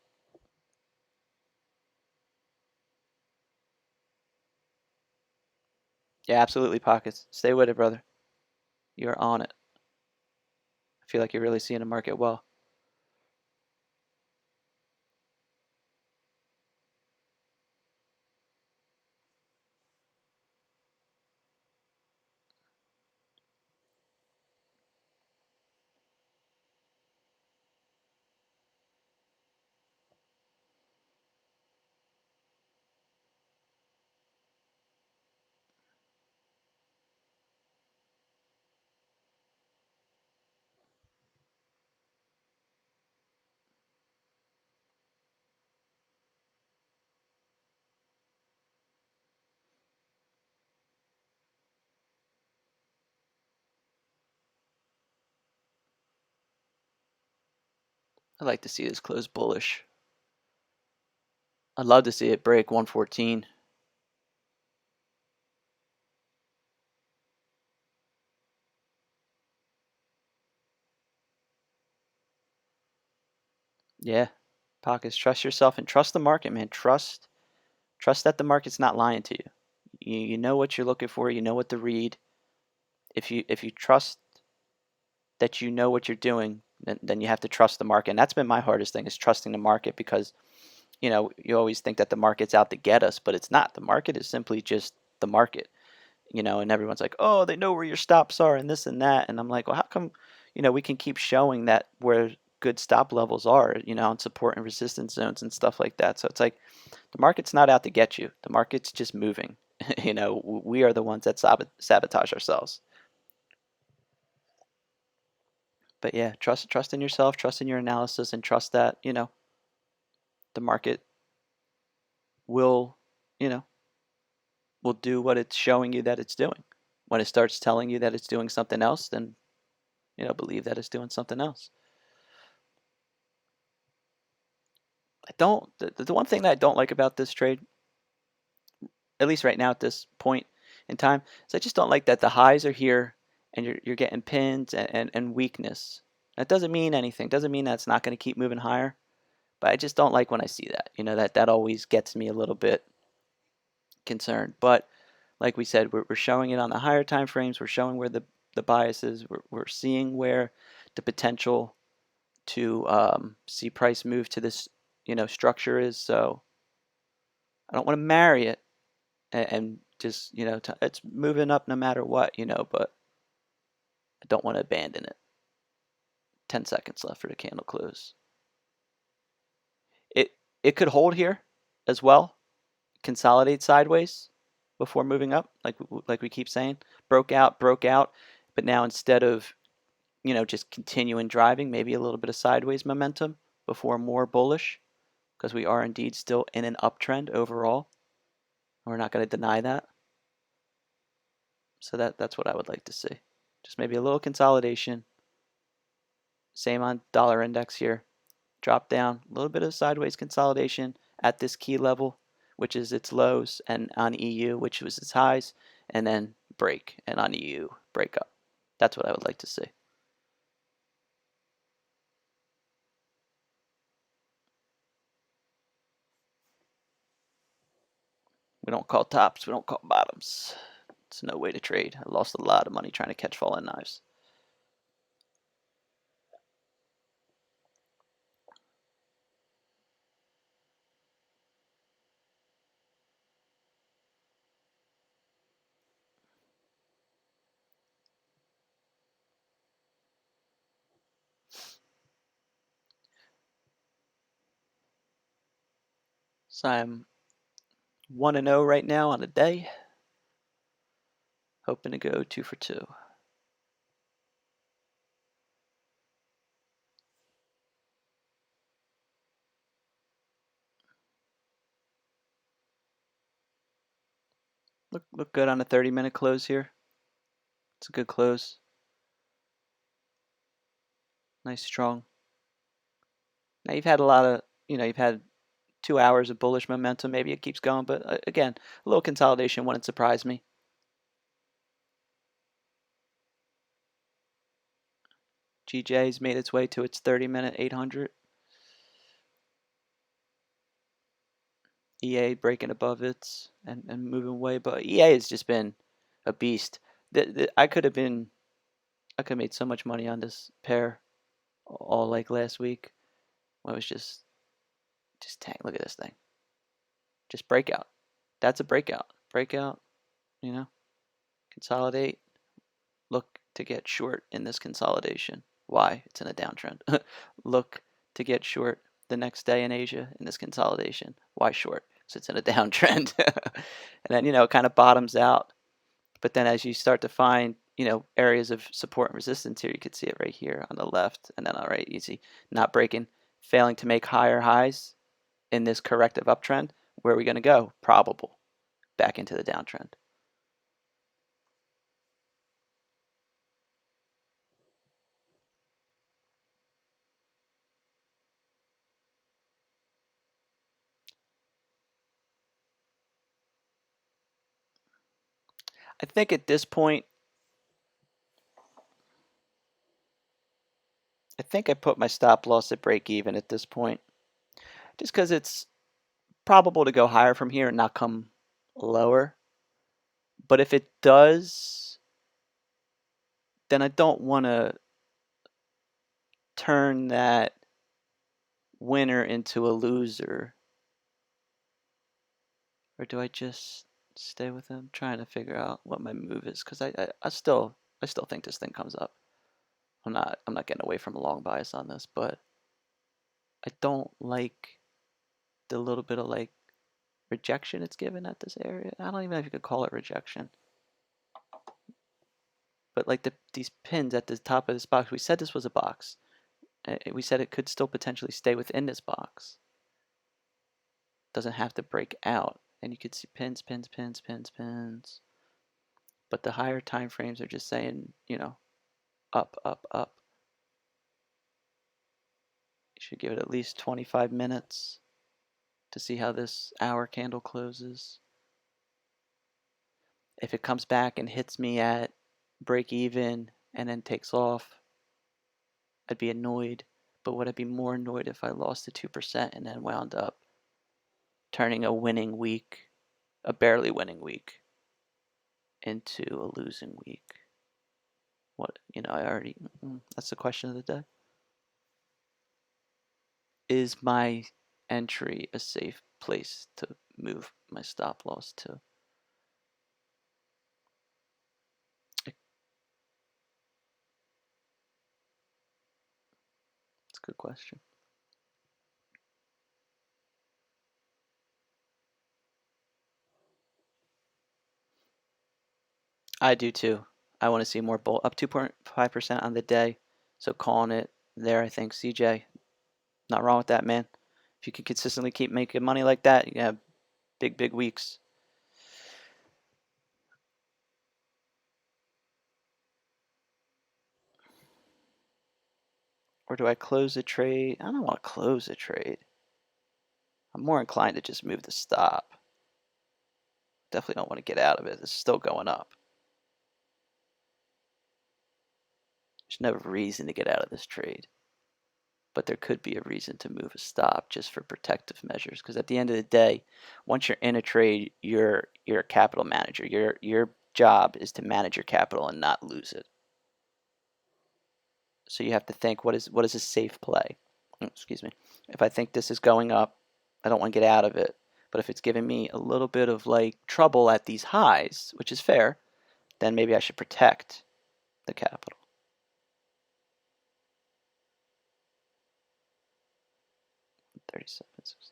Yeah, absolutely, Pockets. Stay with it, brother. You're on it. I feel like you're really seeing the market well. I'd like to see this close bullish. I'd love to see it break 114. Yeah, Pockets, trust yourself and trust the market, man. Trust that the market's not lying to you. You know what you're looking for. You know what to read. If you trust that you know what you're doing, then you have to trust the market. And that's been my hardest thing, is trusting the market, because you always think that the market's out to get us, but it's not. The market is simply just the market. And everyone's like, oh, they know where your stops are and this and that. And I'm like, well, how come, we can keep showing that where good stop levels are, on support and resistance zones and stuff like that. So it's like, the market's not out to get you. The market's just moving. We are the ones that sabotage ourselves. But yeah, trust in yourself, trust in your analysis, and trust that, the market will, you know, will do what it's showing you that it's doing. When it starts telling you that it's doing something else, then, believe that it's doing something else. The one thing that I don't like about this trade, at least right now at this point in time, is I just don't like that the highs are here and you're getting pins and weakness. That doesn't mean anything. Doesn't mean that it's not going to keep moving higher. But I just don't like when I see that. That always gets me a little bit concerned. But like we said, we're showing it on the higher time frames. We're showing where the bias is. We're seeing where the potential to see price move to this structure is. So I don't want to marry it and just it's moving up no matter what, but I don't want to abandon it. 10 seconds left for the candle close. It could hold here as well, consolidate sideways before moving up, like we keep saying. Broke out, but now instead of just continuing driving, maybe a little bit of sideways momentum before more bullish, because we are indeed still in an uptrend overall. We're not going to deny that. So that's what I would like to see. Just maybe a little consolidation. Same on dollar index here. Drop down, a little bit of sideways consolidation at this key level. which is its lows, and on EU, which was its highs, and then break, and on EU, break up. That's what I would like to see. We don't call tops, we don't call bottoms. It's no way to trade. I lost a lot of money trying to catch falling knives. So I'm 1-0 right now on a day. Hoping to go 2 for 2. Look good on a 30-minute close here. It's a good close. Nice strong. Now you've had a lot of, you've had 2 hours of bullish momentum. Maybe it keeps going, but again, a little consolidation wouldn't surprise me. GJ's made its way to its 30-minute 800. EA breaking above it and moving away, but EA has just been a beast. I could have made so much money on this pair all like last week. When it was just tank. Look at this thing. Just breakout. That's a breakout. Breakout, consolidate. Look to get short in this consolidation. Why? It's in a downtrend. Look to get short the next day in Asia in this consolidation. Why short? So it's in a downtrend. And then, it kind of bottoms out. But then as you start to find, areas of support and resistance here, you could see it right here on the left. And then, all right, easy. Not breaking, failing to make higher highs in this corrective uptrend. Where are we going to go? Probable. Back into the downtrend. I think at this point, I think I put my stop loss at break even at this point, just because it's probable to go higher from here and not come lower. But if it does, then I don't want to turn that winner into a loser. Or do I just stay with him? Trying to figure out what my move is, because I still think this thing comes up. I'm not getting away from a long bias on this, but I don't like the little bit of like rejection it's given at this area. I don't even know if you could call it rejection. But like these pins at the top of this box, we said this was a box. We said it could still potentially stay within this box. Doesn't have to break out. And you could see pins, pins, pins, pins, pins. But the higher time frames are just saying, up, up, up. You should give it at least 25 minutes to see how this hour candle closes. If it comes back and hits me at break even and then takes off, I'd be annoyed. But would I be more annoyed if I lost the 2% and then wound up turning a winning week, a barely winning week, into a losing week? What, that's the question of the day. Is my entry a safe place to move my stop loss to? It's a good question. I do too. I want to see more bull up 2.5% on the day. So calling it there, I think, CJ. Not wrong with that, man. If you can consistently keep making money like that, you have big, big weeks. Or do I close the trade? I don't want to close the trade. I'm more inclined to just move the stop. Definitely don't want to get out of it. It's still going up. There's no reason to get out of this trade, but there could be a reason to move a stop just for protective measures. Because at the end of the day, once you're in a trade, you're a capital manager. Your job is to manage your capital and not lose it. So you have to think, what is a safe play? Excuse me. If I think this is going up, I don't want to get out of it. But if it's giving me a little bit of like trouble at these highs, which is fair, then maybe I should protect the capital. 37.63.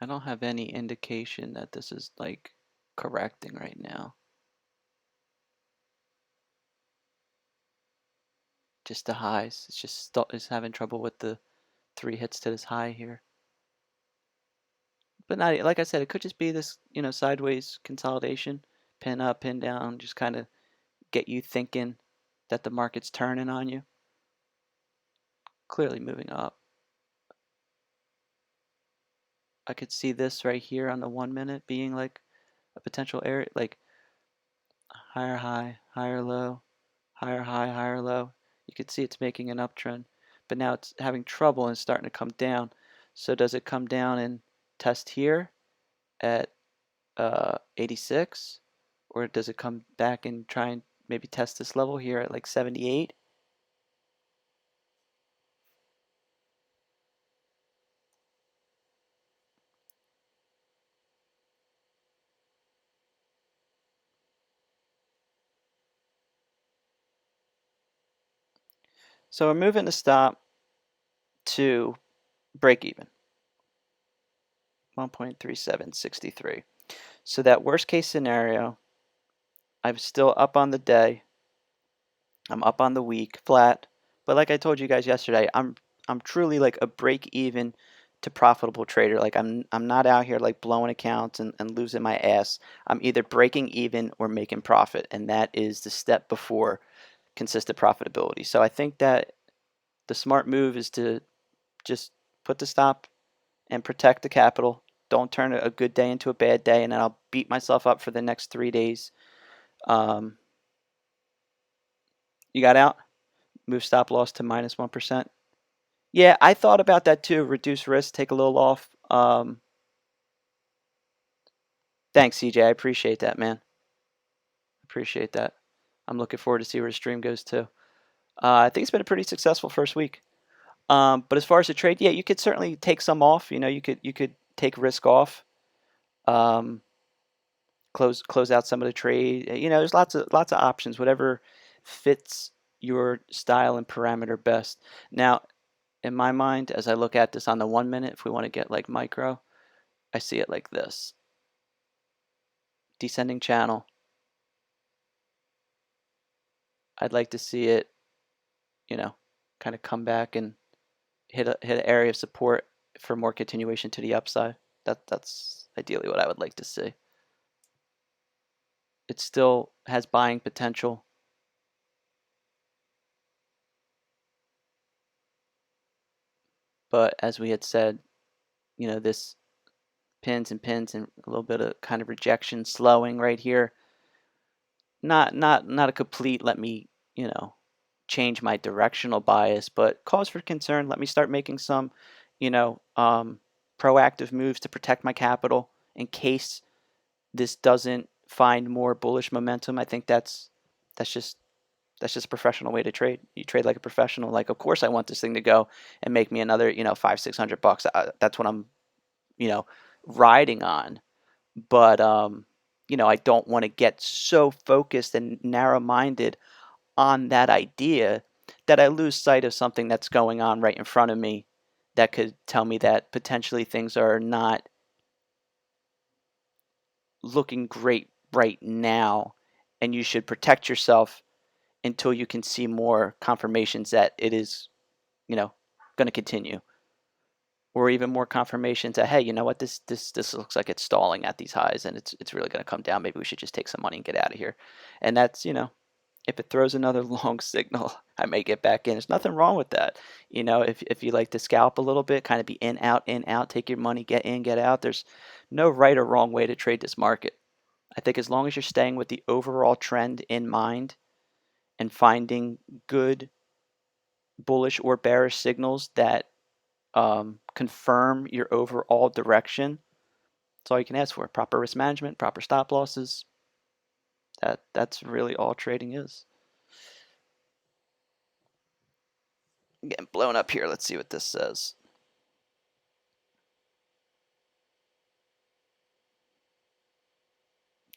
I don't have any indication that this is like correcting right now. Just the highs. It's just it's having trouble with the 3 hits to this high here. But not, like I said, it could just be this, sideways consolidation, pin up, pin down, just kind of get you thinking that the market's turning on you. Clearly moving up. I could see this right here on the 1 minute being like a potential area, like higher high, higher low, higher high, higher low. You could see it's making an uptrend, but now it's having trouble and starting to come down. So does it come down and test here at 86, or does it come back and try and maybe test this level here at like 78? So we're moving the stop to break even, 1.3763. So that worst case scenario, I'm still up on the day. I'm up on the week, flat. But like I told you guys yesterday, I'm truly like a break even to profitable trader. Like I'm not out here like blowing accounts and losing my ass. I'm either breaking even or making profit, and that is the step before consistent profitability. So I think that the smart move is to just put the stop and protect the capital. Don't turn a good day into a bad day, and then I'll beat myself up for the next 3 days. You got out? Move stop loss to minus 1%. Yeah, I thought about that too. Reduce risk, take a little off. Thanks, CJ. I appreciate that, man. Appreciate that. I'm looking forward to see where the stream goes too. I think it's been a pretty successful first week. But as far as the trade, yeah, you could certainly take some off. You could take risk off. Close out some of the trade. There's lots of options. Whatever fits your style and parameter best. Now, in my mind, as I look at this on the 1 minute, if we want to get like micro, I see it like this. Descending channel. I'd like to see it, kind of come back and hit an area of support for more continuation to the upside. That's ideally what I would like to see. It still has buying potential. But as we had said, this pins and a little bit of kind of rejection slowing right here. Not a complete let me, change my directional bias, but cause for concern. Let me start making some, proactive moves to protect my capital in case this doesn't find more bullish momentum. I think that's just a professional way to trade. You trade like a professional. Like, of course, I want this thing to go and make me another, $500-600. That's what I'm, riding on. But I don't want to get so focused and narrow-minded on that idea that I lose sight of something that's going on right in front of me that could tell me that potentially things are not looking great right now, and you should protect yourself until you can see more confirmations that it is, going to continue, or even more confirmations that, hey, you know what, this looks like it's stalling at these highs and it's really going to come down. Maybe we should just take some money and get out of here. And that's, if it throws another long signal, I may get back in. There's nothing wrong with that. If you like to scalp a little bit, kind of be in, out, take your money, get in, get out. There's no right or wrong way to trade this market. I think as long as you're staying with the overall trend in mind and finding good bullish or bearish signals that confirm your overall direction, that's all you can ask for. Proper risk management, proper stop losses. That's really all trading is. I'm getting blown up here. Let's see what this says.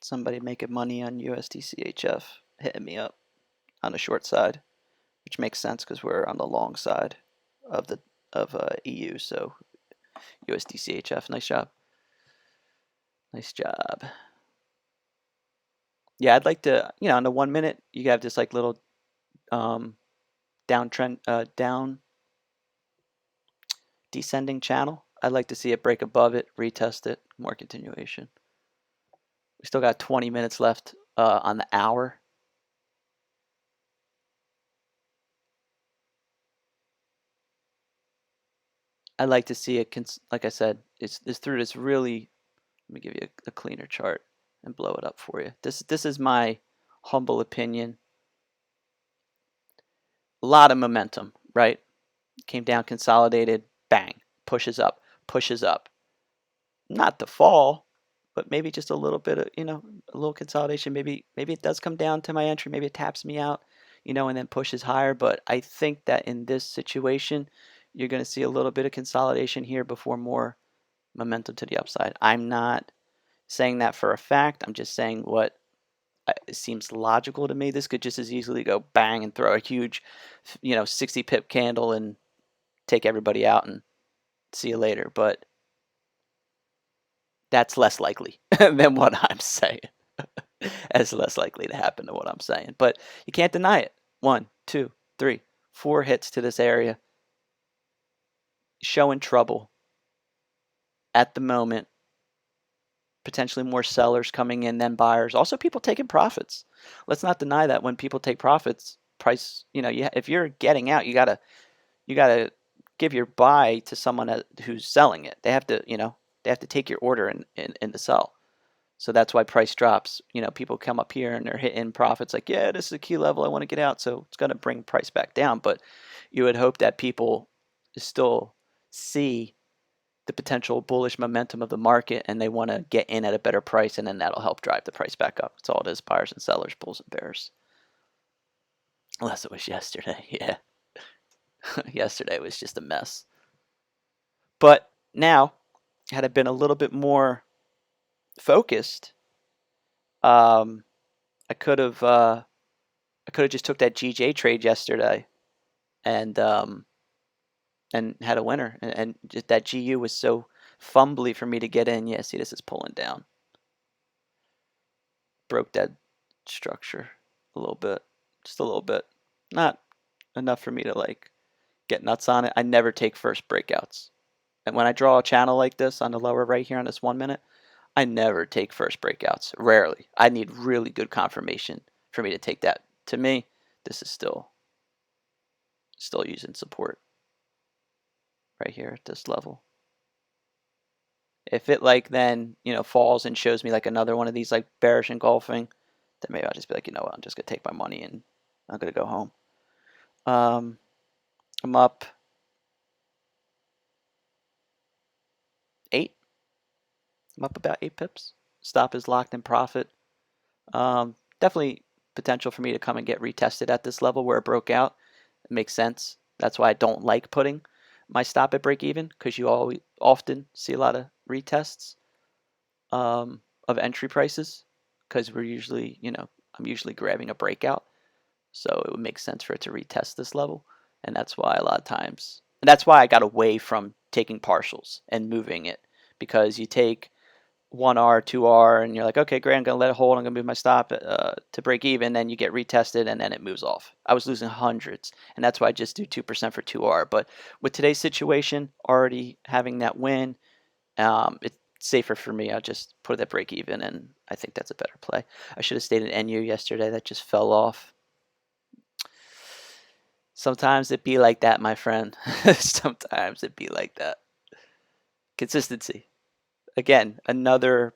Somebody making money on USDCHF hitting me up on the short side, which makes sense because we're on the long side of the EU. So USDCHF, nice job. Nice job. Yeah, I'd like to, on the 1 minute, you have this like little downtrend, down descending channel. I'd like to see it break above it, retest it, more continuation. We still got 20 minutes left on the hour. I'd like to see it, like I said, it's through this really, let me give you a cleaner chart and blow it up for you. This is my humble opinion. A lot of momentum, right? Came down, consolidated, bang, pushes up, pushes up. Not to fall, but maybe just a little bit of, a little consolidation. Maybe it does come down to my entry. Maybe it taps me out, and then pushes higher. But I think that in this situation, you're going to see a little bit of consolidation here before more momentum to the upside. I'm not saying that for a fact. I'm just saying what seems logical to me. This could just as easily go bang and throw a huge, 60 pip candle and take everybody out and see you later. But that's less likely than what I'm saying. That's less likely to happen than what I'm saying. But you can't deny it. 1, 2, 3, 4 hits to this area. Showing trouble at the moment. Potentially more sellers coming in than buyers. Also, people taking profits. Let's not deny that when people take profits, price. If you're getting out, you gotta give your buy to someone who's selling it. They have to, they have to take your order in the sell. So that's why price drops. People come up here and they're hitting profits like, yeah, this is a key level. I want to get out. So it's going to bring price back down. But you would hope that people still see the potential bullish momentum of the market and they want to get in at a better price, and then that'll help drive the price back up. That's all it is, buyers and sellers, bulls and bears. Unless it was yesterday. Yeah. Yesterday was just a mess. But now, had it been a little bit more focused, I could have just took that GJ trade yesterday and had a winner. And just that GU was so fumbly for me to get in. Yeah, see, this is pulling down. Broke that structure a little bit, just a little bit. Not enough for me to like get nuts on it. I never take first breakouts. And when I draw a channel like this on the lower right here on this 1 minute, I never take first breakouts. Rarely. I need really good confirmation for me to take that. To me, this is still using support right here at this level. If it then, falls and shows me like another one of these like bearish engulfing, then maybe I'll just be like, you know what, I'm just going to take my money and I'm going to go home. I'm up 8. I'm up about 8 pips. Stop is locked in profit. Definitely potential for me to come and get retested at this level where it broke out. It makes sense. That's why I don't like putting my stop at break even, because you often see a lot of retests of entry prices, because we're usually, I'm usually grabbing a breakout. So it would make sense for it to retest this level. And that's why a lot of times, and that's why I got away from taking partials and moving it, because you take 1R, 2R, and you're like, okay, great, I'm going to let it hold. I'm going to move my stop to break even. Then you get retested, and then it moves off. I was losing hundreds, and that's why I just do 2% for 2R. But with today's situation, already having that win, it's safer for me. I'll just put it at break even, and I think that's a better play. I should have stayed in NU yesterday. That just fell off. Sometimes it be like that, my friend. Sometimes it be like that. Consistency. Again, another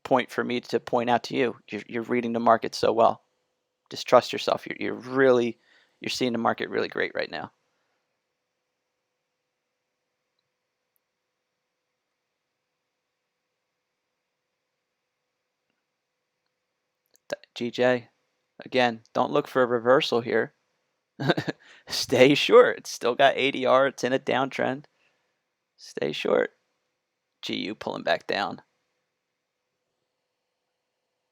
point for me to point out to you. You're reading the market so well. Just trust yourself. You're seeing the market really great right now. GJ, again, don't look for a reversal here. Stay short. It's still got ADR. It's in a downtrend. Stay short. GU pulling back down.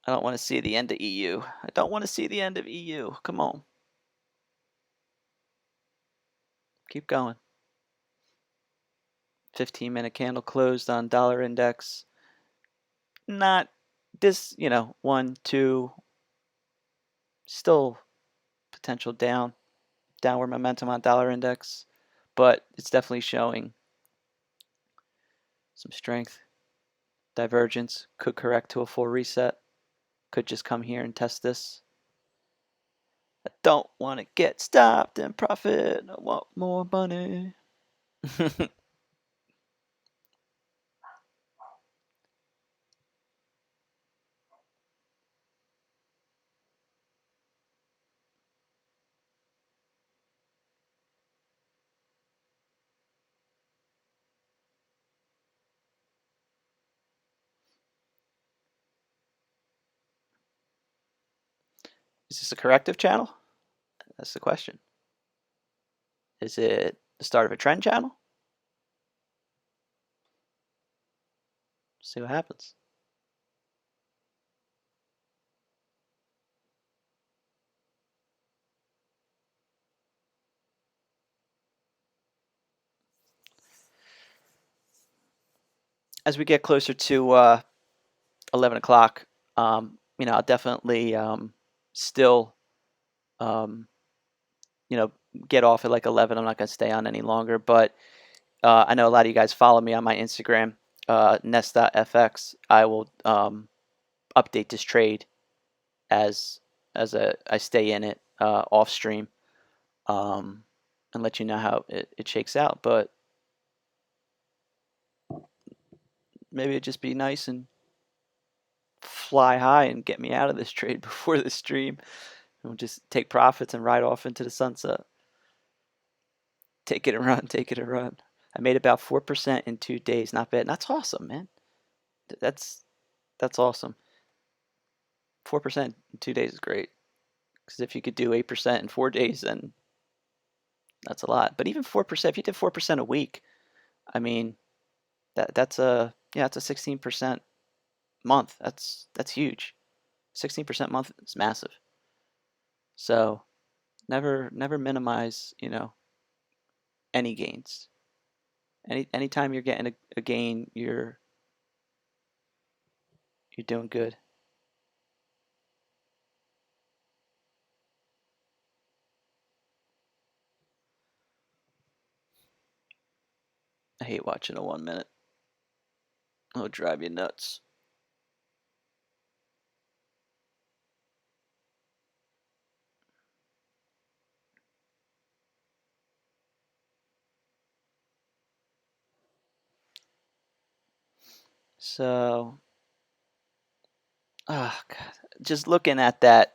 I don't want to see the end of EU. I don't want to see the end of EU. Come on. Keep going. 15-minute candle closed on dollar index. Not this, 1, 2, still potential downward momentum on dollar index, but it's definitely showing some strength. Divergence could correct to a full reset. Could just come here and test this. I don't want to get stopped in profit. I want more money. Is this a corrective channel? That's the question. Is it the start of a trend channel? See what happens. As we get closer to 11 o'clock, I'll definitely still, get off at like 11. I'm not going to stay on any longer, but I know a lot of you guys follow me on my Instagram, Nesfx. I will update this trade as I stay in it off stream, and let you know how it shakes out. But maybe it'd just be nice and fly high and get me out of this trade before the stream. And we'll just take profits and ride off into the sunset. Take it and run, take it and run. I made about 4% in 2 days. Not bad. That's awesome, man. That's awesome. 4% in 2 days is great. Because if you could do 8% in 4 days, then that's a lot. But even 4%, if you did 4% a week, I mean, that's a 16% month. That's huge. 16% month is massive. So never minimize, any gains. Anytime you're getting a gain, you're doing good. I hate watching a 1 minute. It'll drive you nuts. So, oh God, just looking at that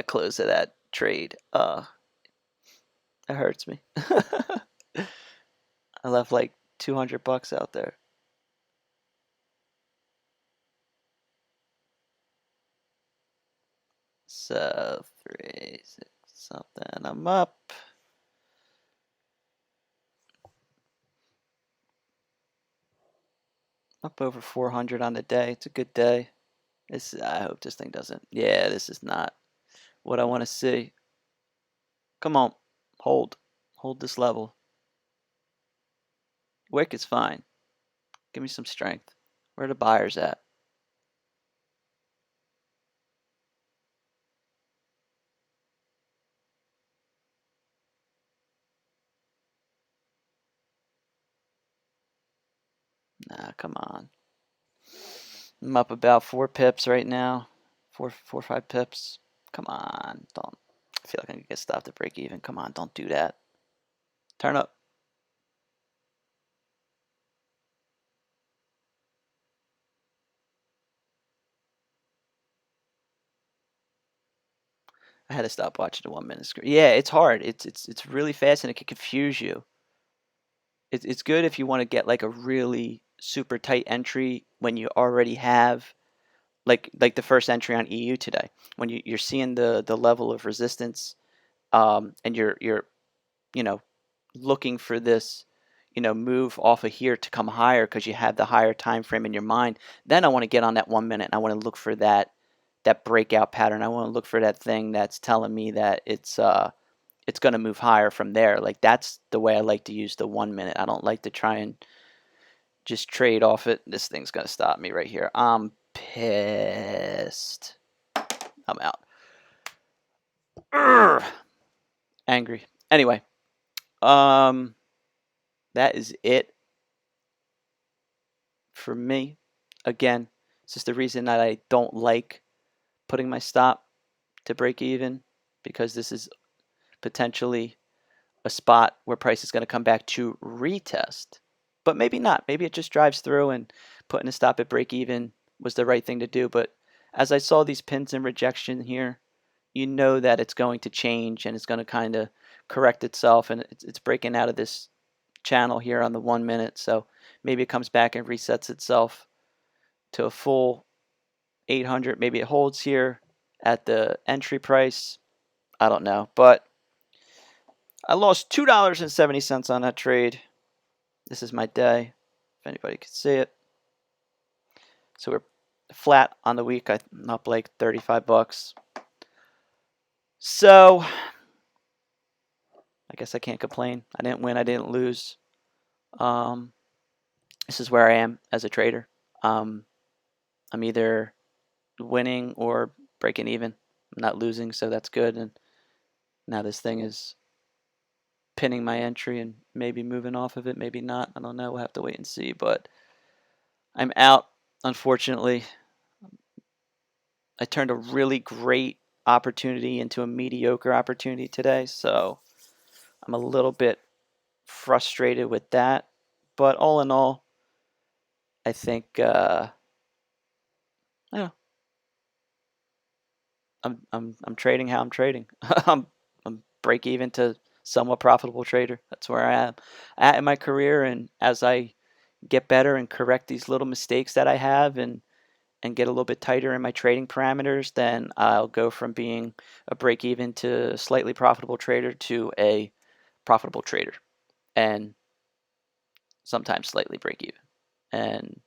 close of that trade, it hurts me. I left like $200 out there. So 3, 6 something. I'm up. Up over 400 on the day. It's a good day. I hope this thing doesn't. Yeah, this is not what I want to see. Come on, hold this level. Wick is fine. Give me some strength. Where are the buyers at? Nah, come on. I'm up about 4 pips right now. 5 pips. Come on, don't. I feel like I'm gonna get stopped at break even. Come on, don't do that. Turn up. I had to stop watching the 1 minute screen. Yeah, it's hard. It's really fast and it can confuse you. It's good if you want to get like a really super tight entry when you already have like the first entry on EU today. When you're seeing the level of resistance, and you're you know looking for this move off of here to come higher because you have the higher time frame in your mind. Then I want to get on that 1 minute and I want to look for that breakout pattern. I want to look for that thing that's telling me that it's going to move higher from there. Like that's the way I like to use the 1 minute. I don't like to try and just trade off it. This thing's going to stop me right here. I'm pissed. I'm out. Urgh. Angry. Anyway, that is it for me. Again, it's just the reason that I don't like putting my stop to break even, because this is potentially a spot where price is going to come back to retest. But maybe not. Maybe it just drives through and putting a stop at break even was the right thing to do. But as I saw these pins and rejection here, you know that it's going to change and it's going to kind of correct itself, and it's breaking out of this channel here on the 1 minute. So maybe it comes back and resets itself to a full 800. Maybe it holds here at the entry price. I don't know, but I lost $2.70 on that trade. This is my day, if anybody could see it. So we're flat on the week. I'm up like 35 bucks. So I guess I can't complain. I didn't win. I didn't lose. This is where I am as a trader. I'm either winning or breaking even. I'm not losing, so that's good. And now this thing is pinning my entry and maybe moving off of it, maybe not. I don't know. We'll have to wait and see. But I'm out, unfortunately. I turned a really great opportunity into a mediocre opportunity today, so I'm a little bit frustrated with that. But all in all, I think yeah, I'm trading how I'm trading. I'm break even to somewhat profitable trader. That's where I am at in my career, and as I get better and correct these little mistakes that I have and get a little bit tighter in my trading parameters, then I'll go from being a break even to slightly profitable trader to a profitable trader, and sometimes slightly break even. And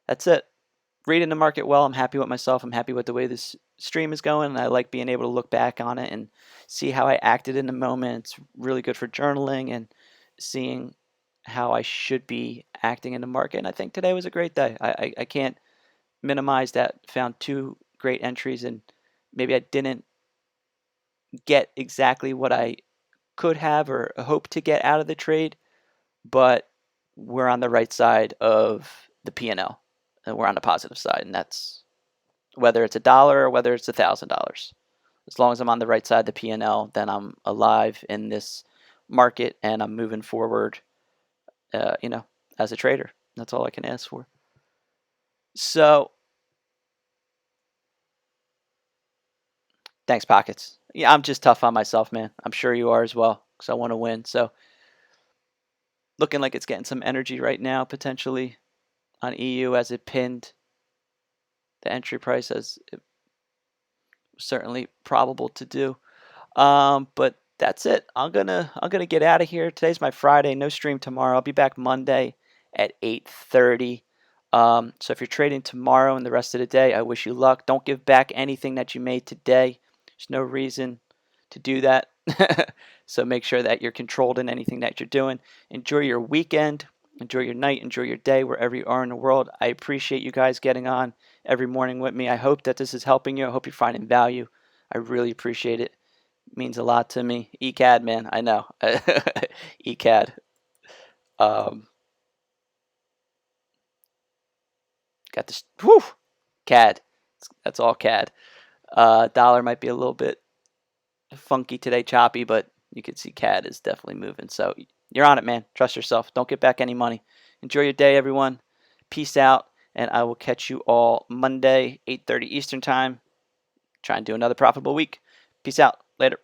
that's it. Reading the market well. I'm happy with myself. I'm happy with the way this stream is going. And I like being able to look back on it and see how I acted in the moment. It's really good for journaling and seeing how I should be acting in the market. And I think today was a great day. I can't minimize that. Found two great entries, and maybe I didn't get exactly what I could have or hope to get out of the trade, but we're on the right side of the P&L, and we're on the positive side, and that's whether it's $1 or whether it's $1,000. As long as I'm on the right side of the P&L, then I'm alive in this market and I'm moving forward, as a trader. That's all I can ask for. So, thanks, Pockets. Yeah, I'm just tough on myself, man. I'm sure you are as well, because I want to win. So, looking like it's getting some energy right now, potentially, on EU as it pinned the entry price, as it was certainly probable to do. But that's it. I'm gonna get out of here. Today's my Friday. No stream tomorrow. I'll be back Monday at 8:30. So if you're trading tomorrow and the rest of the day, I wish you luck. Don't give back anything that you made today. There's no reason to do that. So make sure that you're controlled in anything that you're doing. Enjoy your weekend. Enjoy your night, enjoy your day, wherever you are in the world. I appreciate you guys getting on every morning with me. I hope that this is helping you. I hope you're finding value. I really appreciate it. It means a lot to me. ECAD, man, I know. ECAD. Got this. Whew, CAD. That's all CAD. Dollar might be a little bit funky today, choppy, but you can see CAD is definitely moving. So you're on it, man. Trust yourself. Don't get back any money. Enjoy your day, everyone. Peace out, and I will catch you all Monday, 8:30 Eastern Time. Try and do another profitable week. Peace out. Later.